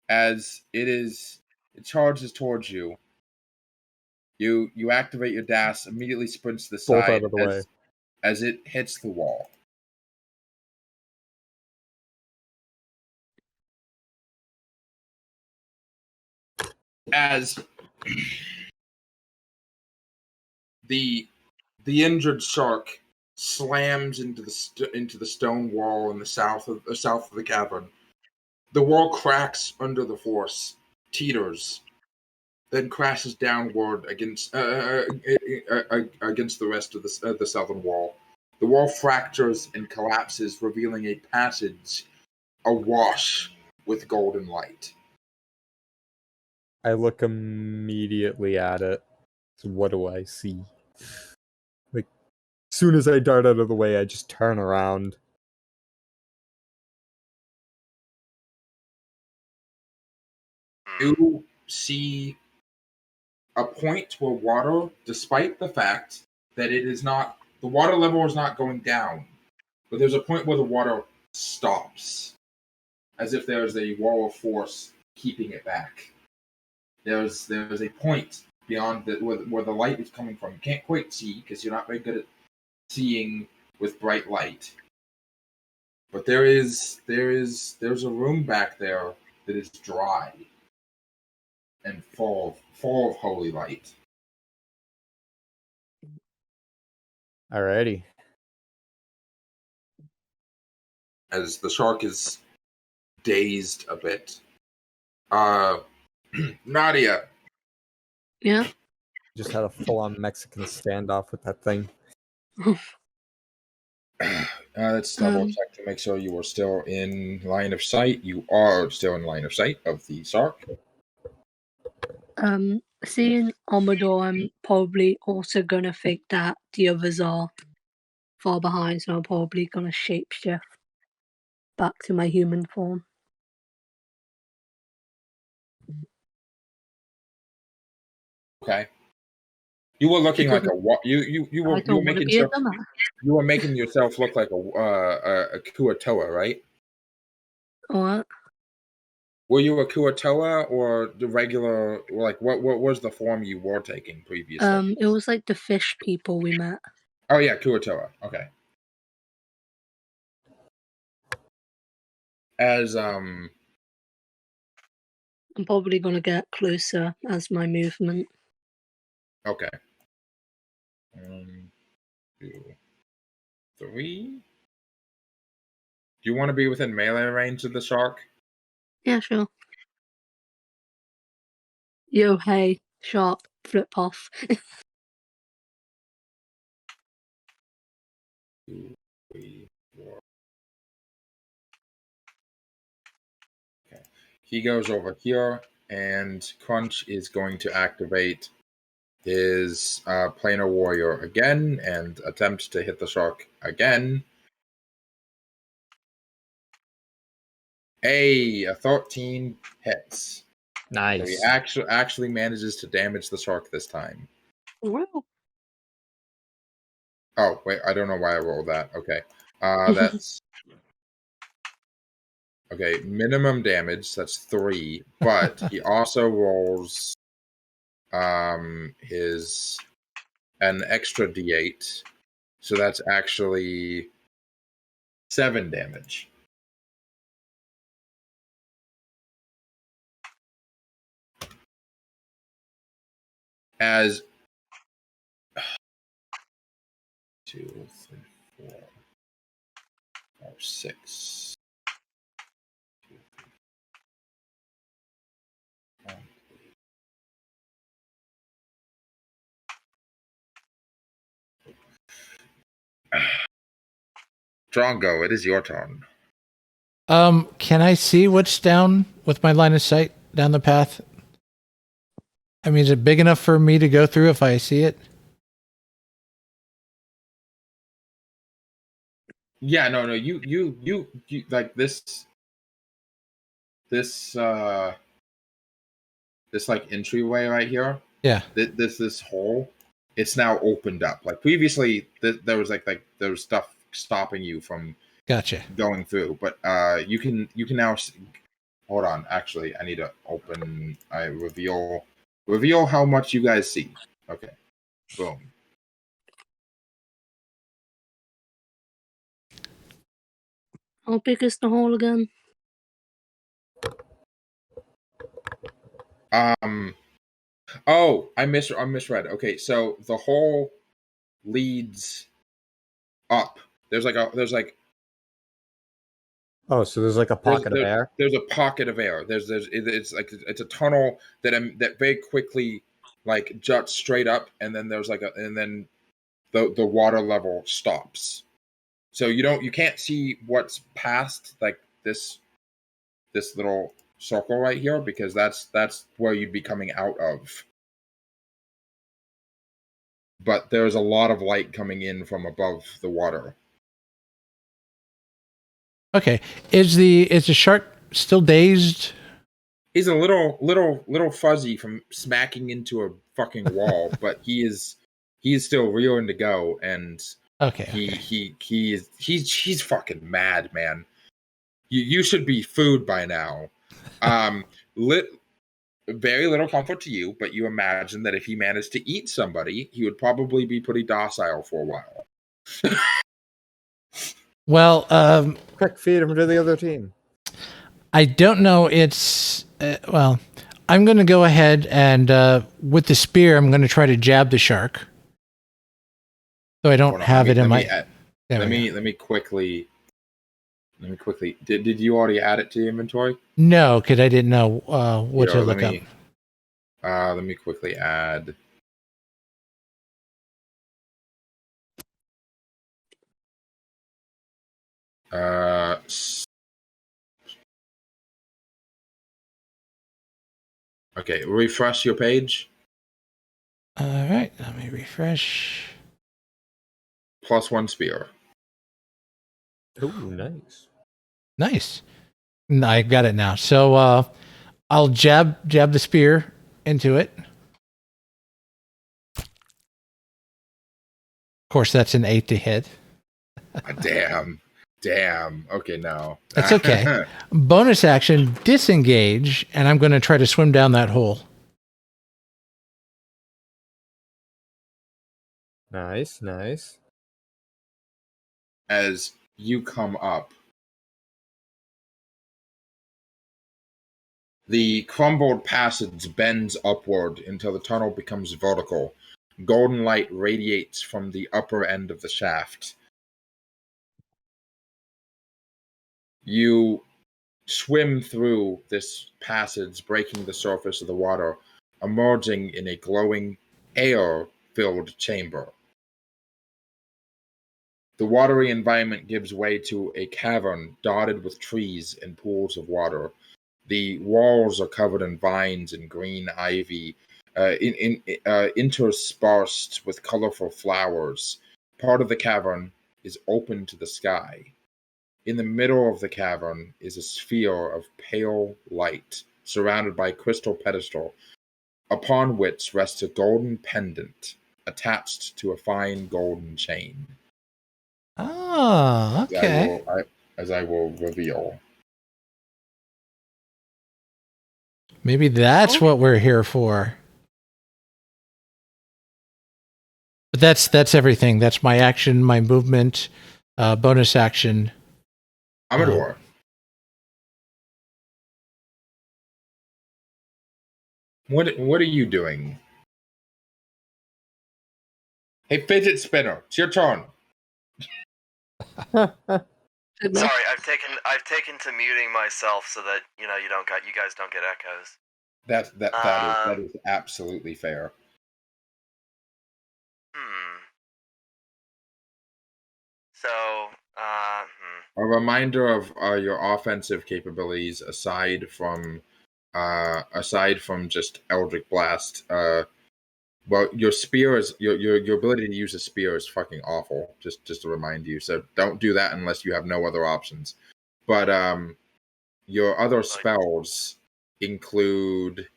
As it charges towards you. You activate your dash, immediately sprints to the Bolt side out of the way. as it hits the wall. As the injured shark slams into the stone wall in the south of the cavern, the wall cracks under the force, teeters, then crashes downward against the rest of the southern wall. The wall fractures and collapses, revealing a passage awash with golden light. I look immediately at it. So what do I see? Like, as soon as I dart out of the way, I just turn around. You see a point where water, despite the fact that the water level is not going down, but there's a point where the water stops, as if there's a wall of force keeping it back. There's a point beyond where the light is coming from. You can't quite see because you're not very good at seeing with bright light. But there's a room back there that is dry and full of holy light. Alrighty. As the shark is dazed a bit. Nadia. Yeah. Just had a full-on Mexican standoff with that thing. Let's double check to make sure you are still in line of sight. You are still in line of sight of the shark. Seeing Amedore, I'm probably also gonna think that the others are far behind, so I'm probably gonna shapeshift back to my human form. Okay. You were looking like you were making yourself look like a Kuatoa, right? What? Were you a Kuatoa or the regular? Like, what was the form you were taking previously? It was like the fish people we met. Oh yeah, Kuatoa. Okay. As I'm probably gonna get closer as my movement. Okay. 1, 2, 3. Do you want to be within melee range of the shark? Yeah, sure. Yo, hey, sharp, flip off. 2, 3, 4. Okay. He goes over here, and Crunch is going to activate his Planar Warrior again and attempt to hit the shark again. A 13 hits. Nice. So he actually manages to damage the shark this time. Wow. Oh, wait, I don't know why I rolled that. Okay. That's okay, minimum damage, that's 3, but he also rolls his an extra D8. So that's actually 7 damage. As 2, 3, 4, 5, 6. 2, 3, 4. Drongo, it is your turn. Can I see what's down with my line of sight down the path? I mean, is it big enough for me to go through if I see it? Yeah, no, you like this this like entryway right here. Yeah. This hole, it's now opened up. Like previously, there was like there was stuff stopping you from Gotcha. going through, but you can now. Hold on, actually, I need to open. I reveal how much you guys see. Okay, boom. How big is the hole again? Oh, I misread. Okay, so the hole leads up. There's like Oh, so there's like a pocket of air. There's a pocket of air. It's a tunnel that very quickly like juts straight up, and then there's and then the water level stops. So you can't see what's past like this little circle right here, because that's where you'd be coming out of. But there's a lot of light coming in from above the water. Okay. Is the shark still dazed? He's a little fuzzy from smacking into a fucking wall, but he's still reeling to go, and Okay. he's fucking mad, man. You should be food by now. Very little comfort to you, but you imagine that if he managed to eat somebody, he would probably be pretty docile for a while. Well, Quick, feed him to the other team. I don't know. It's well, I'm going to go ahead and with the spear, I'm going to try to jab the shark. So I don't have it in my. Let me quickly. Did you already add it to the inventory? No, because I didn't know what to look up. Let me quickly add. Okay, refresh your page. All right, let me refresh. +1 spear. Oh, nice. Nice. I got it now. So I'll jab the spear into it. Of course, that's an 8 to hit. Damn. Okay, no. That's okay. Bonus action, disengage, and I'm going to try to swim down that hole. Nice. As you come up, the crumbled passage bends upward until the tunnel becomes vertical. Golden light radiates from the upper end of the shaft. You swim through this passage, breaking the surface of the water, emerging in a glowing, air-filled chamber. The watery environment gives way to a cavern dotted with trees and pools of water. The walls are covered in vines and green ivy, interspersed with colorful flowers. Part of the cavern is open to the sky. In the middle of the cavern is a sphere of pale light, surrounded by a crystal pedestal, upon which rests a golden pendant attached to a fine golden chain. Oh, okay. As I will reveal. Maybe that's what we're here for. But that's everything. That's my action, my movement, bonus action. Amedore. What are you doing? Hey, fidget spinner, it's your turn. Enough. Sorry, I've taken to muting myself so that you guys don't get echoes. That is absolutely fair. So, A reminder of your offensive capabilities aside from just Eldritch Blast. Well, your spear is your ability to use a spear is fucking awful. Just to remind you, so don't do that unless you have no other options. But your other spells include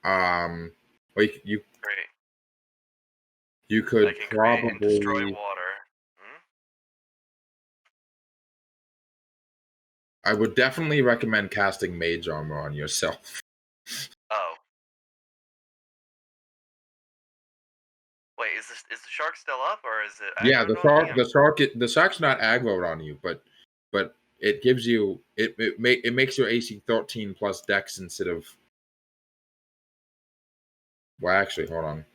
well, you great. You could I can create and destroy probably. water. I would definitely recommend casting Mage Armor on yourself. Oh. Wait, is the shark still up, or is it? Yeah, the shark's not aggroed on you, but it gives you it makes your AC 13 plus Dex instead of. Well, actually, hold on.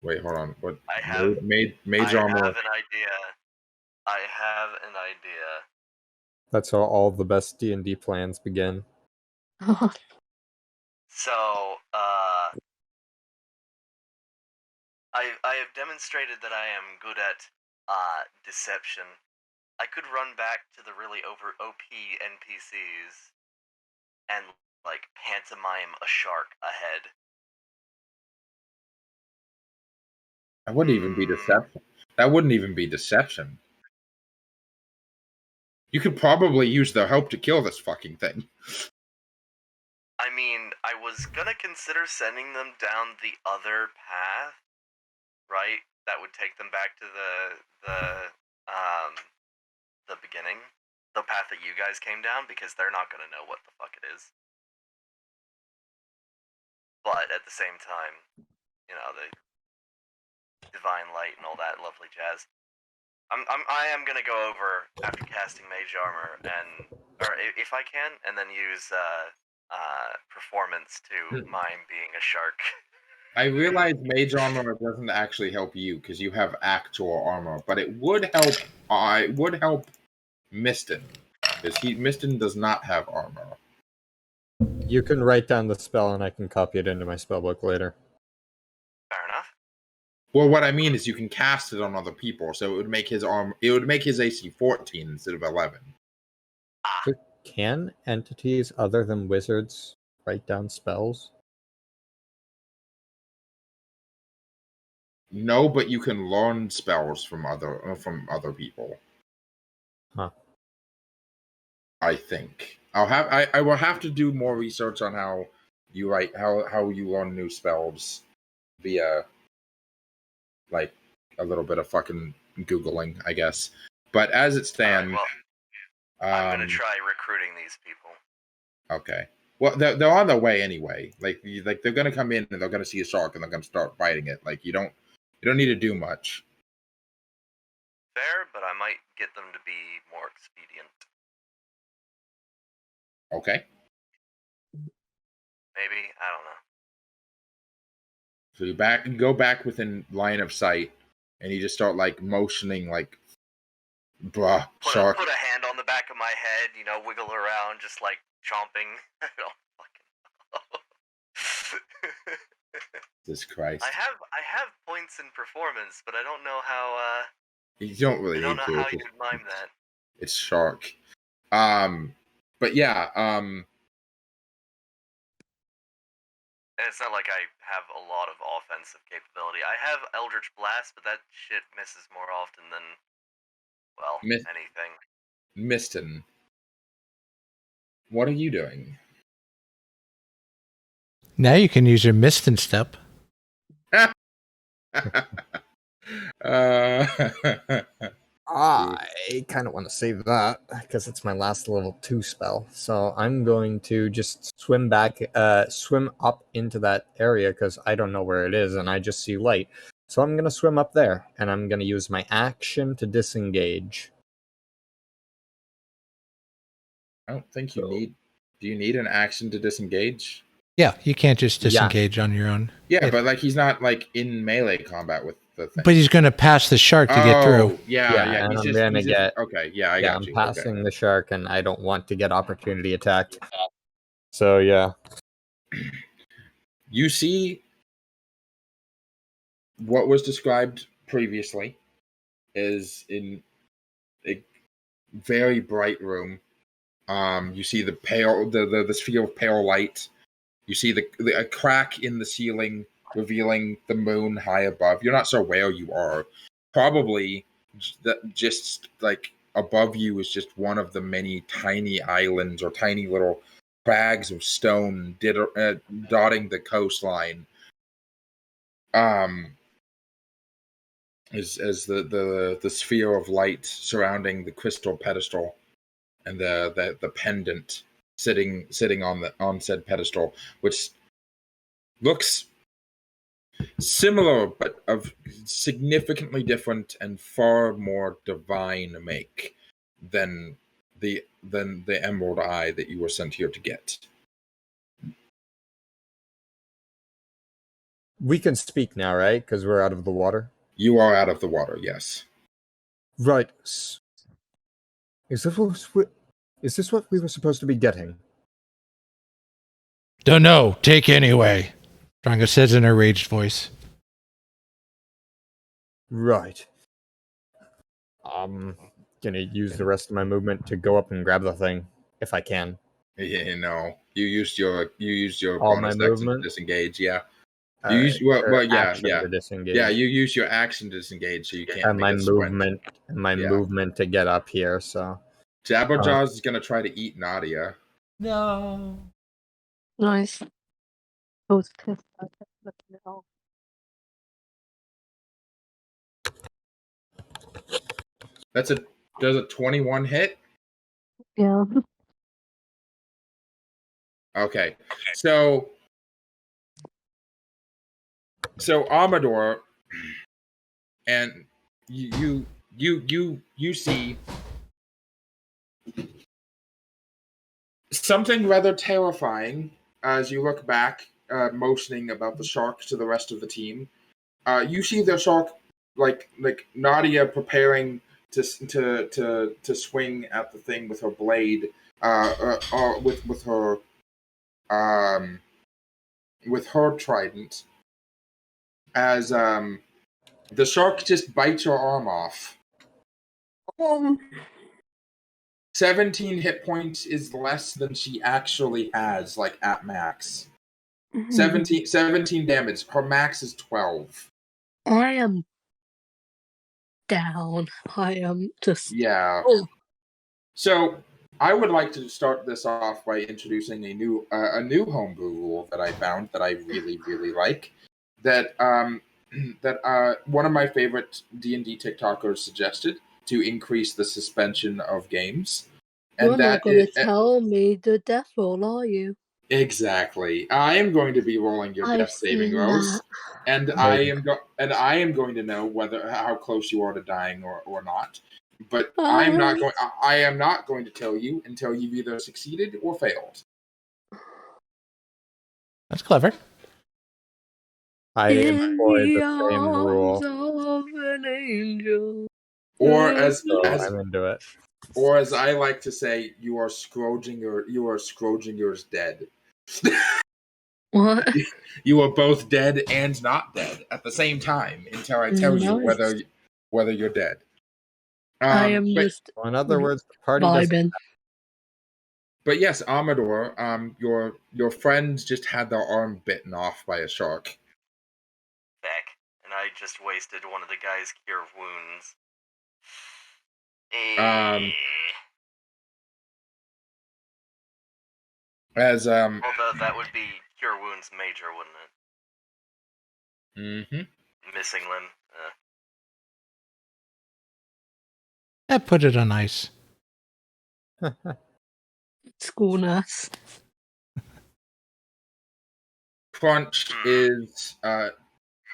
Wait, hold on. What? I have Mage I Armor. have an idea. I have an idea. That's how all the best D&D plans begin. So, I have demonstrated that I am good at deception. I could run back to the really over OP NPCs and like pantomime a shark ahead. That wouldn't even be deception. That wouldn't even be deception. You could probably use the hope to kill this fucking thing. I mean, I was gonna consider sending them down the other path, right? That would take them back to the beginning, the path that you guys came down, because they're not gonna know what the fuck it is. But at the same time, the divine light and all that lovely jazz. I am gonna go over after casting Mage Armor or if I can, and then use performance to mime being a shark. I realize Mage Armor doesn't actually help you because you have actual armor, but it would help. It would help Misten because Misten does not have armor. You can write down the spell, and I can copy it into my spellbook later. Fair enough. Well, what I mean is you can cast it on other people, so it would make his AC 14 instead of 11. So can entities other than wizards write down spells? No, but you can learn spells from other people. Huh. I think I will have to do more research on how you learn new spells via like a little bit of fucking Googling, I guess. But as it stands, right, well, I'm gonna try recruiting these people. Okay. Well, they're on their way anyway. Like they're gonna come in and they're gonna see a shark and they're gonna start fighting it. Like you don't need to do much. Fair, but I might get them to be more expedient. Okay. Maybe, I don't know. So you go back within line of sight, and you just start like motioning, like, bruh, shark. Put a hand on the back of my head, wiggle around, just like chomping. I don't fucking know. Jesus Christ. I have points in performance, but I don't know how. You don't really. I don't need know to. how you would mime that. It's shark. But yeah. It's not like I have a lot of offensive capability. I have Eldritch Blast, but that shit misses more often than, well, anything. Misten, what are you doing? Now you can use your Misten step. I kind of want to save that because it's my last level 2 spell. So I'm going to just swim up into that area because I don't know where it is and I just see light. So I'm going to swim up there and I'm going to use my action to disengage. I don't think you need. Do you need an action to disengage? Yeah, you can't just Yeah. disengage on your own. Yeah, but like he's not like in melee combat with the thing. But he's going to pass the shark to get through. Yeah. and He's I'm just, gonna get. okay. Yeah, I Yeah, got I'm you. passing the shark, and I don't want to get opportunity attacked. So yeah. You see what was described previously is in a very bright room. You see the sphere of pale light. You see a crack in the ceiling revealing the moon high above. You're not sure where you are. Probably just like above you is just one of the many tiny islands or tiny little crags of stone dotting the coastline. As the sphere of light surrounding the crystal pedestal and the pendant sitting on said pedestal, which looks similar but of significantly different and far more divine make than the emerald eye that you were sent here to get. We can speak now, right? Because we're out of the water. You are out of the water, yes. Right. Is this what we were supposed to be getting? Don't know. Take anyway. Drongo says in a raged voice. Right. Gonna use the rest of my movement to go up and grab the thing if I can. Yeah, no. You used your All my bonus action to movement? disengage, yeah. You use action yeah. to disengage. Yeah, you use your action to disengage, so you can't And make my a sprint. movement to get up here. So Jabberjaws is gonna try to eat Nadia. No. Nice. I was pissed. I kept looking it up. Does a 21 hit? Yeah. Okay. So Amedore, and you see something rather terrifying as you look back, motioning about the shark to the rest of the team. You see the shark like Nadia preparing to swing at the thing with her blade, with her trident, as the shark just bites your arm off. 17 hit points is less than she actually has, like at max. 17 damage. Her max is 12. I am down. I am just. Yeah. Oh. So I would like to start this off by introducing a new homebrew rule that I found that I really, really like. That one of my favorite D&D TikTokers suggested to increase the suspension of games. And You're not going to tell me the death roll, are you? Exactly. I am going to be rolling your death saving rolls, and I am going to know how close you are to dying or not. But I am not going to tell you until you've either succeeded or failed. That's clever. I employ the same rule. Of an angel. Or as I'm into it. Or as I like to say, you are Scrogingers dead. What? You are both dead and not dead at the same time until I tell you whether you're dead. I am just. In other words, the party vibing. But yes, Amedore, your friend just had their arm bitten off by a shark. Heck, and I just wasted one of the guy's cure wounds. Although that would be cure wounds major, wouldn't it? Mm-hmm. Missing limb. That put it on ice. School nurse. Crunch is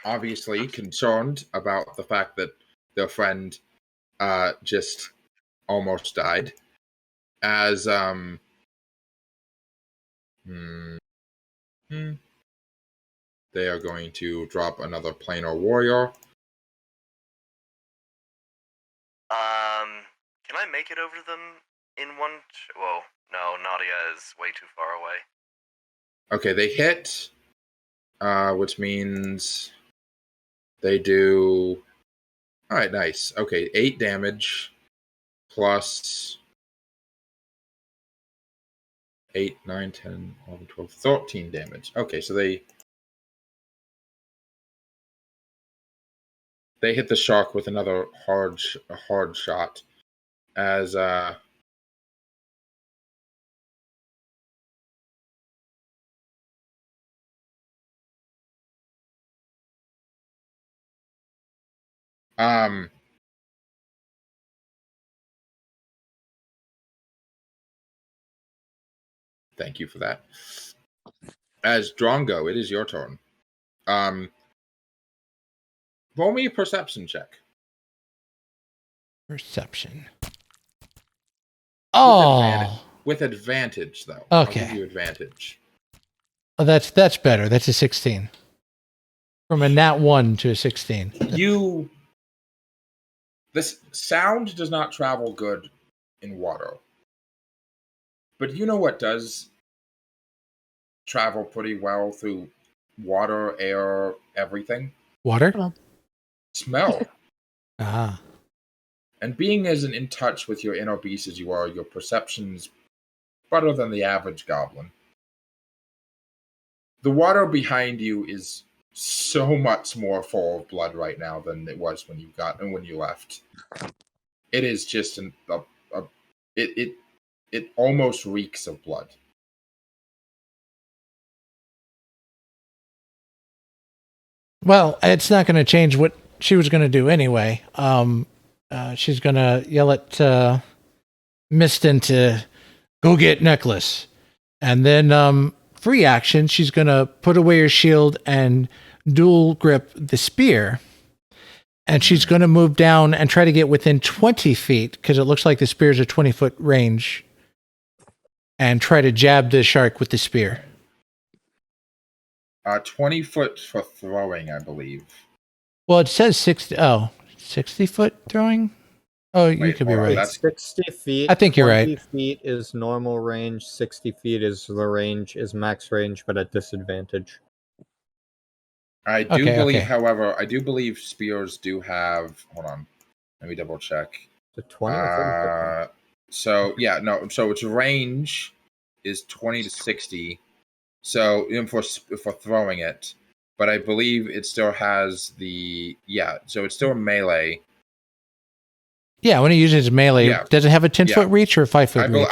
obviously concerned about the fact that their friend just almost died. As They are going to drop another planar warrior. Can I make it over them in one? Whoa, no, Nadia is way too far away. Okay, they hit, which means they do. All right, nice. Okay, 8 damage plus 8, 9, 10, 11, 12, 13 damage. Okay, so they hit the shark with another hard shot as thank you for that. As Drongo, it is your turn. Roll me a perception check. Perception. Oh, with advantage, though. Okay. I'll give you advantage. Oh, that's better. That's a 16. From a nat 1 to a 16. This sound does not travel good in water. But you know what does travel pretty well through water, air, everything? Water? Smell. Ah. And being as in touch with your inner beast as you are, your perception's better than the average goblin. The water behind you is so much more full of blood right now than it was when you left. It is just it almost reeks of blood. Well, it's not going to change what she was going to do anyway. She's going to yell at Misten to go get Necklace. And then free action, she's going to put away her shield and dual grip the spear. And she's going to move down and try to get within 20 feet, because it looks like the spear is a 20-foot range, and try to jab the shark with the spear. 20 foot for throwing, I believe. Well, it says 60. Oh, 60 foot throwing? Oh, you could be right. That's 60 feet. I think you're 20 right. feet is normal range. 60 feet is max range, but at disadvantage. I do believe, however, spears do have. Hold on, let me double check. The 20 or 30 So yeah, no. So its range is 20 to 60. So for throwing it, but I believe it still has So it's still melee. Yeah, when it uses melee, does it have a 10-foot reach or a 5-foot reach?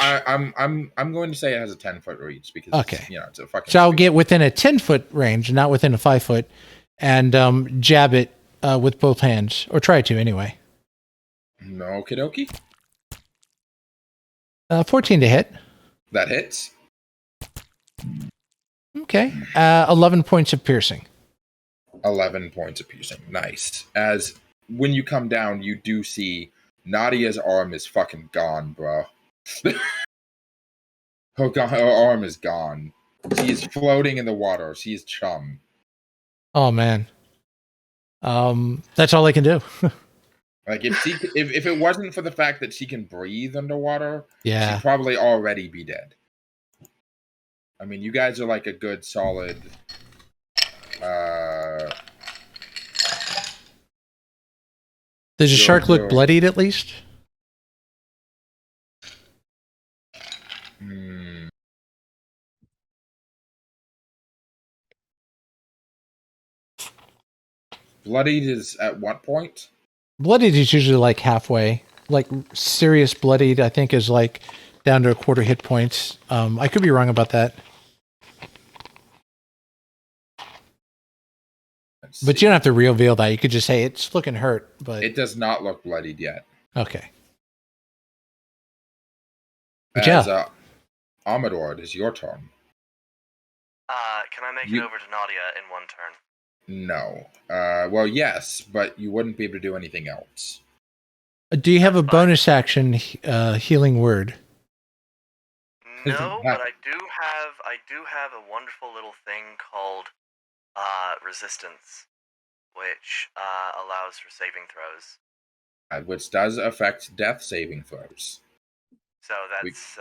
I'm going to say it has a 10-foot reach because it's a fucking. So I'll get within a 10-foot range, not within a 5-foot, and jab it with both hands, or try to anyway. No, okie dokie. 14 to hit. That hits. Okay. 11 points of piercing. 11 points of piercing. Nice. As when you come down, you do see Nadia's arm is fucking gone, bro. Her arm is gone. She is floating in the water. She is chum. Oh, man. That's all I can do. Like, if it wasn't for the fact that she can breathe underwater, she'd probably already be dead. I mean, you guys are like a good solid. Does the shark look bloodied at least? Bloodied is at what point? Bloodied is usually like halfway. Like serious bloodied, I think, is like down to a quarter hit points. I could be wrong about that. But you don't have to reveal that. You could just say it's looking hurt, but it does not look bloodied yet. Okay. As Amedore, it is your turn. Can I make it over to Nadia in one turn? No. Well, yes, but you wouldn't be able to do anything else. Do you have a bonus action healing word? No, but I I do have a wonderful little thing called resistance, which allows for saving throws. Which does affect death saving throws. So that's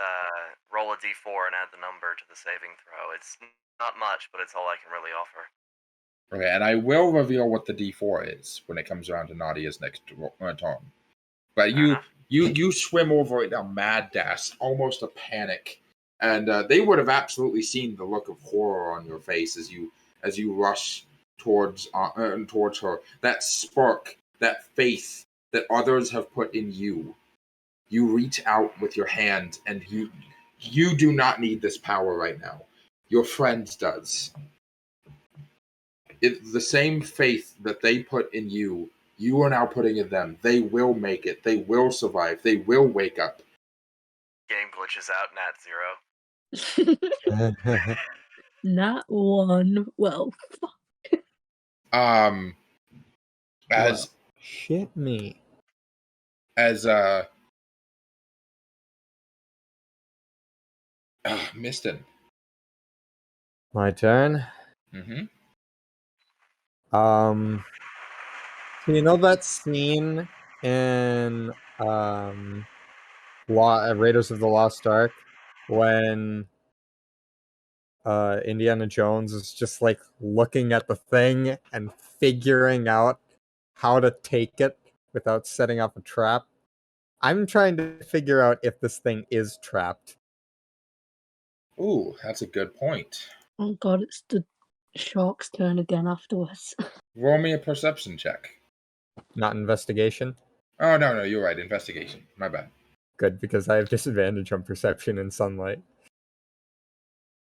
roll a d4 and add the number to the saving throw. It's not much, but it's all I can really offer. Okay, and I will reveal what the D4 is when it comes around to Nadia's next turn. But you swim over it a mad dash, almost a panic, and they would have absolutely seen the look of horror on your face as you rush towards her. That spark, that faith that others have put in you. You reach out with your hand, and you do not need this power right now. Your friend does. The same faith that they put in you, you are now putting in them. They will make it. They will survive. They will wake up. Game glitches out, nat 0. Not one. Well, As shit me. As Misten. My turn. Mm-hmm. So you know that scene in Raiders of the Lost Ark when Indiana Jones is just like looking at the thing and figuring out how to take it without setting up a trap? I'm trying to figure out if this thing is trapped. Ooh, that's a good point. oh god, it's the shark's turn again afterwards. Roll me a perception check. Not investigation? Oh, no, you're right. Investigation. My bad. Good, because I have disadvantage on perception in sunlight.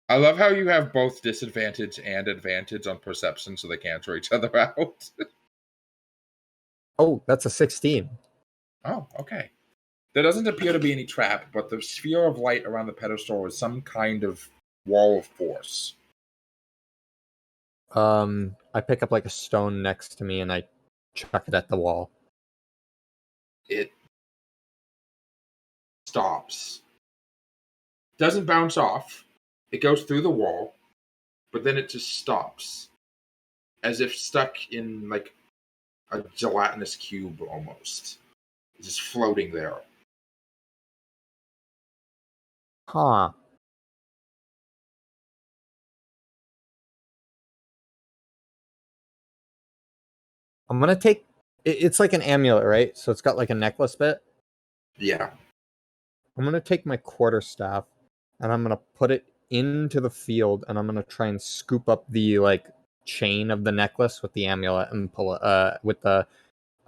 I love how you have both disadvantage and advantage on perception, so they cancel each other out. Oh, that's a 16. Oh, okay. There doesn't appear to be any trap, but the sphere of light around the pedestal is some kind of wall of force. I pick up like a stone next to me and I chuck it at the wall. It stops. Doesn't bounce off. It goes through the wall, but then it just stops. As if stuck in like a gelatinous cube almost. It's just floating there. Huh. I'm gonna take... It's like an amulet, right? So it's got like a necklace bit? Yeah. I'm gonna take my quarterstaff and I'm gonna put it into the field and I'm gonna try and scoop up the like chain of the necklace with the amulet and pull it with the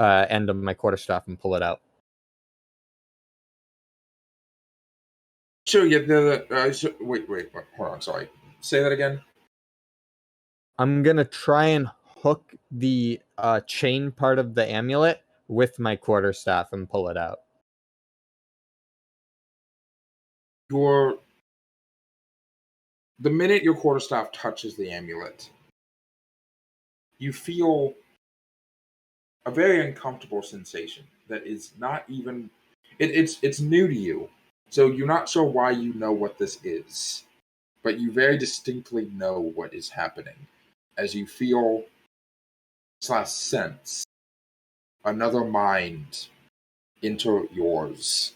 end of my quarterstaff and pull it out. Sure, yeah, wait, hold on, sorry. Say that again. I'm gonna try and hook the chain part of the amulet with my quarterstaff and pull it out. The minute your quarterstaff touches the amulet, you feel a very uncomfortable sensation that is not even... It's new to you, so you're not sure why you know what this is, but you very distinctly know what is happening as you feel / sense another mind enter yours.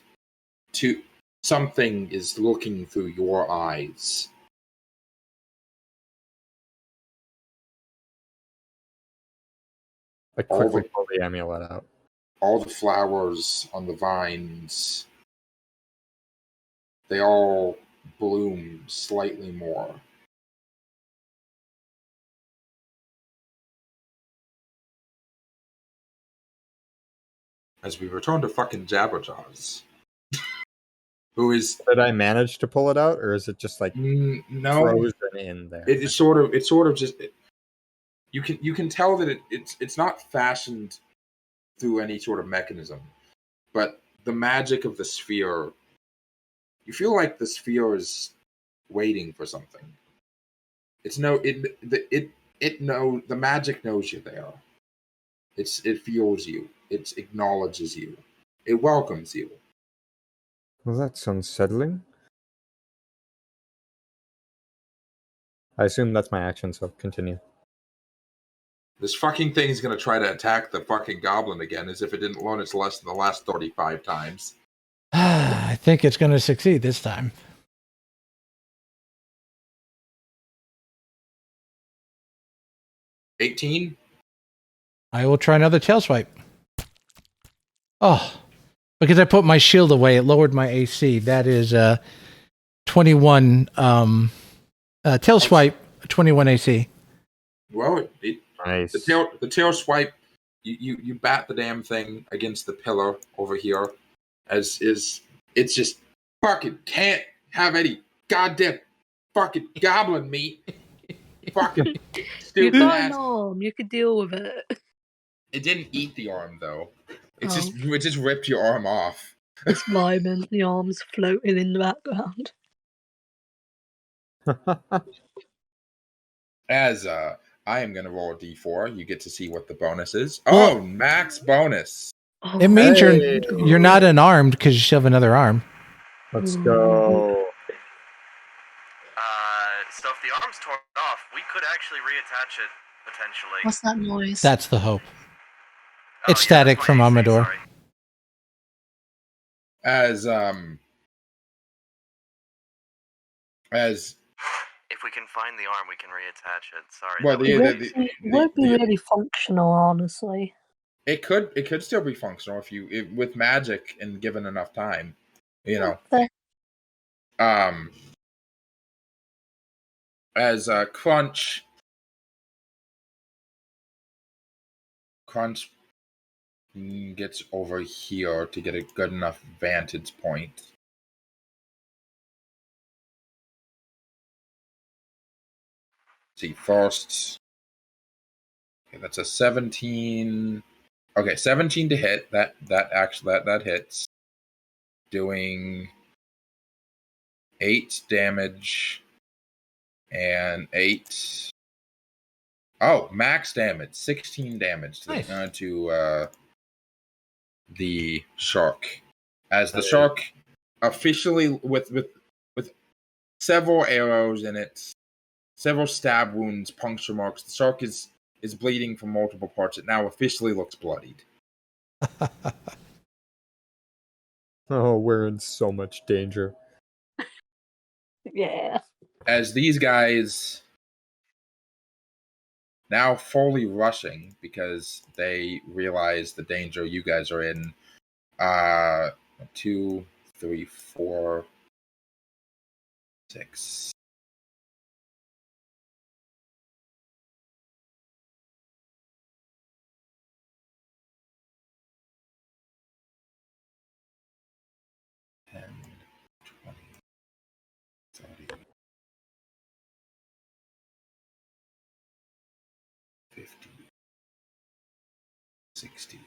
Something is looking through your eyes. I quickly pull the amulet out. All the flowers on the vines, they all bloom slightly more. As we return to fucking Jabberjaws. Who is... Did I manage to pull it out, or is it just like no frozen in there? It's sort of just... You can tell that it's not fashioned through any sort of mechanism, but the magic of the sphere, you feel like the sphere is waiting for something. The magic knows you're there. It feels you. It acknowledges you. It welcomes you. Well, that's unsettling. I assume that's my action, so continue. This fucking thing's gonna try to attack the fucking goblin again, as if it didn't learn its lesson the last 35 times. I think it's going to succeed this time. 18. I will try another tail swipe. Oh, because I put my shield away, it lowered my AC. That is 21 tail swipe, 21 AC. Well, Nice. the tail swipe. You bat the damn thing against the pillar over here, it's just fucking can't have any goddamn fucking goblin meat. Fucking You stupid got an ass. arm. You could deal with it. It didn't eat the arm though. It Oh. just ripped your arm off. It's miming. The arm's floating in the background. As I am gonna roll a d4. You get to see what the bonus is. Oh, max bonus. Oh, It means Hey. you're not unarmed because you still have another arm. Let's go. So if the arm's torn off, we could actually reattach it potentially. What's that noise? That's the hope. Oh, It's yeah, static that's from my AC, Amedore. sorry. As If we can find the arm, we can reattach it. Sorry. well, that was- It won't be really functional, honestly. it could still be functional with magic and given enough time, you know. Okay. As Crunch gets over here to get a good enough vantage point. See first. Okay, that's a 17. Okay, 17 to hit. That hits. Doing 8 damage and 8. Oh, max damage, 16 damage to Nice. the shark. As the shark officially with several arrows in it, several stab wounds, puncture marks, the shark is bleeding from multiple parts. It now officially looks bloodied. Oh, we're in so much danger. Yeah. As these guys now fully rushing because they realize the danger you guys are in. 2, 3, 4, 6. $10, $20, $30, $50, $60.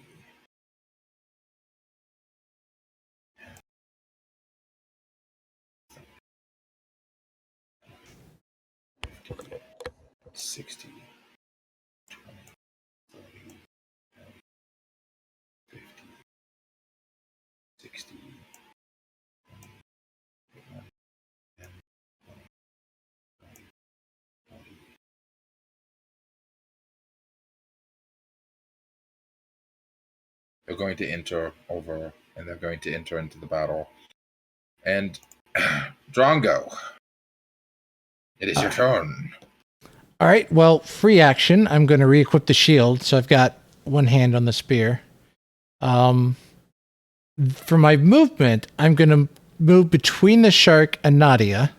$60, $20, $30, $50, $60. They're going to enter over, and they're going to enter into the battle. And Drongo, it is your turn. All right. Well, free action. I'm going to re-equip the shield, so I've got one hand on the spear. For my movement, I'm going to move between the shark and Nadia.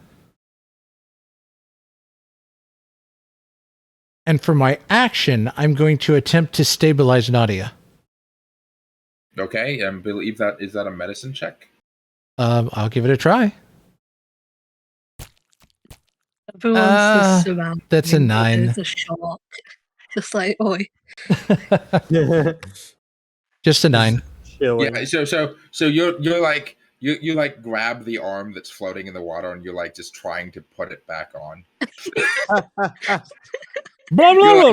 And for my action, I'm going to attempt to stabilize Nadia. Okay, and believe that is that a medicine check? I'll give it a try. Everyone's just surrounded. That's a 9. There's a shark. Just like, oi. Just a 9. Chilling. Yeah. So you're like you like grab the arm that's floating in the water and you're like just trying to put it back on. Blah, blah, blah,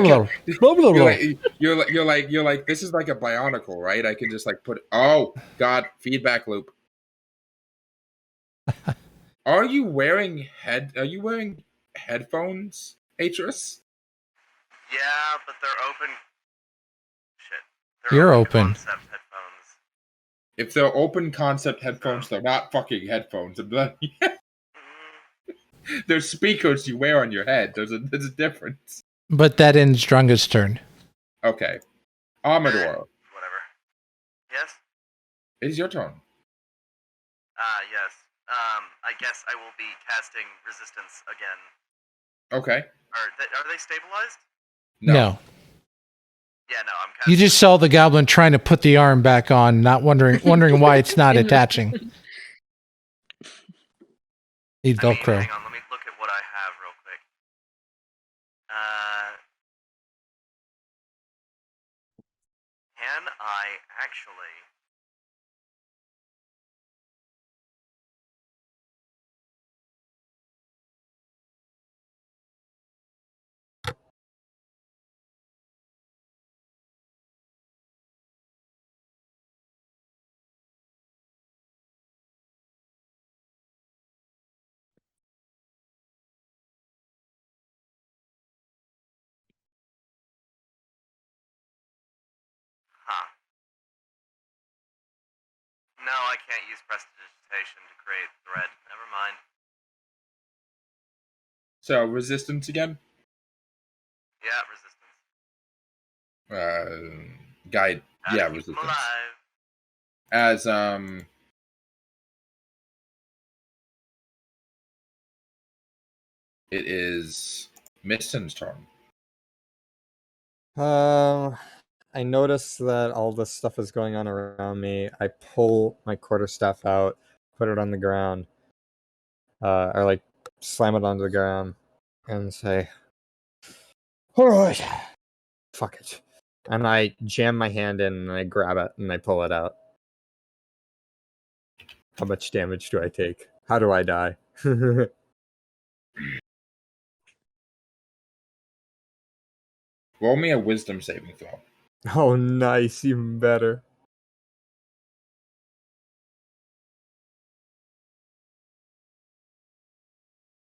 blah, blah, blah. You're like this is like a bionicle, right? I can just like put. Oh God, feedback loop. Are you wearing headphones, Atris? Yeah, but they're open. Shit. You're open. Concept headphones. If they're open concept headphones, they're not fucking headphones. They're speakers you wear on your head. There's a difference. But that ends Drongo's turn. Okay. Amedore, Whatever. Yes? it is your turn. Yes. I guess I will be casting resistance again. Okay. Are they stabilized? No. Yeah, no, I'm casting. You just saw the goblin trying to put the arm back on, not wondering why it's not attaching. Need Velcro. Hang on, let me look at what I have real quick. Can I actually... Huh. No, I can't use prestidigitation to create thread. Never mind. So, resistance again? Yeah, resistance. Guide. Gotta Yeah, keep 'em resistance. alive. As, it is Misten's turn. I notice that all this stuff is going on around me. I pull my quarterstaff out, put it on the ground, or like slam it onto the ground, and say, "All right, fuck it." And I jam my hand in and I grab it and I pull it out. How much damage do I take? How do I die? Roll me a wisdom saving throw. Oh, nice, even better.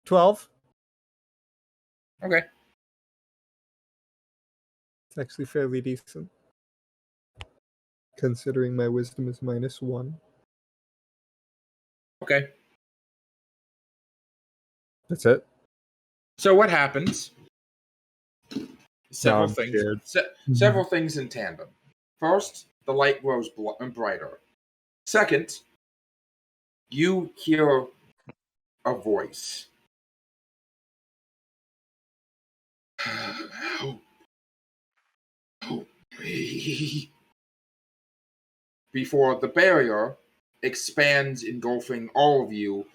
12. Okay. It's actually fairly decent, considering my wisdom is -1. Okay. That's it. So what happens? Several I'm things. scared. Several things in tandem. First, the light grows brighter. Second, you hear a voice. Help me. Before the barrier expands, engulfing all of you,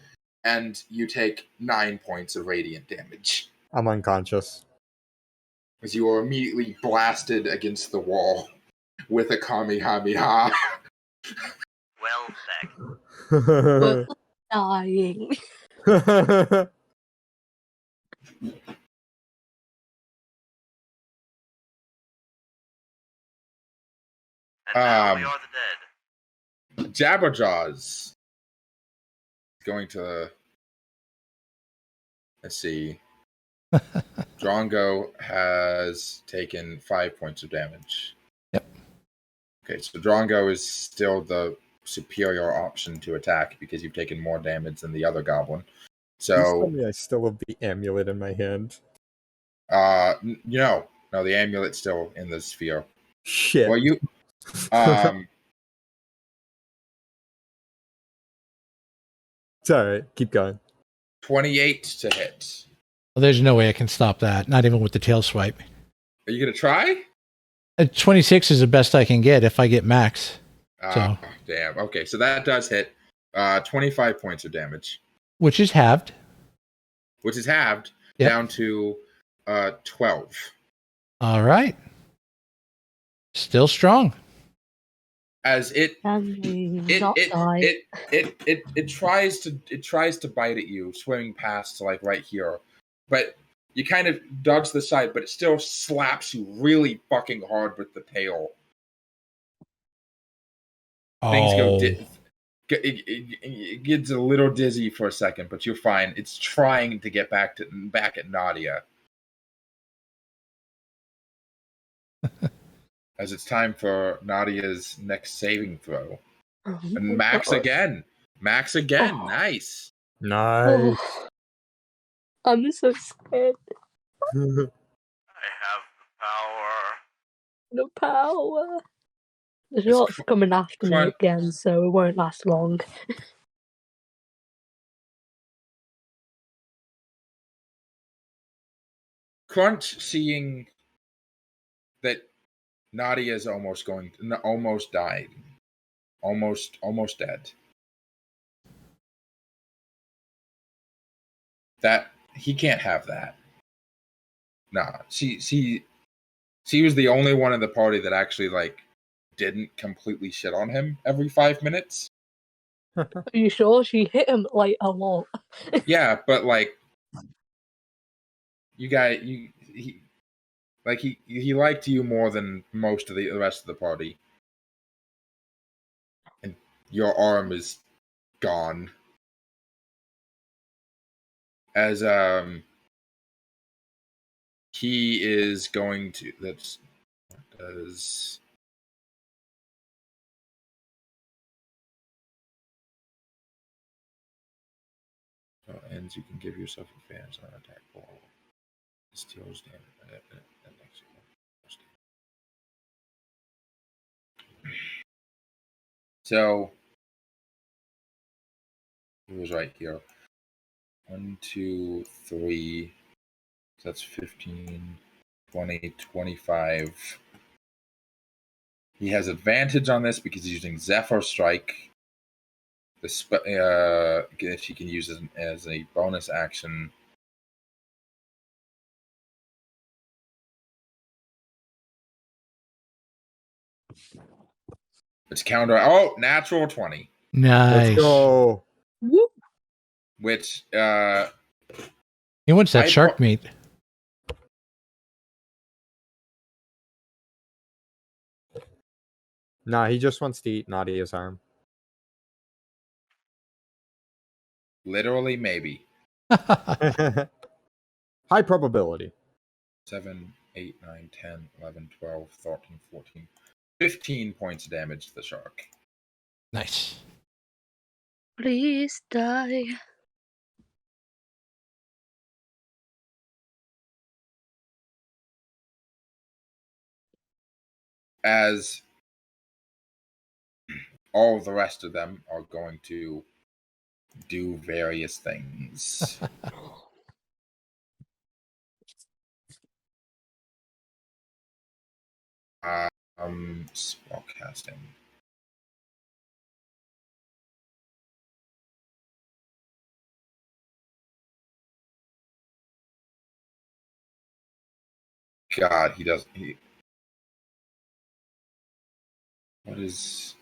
and you take 9 points of radiant damage. I'm unconscious. As you are immediately blasted against the wall with a Kamehameha. Well, Beck. We're dying. And now we are the dead. Jabberjaws going to, let's see. Drongo has taken 5 points of damage. Yep. Okay, so Drongo is still the superior option to attack because you've taken more damage than the other goblin. Please tell So, me I still have the amulet in my hand. no, the amulet's still in the sphere. Shit. Well, you, It's alright, keep going. 28 to hit. Well, there's no way I can stop that, not even with the tail swipe. Are you gonna try? 26 is the best I can get if I get max. So. Damn. Okay, so that does hit. 25 points of damage. Which is halved. Which is halved Yep. down to 12. All right. Still strong. As it Not die. tries to bite at you, swimming past like right here, but you kind of dodge the side, but it still slaps you really fucking hard with the tail. it gets a little dizzy for a second, but you're fine. It's trying to get back at Nadia. As it's time for Nadia's next saving throw. Oh And my Max God. again. Max again. Oh. Nice. Nice. Oh, I'm so scared. I have the power. The power. The It's shark's coming after me Crunch. again, so it won't last long. Crunch, seeing that Nadia is almost died. Almost dead. That he can't have that. Nah. She was the only one in the party that actually like didn't completely shit on him every 5 minutes. Are you sure? She hit him like a lot. Yeah, but like he liked you more than most of the rest of the party. And your arm is gone. As he is going to ends, you can give yourself advantage on attack roll. Steals damage. So it was right here. 1, 2, 3. So that's 15, 20, 25. He has advantage on this because he's using Zephyr Strike. If he can use it as a bonus action. It's counter. Oh, natural 20. Nice. Let's go. Whoop. Which He wants that I shark pro- meat. Nah, he just wants to eat Nadia's arm. literally maybe. High probability. 7, 8, 9, 10, 11, 12, 13, 14, 15 points of damage to the shark. Nice. Please die. As all of the rest of them are going to do various things. Spell casting. God, he doesn't. What is?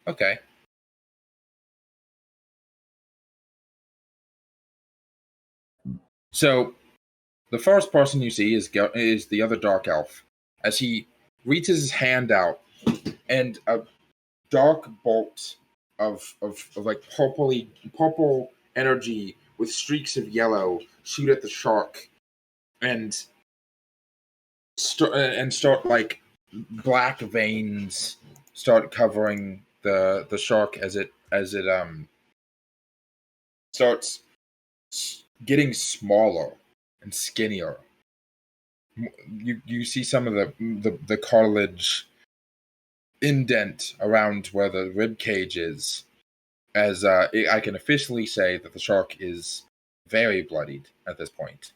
Okay. So, the first person you see is the other dark elf, as he reaches his hand out, and a dark bolt of like purple energy with streaks of yellow shoot at the shark, and start like black veins start covering the shark as it starts getting smaller and skinnier. You see some of the cartilage indent around where the rib cage is, as I can officially say that the shark is very bloodied at this point.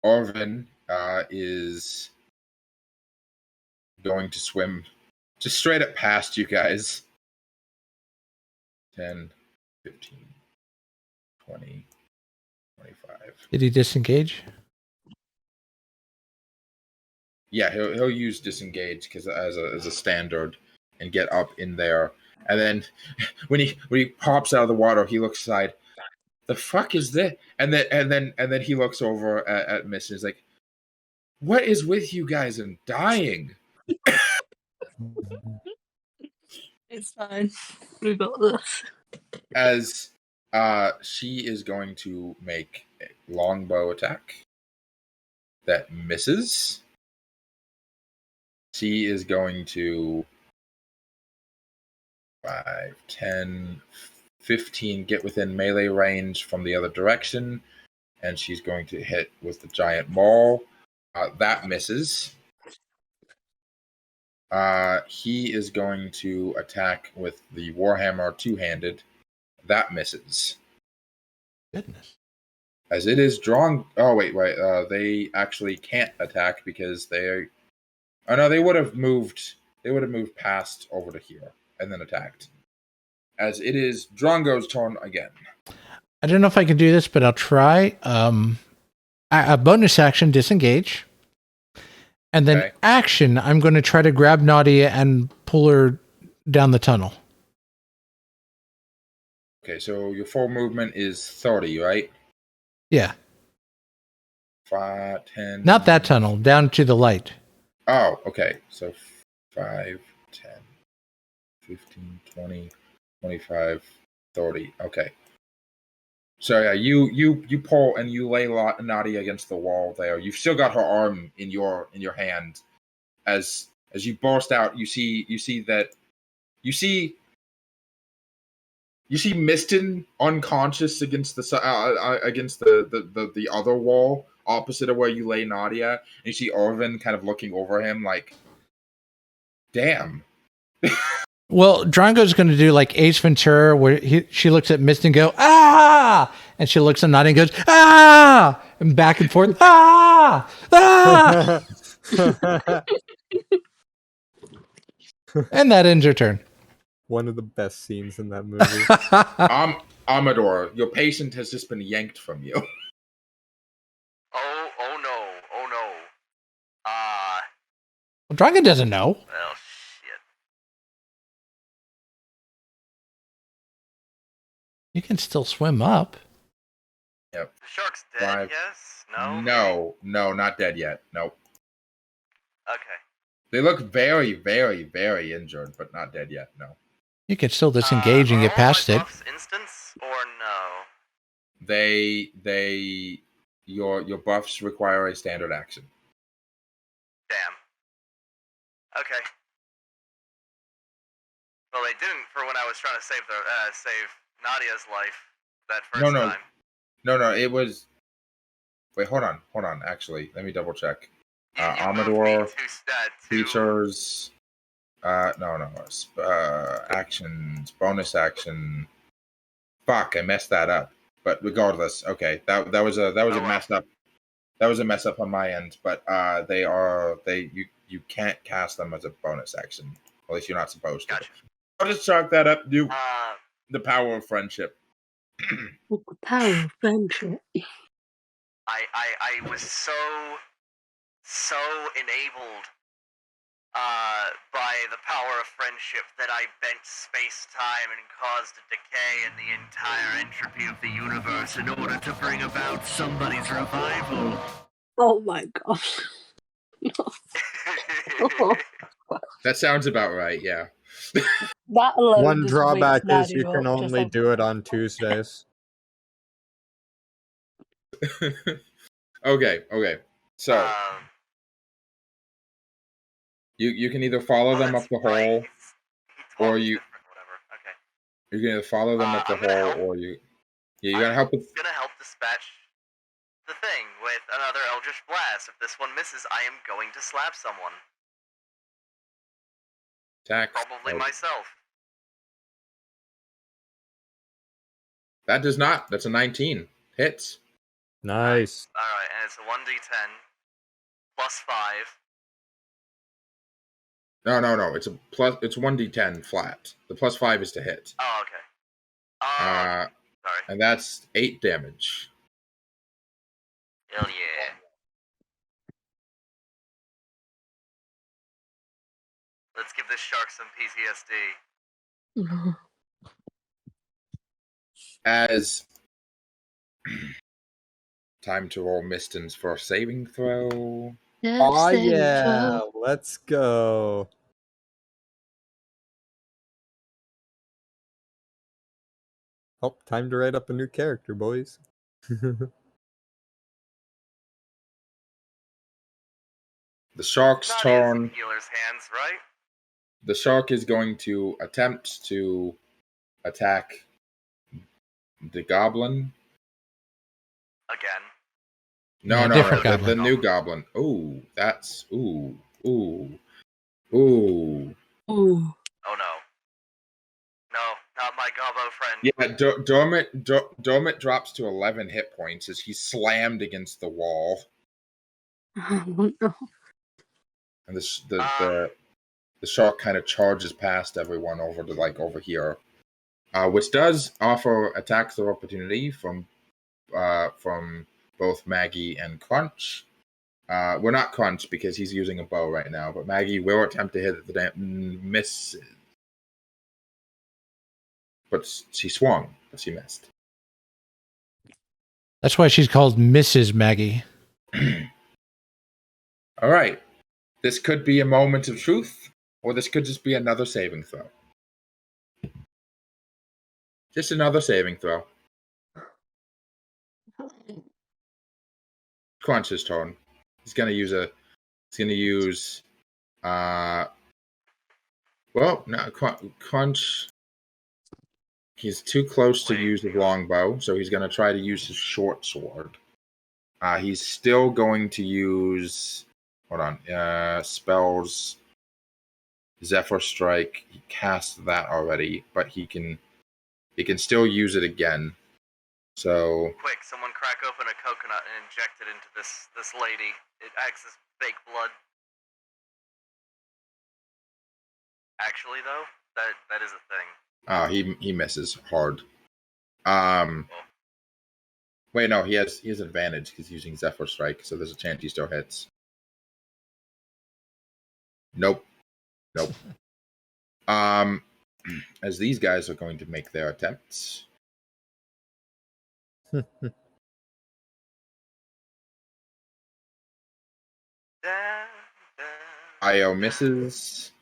Arvin is going to swim just straight up past you guys. 10, 15, 20, 25. Did he disengage? Yeah, he'll use disengage because as a standard and get up in there. And then when he pops out of the water, he looks aside. The fuck is this? And then he looks over at Misten. He's like, "What is with you guys? I'm dying." It's fine. We got this. As she is going to make a longbow attack that misses. She is going to 5, 10, 15 get within melee range from the other direction, and she's going to hit with the giant maul. That misses. He is going to attack with the Warhammer two-handed. That misses. Goodness. As it is drawn. Oh wait. They actually can't attack because they. Oh no, they would have moved. They would have moved past over to here and then attacked. As it is Drongo's turn again. I don't know if I can do this, but I'll try. A bonus action, disengage. And then Okay. action, I'm going to try to grab Nadia and pull her down the tunnel. Okay, so your full movement is 30, right? Yeah. 5, 10. Not that tunnel, down to the light. Oh, okay. So 5, 10, 15, 20, 25, 30. Okay. So yeah, you pull and you lay Nadia against the wall there. You've still got her arm in your hand. As you burst out, you see Misten unconscious against the other wall opposite of where you lay Nadia, and you see Irvin kind of looking over him like, "Damn." Well, Drongo's going to do like Ace Ventura, where she looks at Mist and go, "Ah!" And she looks at Nadia and goes, "Ah!" And back and forth, "Ah! Ah!" And that ends her turn. One of the best scenes in that movie. Amedore, your patient has just been yanked from you. Oh no. Well, Drongo doesn't know. Well, shit. You can still swim up. Yep. The shark's dead, 5. yes? No? No, not dead yet. Nope. Okay. They look very, very, very injured, but not dead yet. No. You can still disengage and Are get past all my it. buffs instants, or no? Your buffs require a standard action. Damn. Okay. Well, they didn't for when I was trying to save Nadia's life that first time. No, it was. Wait, hold on. Actually, let me double check. You moved me Amedore, to features. Actions, bonus action. Fuck, I messed that up. But regardless, okay, that was a mess up. That was a mess up on my end. But you can't cast them as a bonus action. At least you're not supposed to. Gotcha. I'll just chalk that up. The power of friendship. With the power of friendship. I was so enabled by the power of friendship that I bent space-time and caused a decay in the entire entropy of the universe in order to bring about somebody's revival. Oh my gosh. That sounds about right. Yeah. That alone One just drawback wakes is you Nadia can up, just only like- do it on Tuesdays. Okay. So you can either follow them up the hole, or you can either follow them up the hole, or you gotta help with. Gonna help dispatch the thing with another Eldritch Blast. If this one misses, I am going to slap someone. Attack. Probably myself. That does not. That's a 19. Hits. Nice. Alright, and it's a 1d10 plus 5. No. It's a plus. It's 1d10 flat. The plus 5 is to hit. Oh, okay. Sorry. And that's 8 damage. Hell yeah. Let's give this shark some PTSD. As time to roll Misten's first saving throw. Oh yeah, let's go. Oh, time to write up a new character, boys. The shark's Nadia's turn. in healer's hands, right? The shark is going to attempt to attack the goblin. Again. No, Yeah, no, different no. The goblin. new goblin. Ooh, that's ooh. Ooh. Ooh. Oh no. No, not my gobbo friend. Yeah, Dermot drops to 11 hit points as he's slammed against the wall. Oh, no. And the shark kind of charges past everyone over to over here. Which does offer attacks of opportunity from both Maggie and Crunch. Well, not Crunch because he's using a bow right now, but Maggie will attempt to hit the miss. But she swung, but she missed. That's why she's called Mrs. Maggie. All right. This could be a moment of truth, or this could just be another saving throw. Just another saving throw. Crunch's turn. He's gonna use well, no, Crunch. He's too close to use his longbow, so he's gonna try to use his short sword. He's still going to use spells. Zephyr Strike. He cast that already, but he can still use it again. So Quick, someone crack open a coconut and inject it into this lady. It acts as fake blood. Actually, though, that is a thing. he misses hard. Wait, no, he has advantage because he's using Zephyr Strike, so there's a chance he still hits. Nope. As these guys are going to make their attempts. Io misses.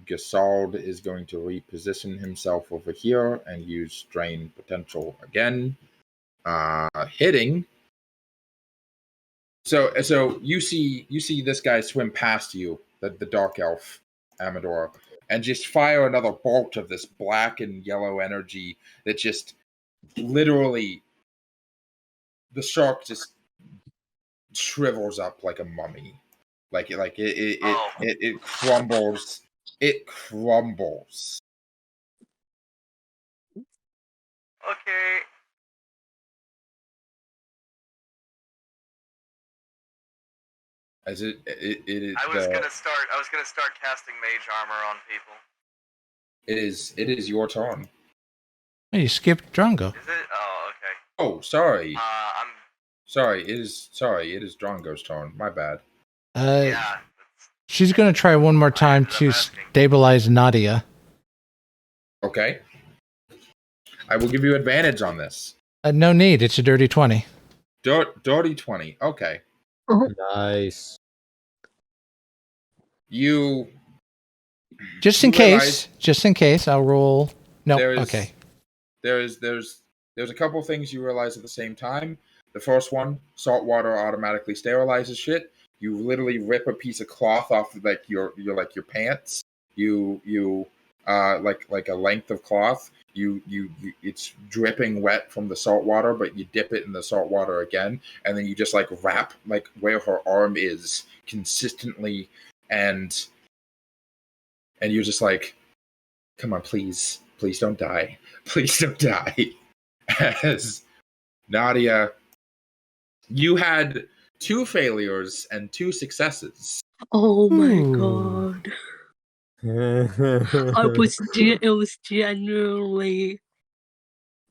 Gasald is going to reposition himself over here and use Strain Potential again. Hitting. So you see this guy swim past you, the Dark Elf, Amedore, and just fire another bolt of this black and yellow energy that just literally the shark just shrivels up like a mummy. It crumbles. It crumbles. Okay. As it is. I was gonna start casting mage armor on people. It is your turn. Hey, you skipped Drongo. Is it? Oh, okay. Oh, sorry. I'm. Sorry. It is Drongo's turn. My bad. Yeah. She's going to try one more time to stabilize Nadia. Okay. I will give you advantage on this. No need. It's a dirty 20. Dirty 20. Okay. Oh. Nice. You. Just in case, I'll roll. No, okay. There's a couple things you realize at the same time. The first one, salt water automatically sterilizes shit. You literally rip a piece of cloth off of your pants. You like a length of cloth. You it's dripping wet from the salt water, but you dip it in the salt water again, and then you just wrap where her arm is consistently, and you're just come on, please don't die. Please don't die. As Nadia, you had 2 failures and 2 successes. Oh my god. It was genuinely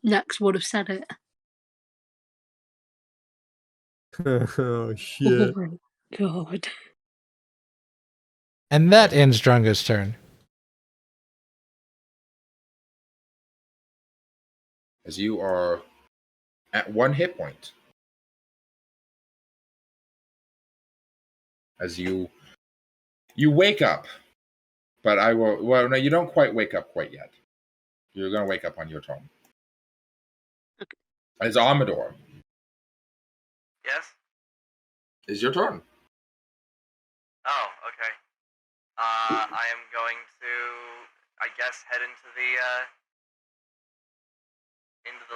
Nex would have said it. Oh shit. Oh my god. And that ends Drongo's turn. As you are at 1 hit point. As you wake up, but I will. Well, no, you don't quite wake up quite yet. You're going to wake up on your turn. Okay. As Amedore, Yes? is your turn. Oh, okay. I am going to, I guess, head into the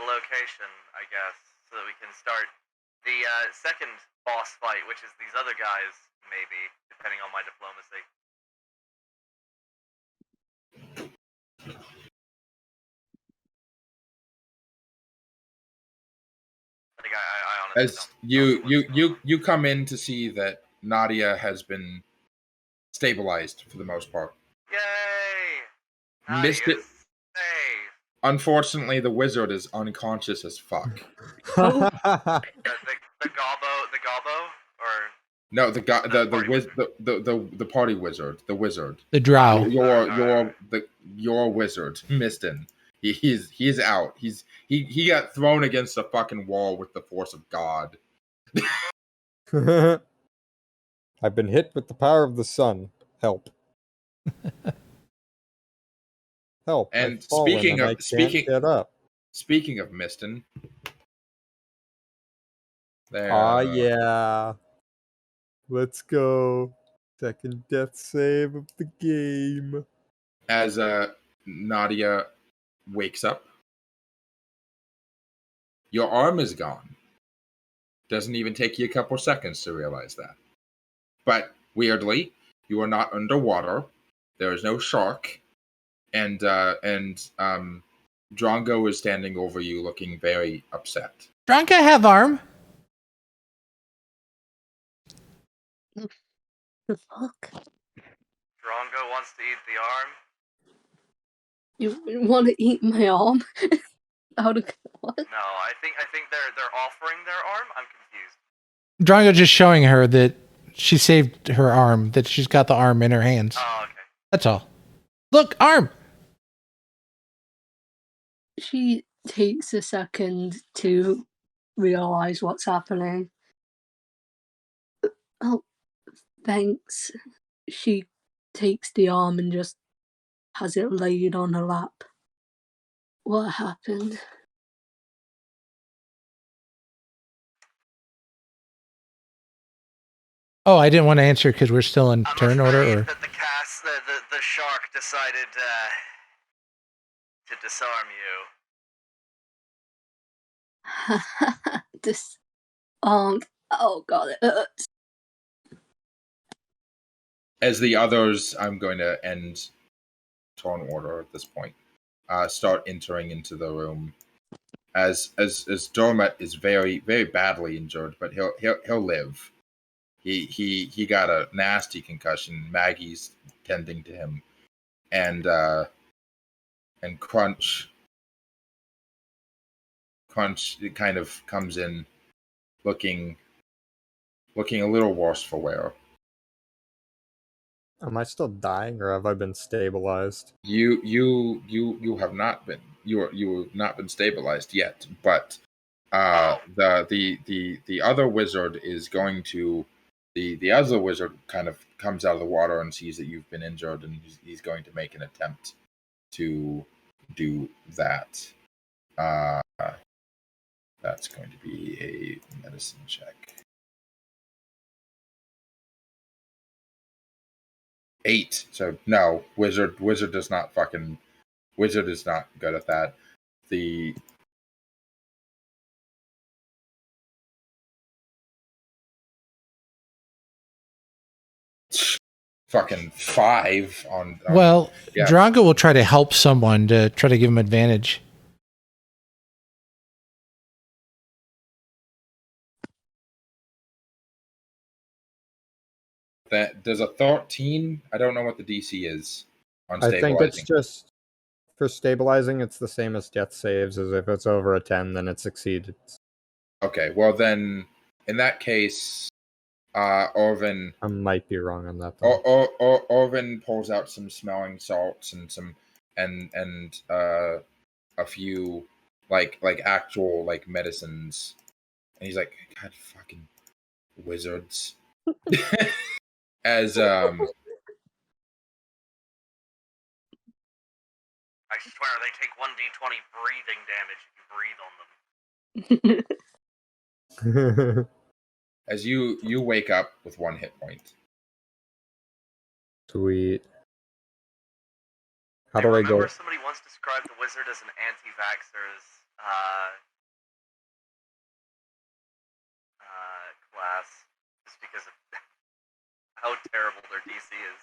location, I guess, so that we can start the second boss fight, which is these other guys, maybe, depending on my diplomacy. Like, I honestly As don't see what's going on. you come in to see that Nadia has been stabilized for the most part. Yay! Missed it. Nadia's safe. Unfortunately, the wizard is unconscious as fuck. Oh. The gobbo, or No, the guy, the party the party wizard, the wizard, The drow. your wizard, Misten. He's out. He got thrown against the fucking wall with the force of God. I've been hit with the power of the sun. Help. Help. And I've fallen I can't get up. Speaking of Misten, there. Yeah. Let's go. Second death save of the game. As Nadia wakes up, your arm is gone. Doesn't even take you a couple seconds to realize that. But weirdly, you are not underwater. There is no shark, and Drongo is standing over you, looking very upset. Drongo have arm. The fuck? Drongo wants to eat the arm. You want to eat my arm? Out of what? No, I think they're offering their arm. I'm confused. Drongo just showing her that she saved her arm, that she's got the arm in her hands. Oh, okay. That's all. Look, arm! She takes a second to realize what's happening. Oh, thanks. She takes the arm and just has it laid on her lap. What happened? Oh, I didn't want to answer because we're still in turn order. Or That the shark decided to disarm you. This oh god, it hurts. As the others, I'm going to end turn order at this point. Start entering into the room. As Dormet is very, very badly injured, but he'll live. He got a nasty concussion. Maggie's tending to him, and Crunch kind of comes in looking a little worse for wear. Am I still dying, or have I been stabilized? You have not been you have not been stabilized yet, but the other wizard is going to the other wizard kind of comes out of the water and sees that you've been injured, and he's going to make an attempt to do that. That's going to be a medicine check. 8. So no, wizard does not fucking wizard is not good at that. The fucking 5 on well, yeah. Drongo will try to help someone to try to give him advantage. That there's a 13. I don't know what the DC is on I stabilizing. think it's just for stabilizing. It's the same as death saves. As if it's over a 10, then it succeeded. Okay, well then, in that case, Orvin. I might be wrong on that though. Orvin pulls out some smelling salts and a few like actual like medicines, and he's like, God fucking wizards. As I swear they take 1d20 breathing damage if you breathe on them. as you wake up with 1 hit point. Sweet. How I do I go? remember somebody once described the wizard as an anti-vaxxer's class, just because of how terrible their DC is.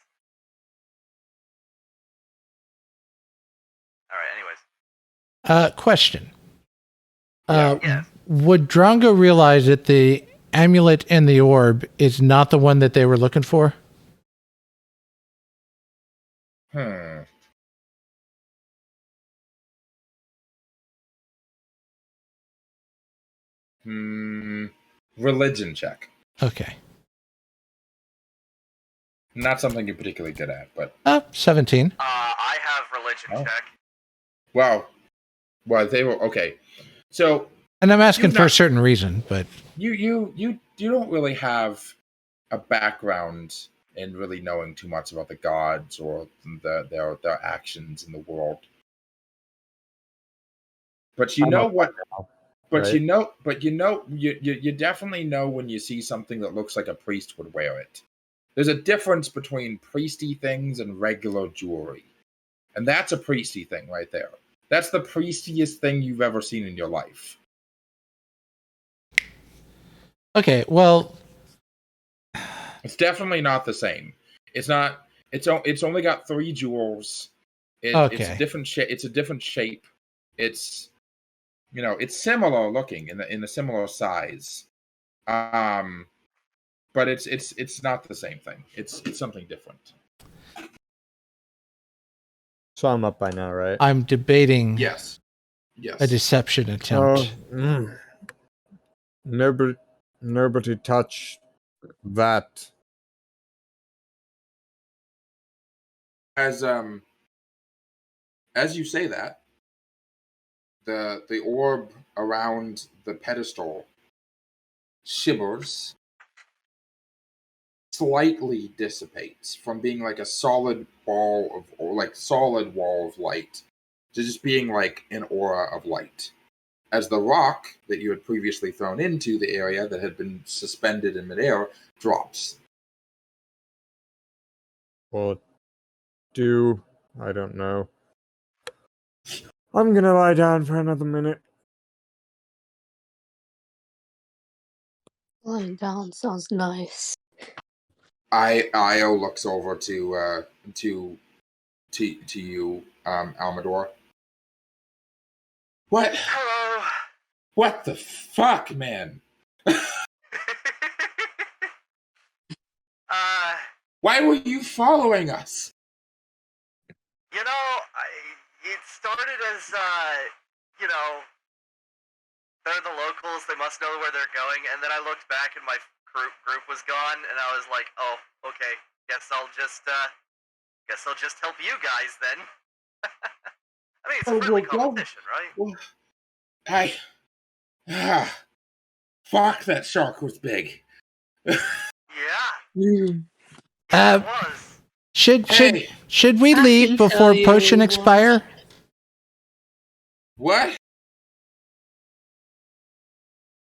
Alright, anyways. Question. Yes. Would Drongo realize that the amulet and the orb is not the one that they were looking for? Religion check. Okay. Not something you're particularly good at, but 17. I have religion check. Wow. Well, they were okay. So, and I'm asking for a certain reason, but you don't really have a background in really knowing too much about the gods or their actions in the world. But you know what? But right? you definitely know when you see something that looks like a priest would wear it. There's a difference between priesty things and regular jewelry. And that's a priesty thing right there. That's the priestiest thing you've ever seen in your life. Okay, well, it's definitely not the same. It's not. It's only got 3 jewels. Okay. It's a different shape. It's a different shape. It's, it's similar looking in a similar size. But it's not the same thing. It's something different. So I'm up by now, right? I'm debating. Yes. A deception attempt. Nobody touch that. As you say that, the orb around the pedestal shimmers, slightly dissipates from being like a solid wall of light to just being like an aura of light. As the rock that you had previously thrown into the area that had been suspended in midair drops. Well, I don't know. I'm gonna lie down for another minute. Lying down sounds nice. Io looks over to you, Amedore. What? Hello. What the fuck, man? Why were you following us? It started as, they're the locals, they must know where they're going, and then I looked back and my group was gone, and I was like, oh, okay, guess I'll just help you guys then. I mean, it's a friendly competition, right? Fuck, that shark was big. Yeah. Mm. It was. Should we leave before potion expire? What?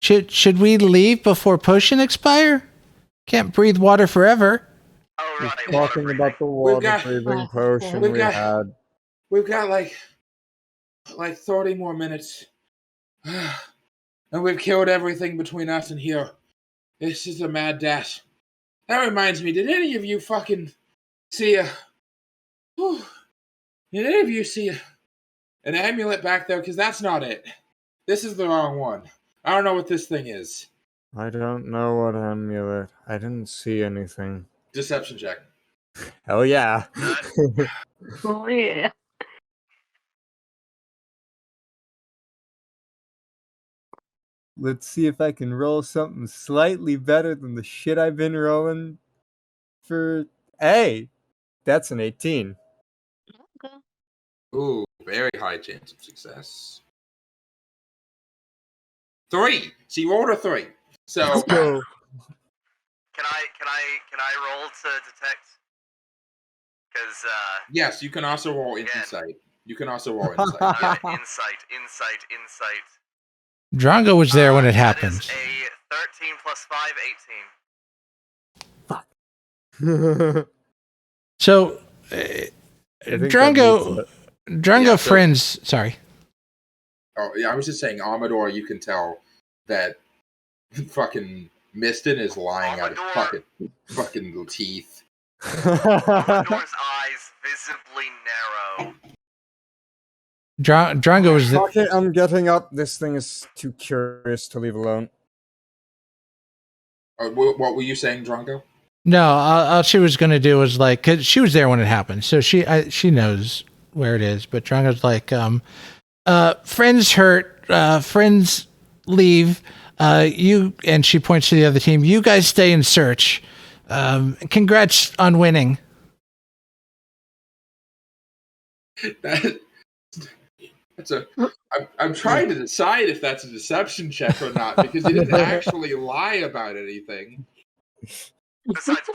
Should we leave before potion expire? Can't breathe water forever. Oh right. He's talking about the water breathing potion we had. We've got like 30 more minutes. And we've killed everything between us and here. This is a mad dash. That reminds me, did any of you fucking see an amulet back there? Because that's not it. This is the wrong one. I don't know what this thing is. I don't know what amulet. I didn't see anything. Deception check. Hell yeah. Oh yeah. Let's see if I can roll something slightly better than the shit I've been rolling for. Hey, that's an 18. Okay. Ooh, very high chance of success. 3. So you rolled a 3. So Let's go. Can I roll to detect? Because yes, you can also roll Again. insight. You can also roll insight. insight. Drongo was there when it That happened. is a 13 plus 5, 18. So, I think that Drongo, beats Drongo Yeah, so- friends. Sorry. Oh yeah, I was just saying, Amedore, you can tell that fucking Misten is lying out Amedore. his fucking little teeth. Amadore's eyes visibly narrow. Drongo was Fuck it, I'm getting up. This thing is too curious to leave alone. What were you saying, Drongo? no. All she was gonna do was like, cause she was there when it happened, so she knows where it is. But Drongo's like, friends hurt, friends leave. You, and she points to the other team. You guys stay in search. Congrats on winning. I'm trying to decide if that's a deception check or not, because he didn't actually lie about anything. Besides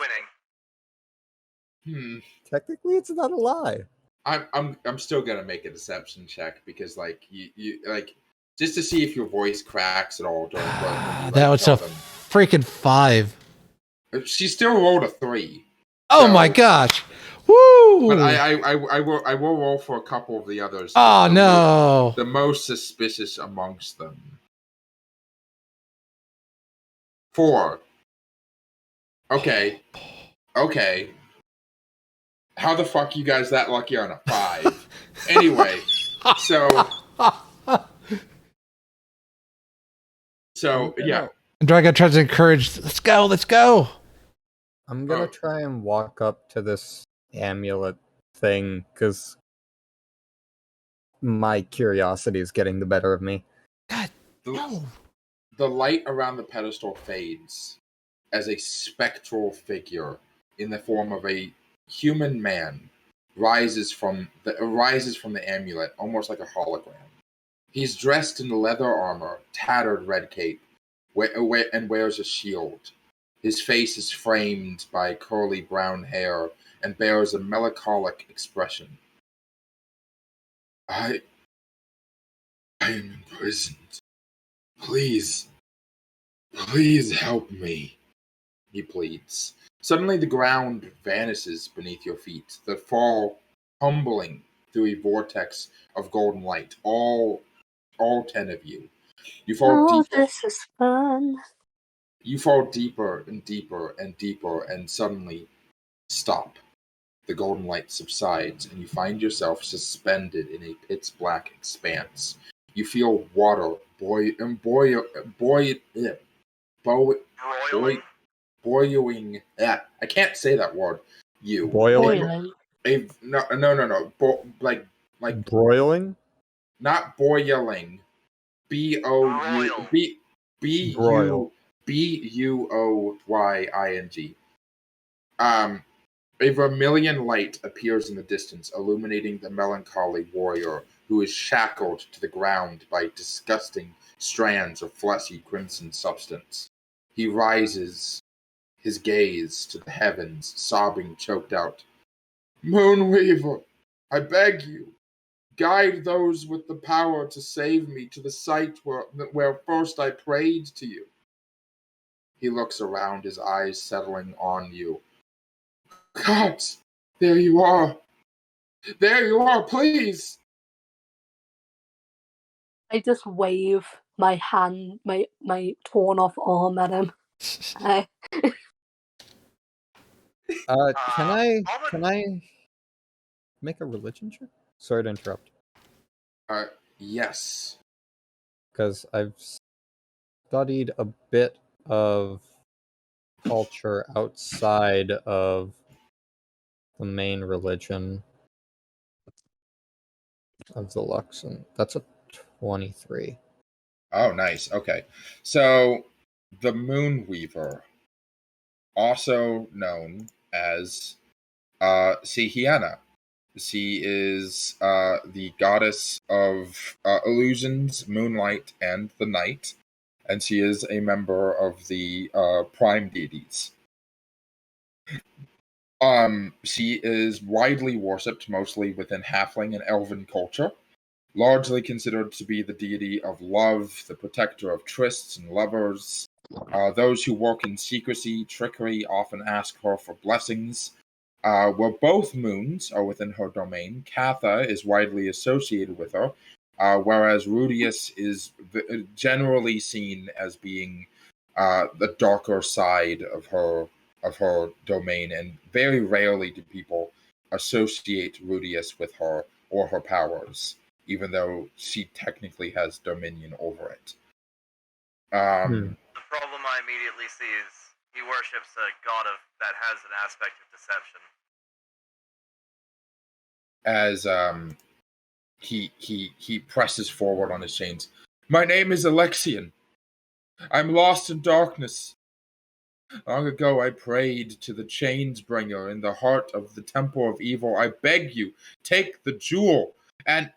winning. Technically, it's not a lie. I'm still gonna make a deception check, because like you like, just to see if your voice cracks at all during when you, like, That was tell a them. freaking 5. She still rolled a 3. Oh So- my gosh! Woo! But I will roll for a couple of the others. Oh the no! The most suspicious amongst them. 4. Okay. How the fuck you guys that lucky on a 5? Anyway, so yeah. And Drago tries to encourage. Let's go! I'm gonna try and walk up to this amulet thing, because my curiosity is getting the better of me. God, no. The light around the pedestal fades as a spectral figure in the form of a human man rises from the amulet, almost like a hologram. He's dressed in leather armor, tattered red cape, and wears a shield. His face is framed by curly brown hair and bears a melancholic expression. I am imprisoned. Please help me, he pleads. Suddenly the ground vanishes beneath your feet, that fall tumbling through a vortex of golden light. All 10 of you. You fall Oh, deeper. this is fun. You fall deeper and deeper and deeper, and suddenly stop. The golden light subsides, and you find yourself suspended in a pitch black expanse. You feel water boiling. I can't say that word. You Boiling? no. Like Broiling? not boiling. Broil. Buoying. A vermilion light appears in the distance, illuminating the melancholy warrior who is shackled to the ground by disgusting strands of fleshy crimson substance. He rises, his gaze to the heavens, sobbing, choked out. Moonweaver, I beg you, guide those with the power to save me to the site where first I prayed to you. He looks around, his eyes settling on you. God, there you are. There you are, please. I just wave my hand, my torn off arm at him. Can I make a religion check? Sorry to interrupt. Yes. Because I've studied a bit of culture outside of the main religion of the Luxon. That's a 23. Oh, nice. Okay. So the Moonweaver, also known as Sihiana. She is the goddess of illusions, moonlight, and the night, and she is a member of the prime deities. She is widely worshipped, mostly within halfling and elven culture, largely considered to be the deity of love, the protector of trysts and lovers. Those who work in secrecy, trickery, often ask her for blessings. Where both moons are within her domain, Katha is widely associated with her, whereas Rudius is generally seen as being the darker side of her domain, and very rarely do people associate Rudius with her or her powers, even though she technically has dominion over it. The problem I immediately see is he worships a god that has an aspect of deception. As he presses forward on his chains. My name is Alexian. I'm lost in darkness. Long ago I prayed to the chains bringer in the heart of the temple of evil. I beg you, take the jewel, and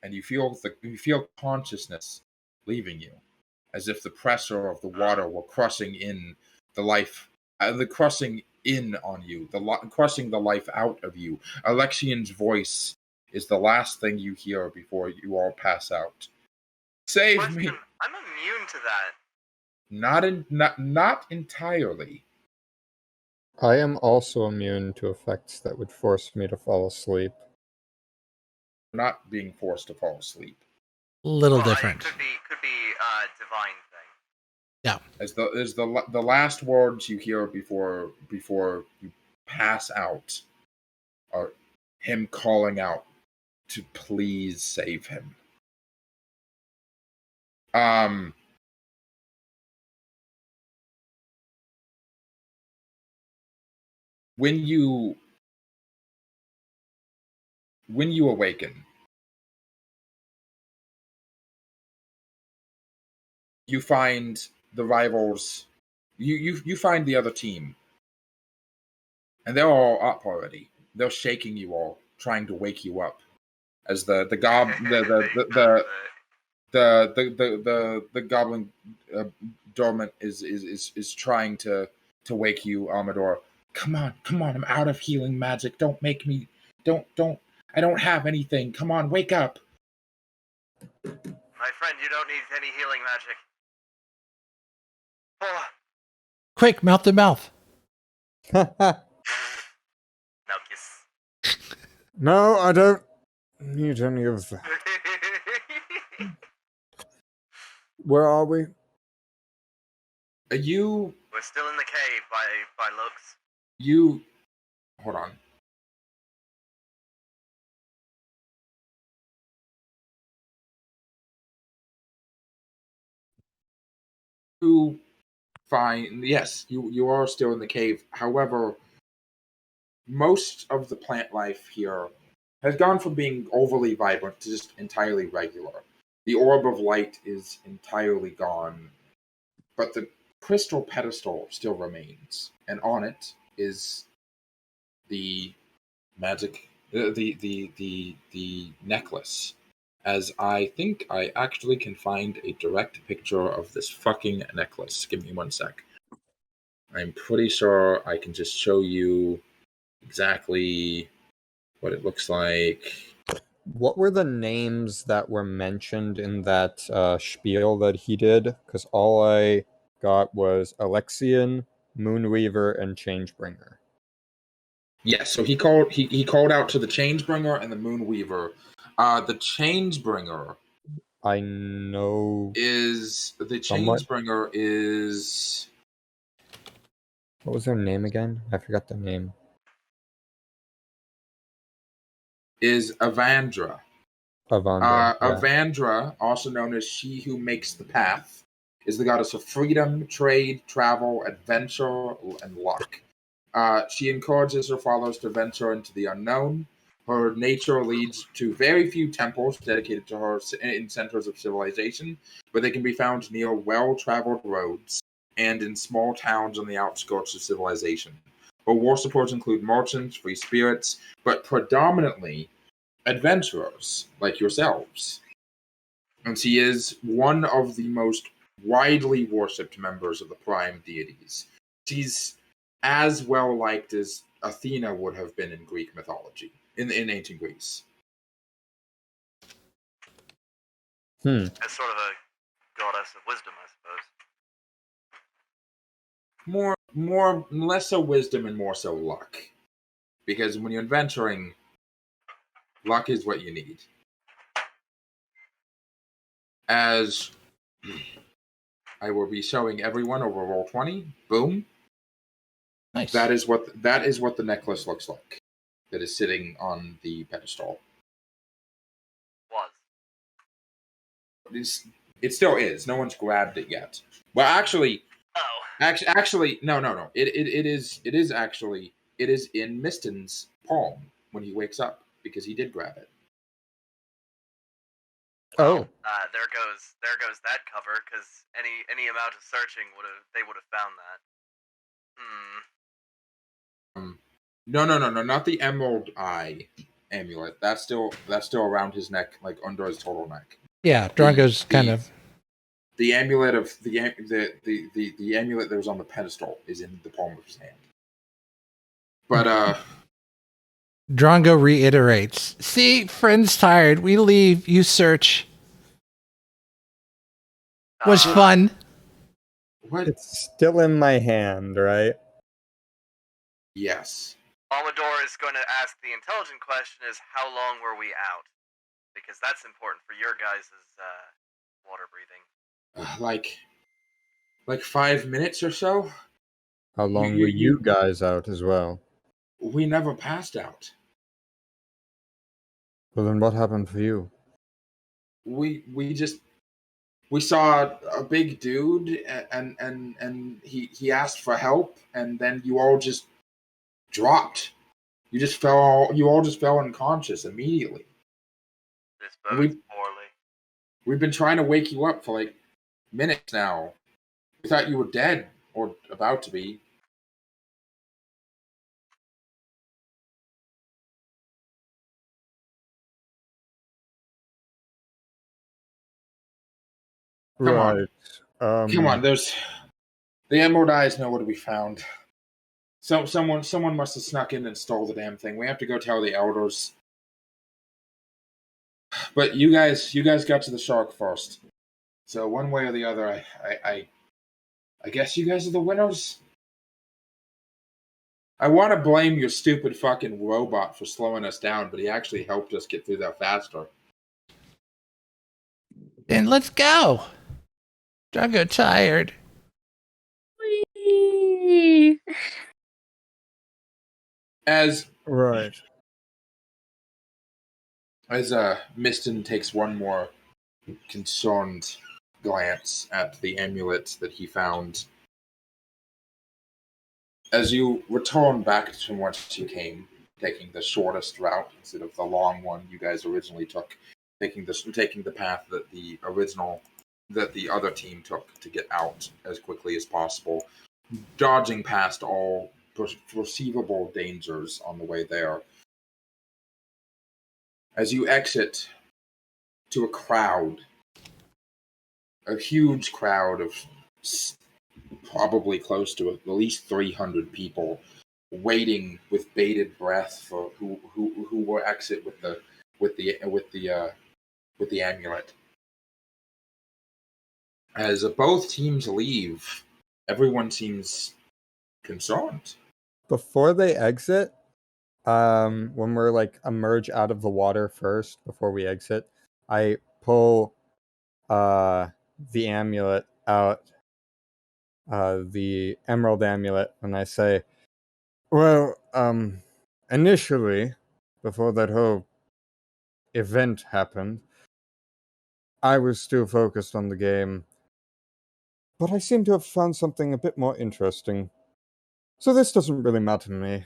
you feel consciousness leaving you, as if the pressure of the water were crushing in crushing in on you, crushing the life out of you. Alexian's voice is the last thing you hear before you all pass out. Save me! I'm immune to that. Not entirely. I am also immune to effects that would force me to fall asleep. Not being forced to fall asleep. Little different. Could be a divine thing. Yeah. As the last words you hear before you pass out are him calling out to please save him. When you awaken, you find the rivals. You find the other team, and they're all up already. They're shaking you all, trying to wake you up. As the goblin dormant is trying to wake you, Amedore. Come on, I'm out of healing magic. Don't make me. Don't. I don't have anything. Come on, wake up. My friend, you don't need any healing magic. Oh. Quick, mouth to mouth. Malchus. No, I don't need any of that. Where are we? We're still in the cave by looks. Hold on. Yes, you are still in the cave. However, most of the plant life here has gone from being overly vibrant to just entirely regular. The orb of light is entirely gone, but the crystal pedestal still remains, and on it is the magic, the necklace. As I think I actually can find a direct picture of this fucking necklace. Give me 1 sec. I'm pretty sure I can just show you exactly what it looks like. What were the names that were mentioned in that spiel that he did? Because all I got was Alexian, Moonweaver, and Changebringer. Yes, so he called out to the Changebringer and the Moonweaver. The Changebringer, I know. Changebringer is. What was their name again? I forgot the name. Is Avandra. Avandra. Yeah. Avandra, also known as She Who Makes the Path, is the goddess of freedom, trade, travel, adventure, and luck. She encourages her followers to venture into the unknown. Her nature leads to very few temples dedicated to her in centers of civilization, but they can be found near well-traveled roads and in small towns on the outskirts of civilization. Her war supports include merchants, free spirits, but predominantly adventurers like yourselves. And she is one of the most widely worshipped members of the prime deities. She's as well liked as Athena would have been in Greek mythology, in ancient Greece. As sort of a goddess of wisdom, I suppose. Less so wisdom and more so luck. Because when you're adventuring, luck is what you need. As I will be showing everyone over Roll20, boom. Nice. That is what the necklace looks like. That is sitting on the pedestal. It still is. No one's grabbed it yet. Well, actually, no. It is actually in Misten's palm when he wakes up because he did grab it. Oh. There goes that cover, because any amount of searching would have found that. No, not the emerald eye amulet. That's still around his neck, like under his total neck. Yeah, Drongo's kind of. The amulet of the amulet that was on the pedestal is in the palm of his hand. But Drongo reiterates, "See, friend's tired. We leave. You search. Was fun." What? It's still in my hand, right? Yes. Amedore is going to ask the intelligent question: is how long were we out? Because that's important for your guys' water breathing. Like 5 minutes or so. How long were you guys out as well? We never passed out. Well, then what happened for you? We saw a big dude and he asked for help, and then you all just dropped. You all just fell unconscious immediately. This bodes poorly. We've been trying to wake you up for like minutes now. We thought you were dead or about to be. Come on. Come on, there's the emerald eyes know what to be found. Someone must have snuck in and stole the damn thing. We have to go tell the elders. But you guys got to the shark first. So one way or the other, I guess you guys are the winners. I want to blame your stupid fucking robot for slowing us down, but he actually helped us get through that faster. Then let's go. Drongo tired. Whee! As Misten takes one more concerned glance at the amulet that he found. As you return back from whence you came, taking the shortest route instead of the long one you guys originally took, taking the path that the other team took to get out as quickly as possible, dodging past all perceivable dangers on the way there. As you exit to a huge crowd of probably close to at least 300 people waiting with bated breath for who will exit with the amulet. As both teams leave, everyone seems concerned. Before they exit, when we're like emerge out of the water first before we exit, I pull the amulet out, the emerald amulet, and I say, well, initially, before that whole event happened, I was still focused on the game, but I seem to have found something a bit more interesting. So this doesn't really matter to me.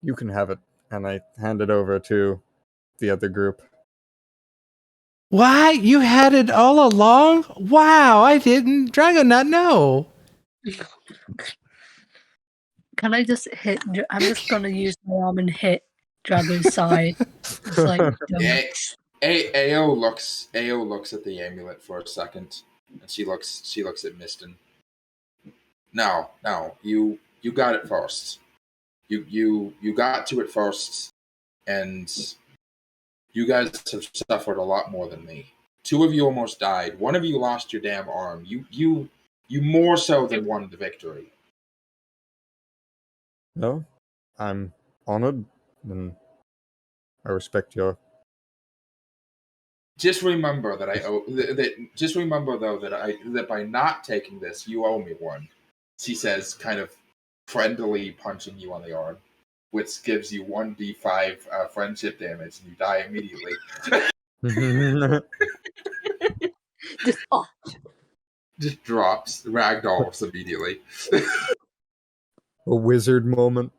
You can have it. And I hand it over to the other group. What? You had it all along? Wow, I didn't. Drongo not know. Can I just hit? I'm just gonna use my arm and hit Drago's side. It's like Ao looks at the amulet for a second, and she looks at Misten. No, you got it first. You got to it first, and you guys have suffered a lot more than me. 2 of you almost died. 1 of you lost your damn arm. You more so than won the victory. No, I'm honored, and I respect your. Just remember that I owe. Just remember though that by not taking this, you owe me one. She says, kind of friendly, punching you on the arm, which gives you 1d5 friendship damage, and you die immediately. Just drops, ragdolls immediately. A wizard moment.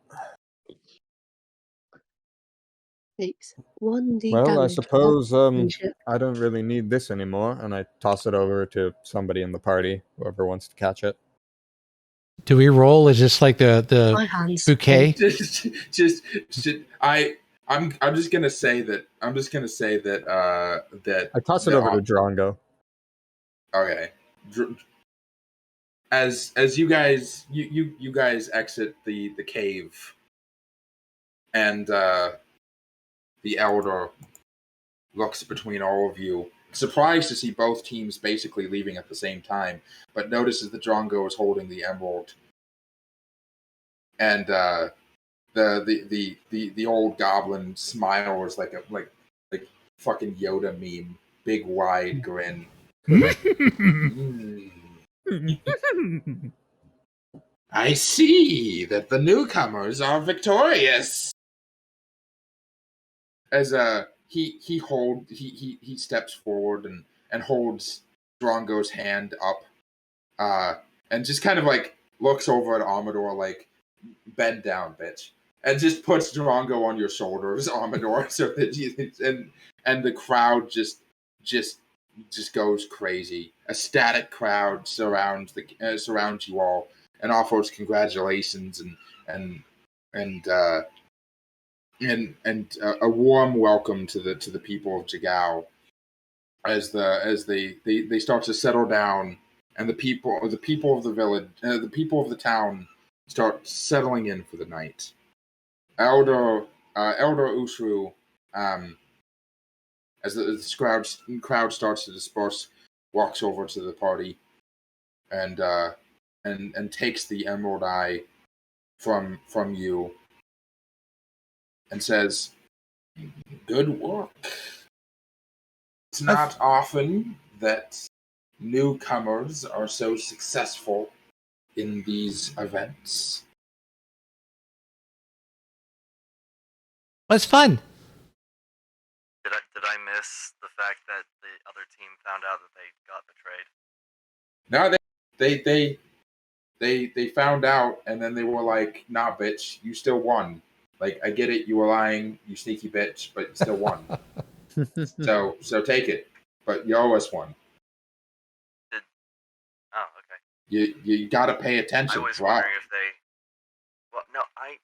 takes 1d Well, I damage. suppose I don't really need this anymore, and I toss it over to somebody in the party, whoever wants to catch it. Do we roll? Is this like the My hands bouquet? I'm just gonna say that that I toss it over to Drongo. Okay. As you guys exit the cave, and the elder looks between all of you, surprised to see both teams basically leaving at the same time, but notices that Drongo is holding the emerald, and the old goblin smiles like fucking Yoda meme, big wide grin. I see that the newcomers are victorious. As he steps forward and holds Drongo's hand up, and just kind of like looks over at Amedore like, bend down, bitch, and just puts Drongo on your shoulders, Amedore, so that and the crowd just goes crazy. A static crowd surrounds you all and offers congratulations and a warm welcome to the people of Jigao as they start to settle down, and the people of the village, the people of the town start settling in for the night. Elder Ushru, as the crowd starts to disperse, walks over to the party and takes the emerald eye from you and says, "Good work. It's not often that newcomers are so successful in these events." It's fun. Did I miss the fact that the other team found out that they got betrayed? No, they found out, and then they were like, "Nah, bitch, you still won. Like, I get it, you were lying, you sneaky bitch, but you still won. So take it. But you owe us one. Oh, okay. You gotta pay attention. I was wondering if they. Well, no, I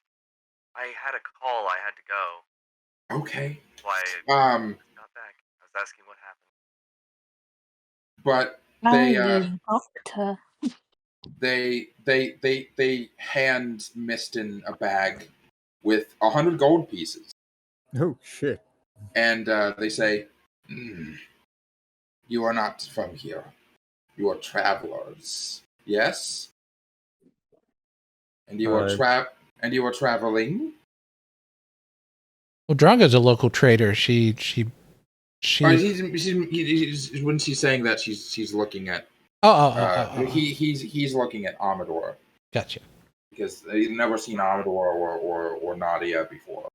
had a call. I had to go. Okay. Why? I got back. I was asking what happened. But they hand Misten a bag with 100 gold pieces. Oh shit! And they say, "You are not from here. You are travelers. Yes? And you are traveling?" Well, Drongo's a local trader. She. When she's saying that, she's looking at. He's looking at Amedore. Gotcha. Because they've never seen Amedore or Nadia before.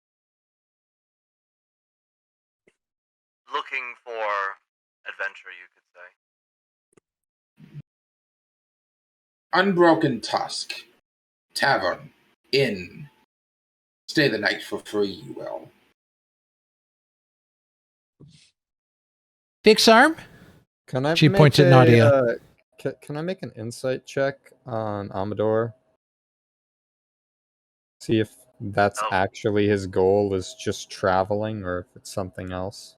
Looking for adventure, you could say. Unbroken Tusk, tavern, inn. Stay the night for free, you will. Bixarm? Can I? She make points at a, Nadia. Can I make an insight check on Amedore? See if that's Oh. actually his goal, is just traveling, or if it's something else.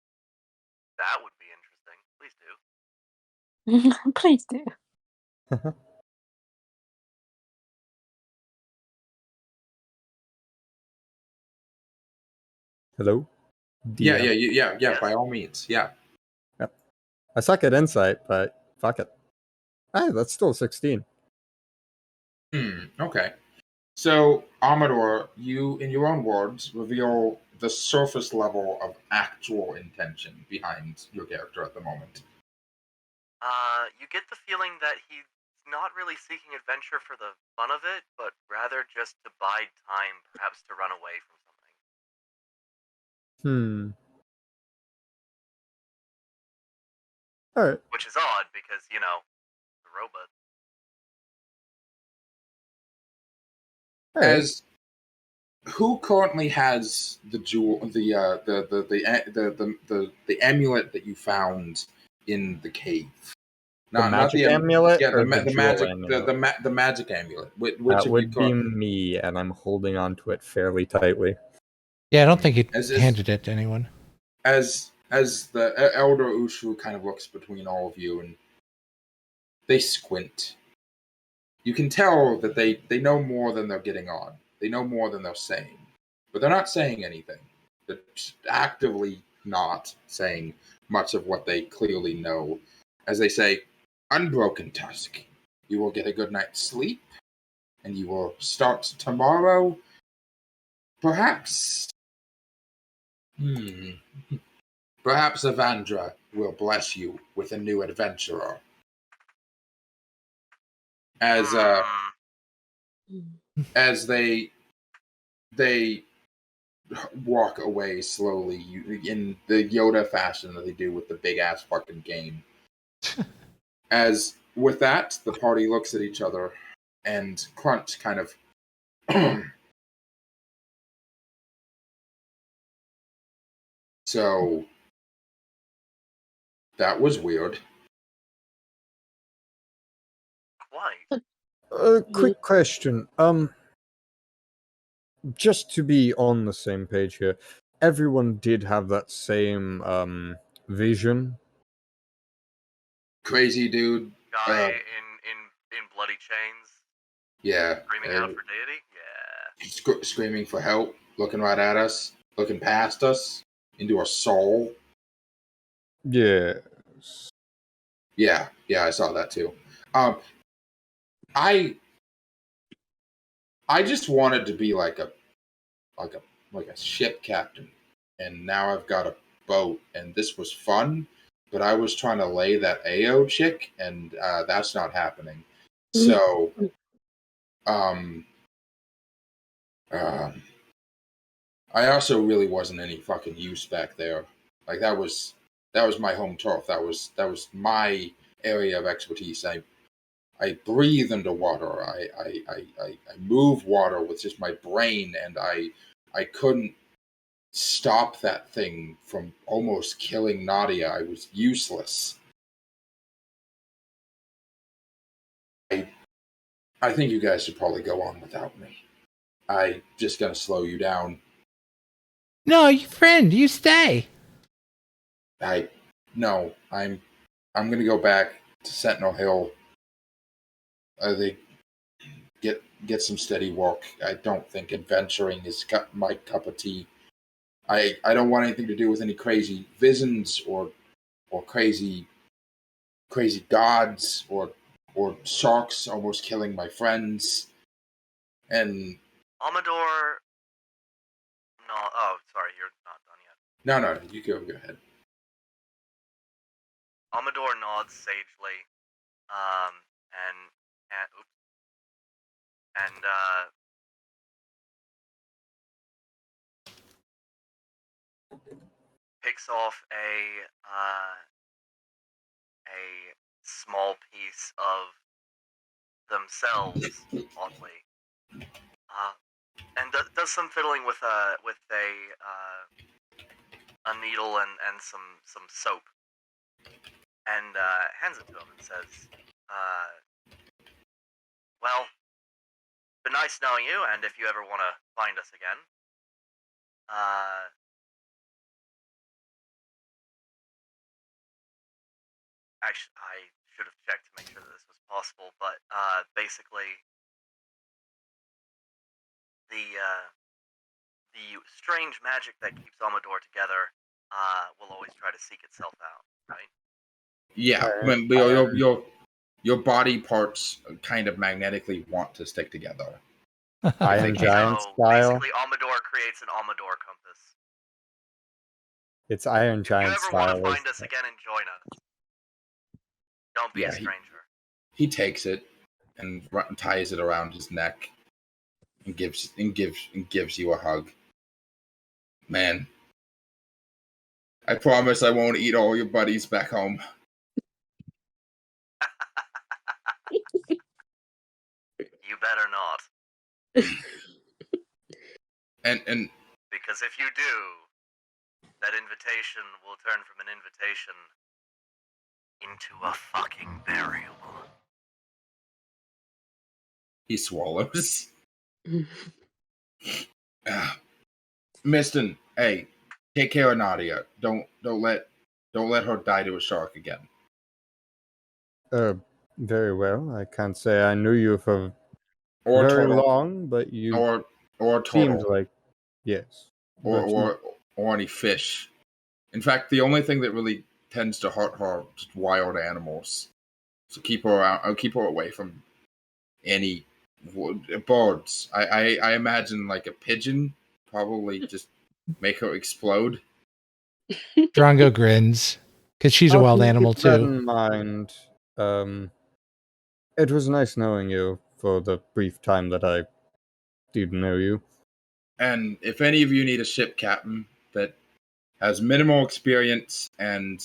That would be interesting. Please do. Please do. Hello? Yeah, DM. yeah. Yes. By all means, yeah. I suck at insight, but fuck it. Hey, that's still 16. Okay. So, Amador, you, in your own words, reveal the surface level of actual intention behind your character at the moment. You get the feeling that he's not really seeking adventure for the fun of it, but rather just to bide time, perhaps to run away from something. Alright. Which is odd because, the robot. As who currently has the jewel, the amulet that you found in the cave? The magic amulet, yeah, or the jewel magic, amulet? the magic amulet. Which That of would you be currently? me, and I'm holding on to it fairly tightly. Yeah, I don't think he As handed it to anyone. as the elder Ushu kind of looks between all of you, and they squint. You can tell that they know more than they're getting on. They know more than they're saying, but they're not saying anything. They're actively not saying much of what they clearly know. As they say, "Unbroken Tusk, you will get a good night's sleep, and you will start tomorrow. Perhaps, perhaps Avandra will bless you with a new adventurer." As as they walk away slowly, in the Yoda fashion that they do with the big ass fucking game. As with that, the party looks at each other, and Crunch kind of so that was weird. Quite. Quick question. Just to be on the same page here, everyone did have that same vision. Crazy dude. Guy in bloody chains, Yeah. screaming out for deity. Yeah. Screaming for help, looking right at us, looking past us, into our soul. Yeah. Yeah, I saw that too. I just wanted to be like a ship captain, and now I've got a boat, and this was fun. But I was trying to lay that AO chick, and that's not happening. So, I also really wasn't any fucking use back there. Like that was my home turf. That was my area of expertise. I breathe underwater. I move water with just my brain, and I couldn't stop that thing from almost killing Nadia. I was useless. I think you guys should probably go on without me. I'm just gonna slow you down. No, you friend, you stay. No, I'm gonna go back to Sentinel Hill. They get some steady work. I don't think adventuring is my cup of tea. I don't want anything to do with any crazy visions or crazy gods or sharks almost killing my friends. And Amedore. No. Oh, sorry, you're not done yet. no, you go ahead. Amedore nods sagely, and picks off a small piece of themselves, oddly, and does some fiddling with a needle and some soap, and hands it to him and says, well, been nice knowing you, and if you ever want to find us again, actually, I should have checked to make sure that this was possible, but basically, the strange magic that keeps Amedore together will always try to seek itself out, right? Yeah, your body parts kind of magnetically want to stick together. Iron Giant So style. basically, Amedore creates an Amedore compass. It's Iron If you Giant ever want style. to find us again and join us, don't be a stranger. He takes it and ties it around his neck and gives you a hug. Man, I promise I won't eat all your buddies back home. You better not. And because if you do, that invitation will turn from an invitation into a fucking burial. He swallows. Misten, hey, take care of Nadia. Don't let her die to a shark again. Very well. I can't say I knew you for Or very turtle. long, but you or seemed turtle. like yes. Or any fish. In fact, the only thing that really tends to hurt her are just wild animals. So keep her out. I'll keep her away from any birds. I imagine like a pigeon probably just make her explode. Drongo grins because she's a I'll wild keep animal that too. in mind. It was nice knowing you for the brief time that I did know you. And if any of you need a ship captain that has minimal experience and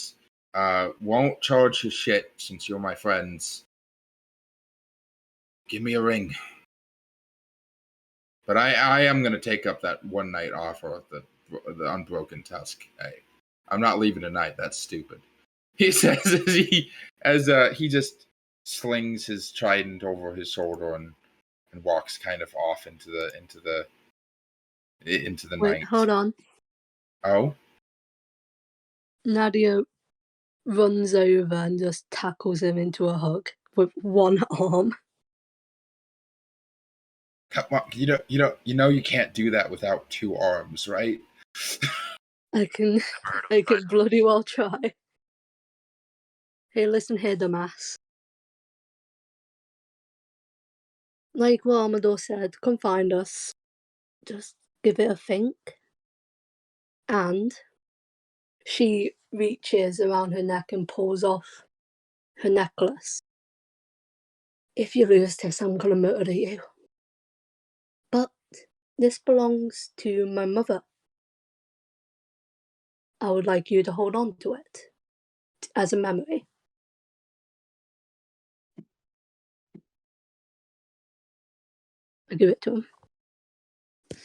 won't charge you shit since you're my friends, give me a ring. But I am going to take up that one night offer of the Unbroken Tusk. I'm not leaving tonight. That's stupid. He says as he just slings his trident over his shoulder and walks kind of off into the Wait, night. hold on. Oh? Nadia runs over and just tackles him into a hug with one arm. Come on, you can't do that without two arms, right? I can bloody well try. Hey, listen here, dumbass. Like what Amedore said, come find us. Just give it a think. And she reaches around her neck and pulls off her necklace. If you lose this, I'm gonna murder you. But this belongs to my mother. I would like you to hold on to it as a memory. I give it to him. I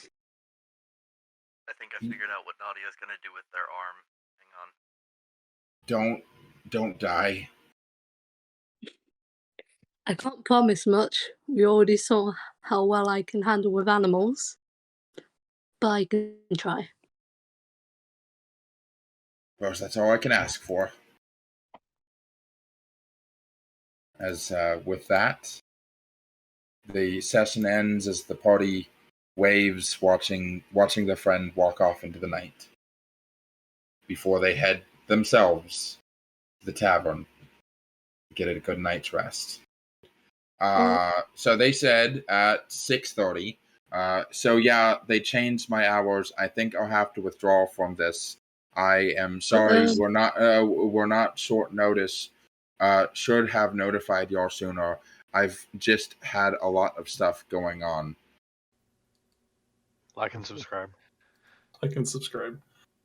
think I figured out what Nadia's gonna do with their arm. Hang on. Don't die. I can't promise much. We already saw how well I can handle with animals. But I can try. Well, that's all I can ask for. As with that, the session ends as the party waves, watching their friend walk off into the night before they head themselves to the tavern to get a good night's rest. So they said at 6:30. So yeah, they changed my hours. I think I'll have to withdraw from this. I am sorry. We're not short notice. Should have notified y'all sooner. I've just had a lot of stuff going on. Like and subscribe. Like and subscribe.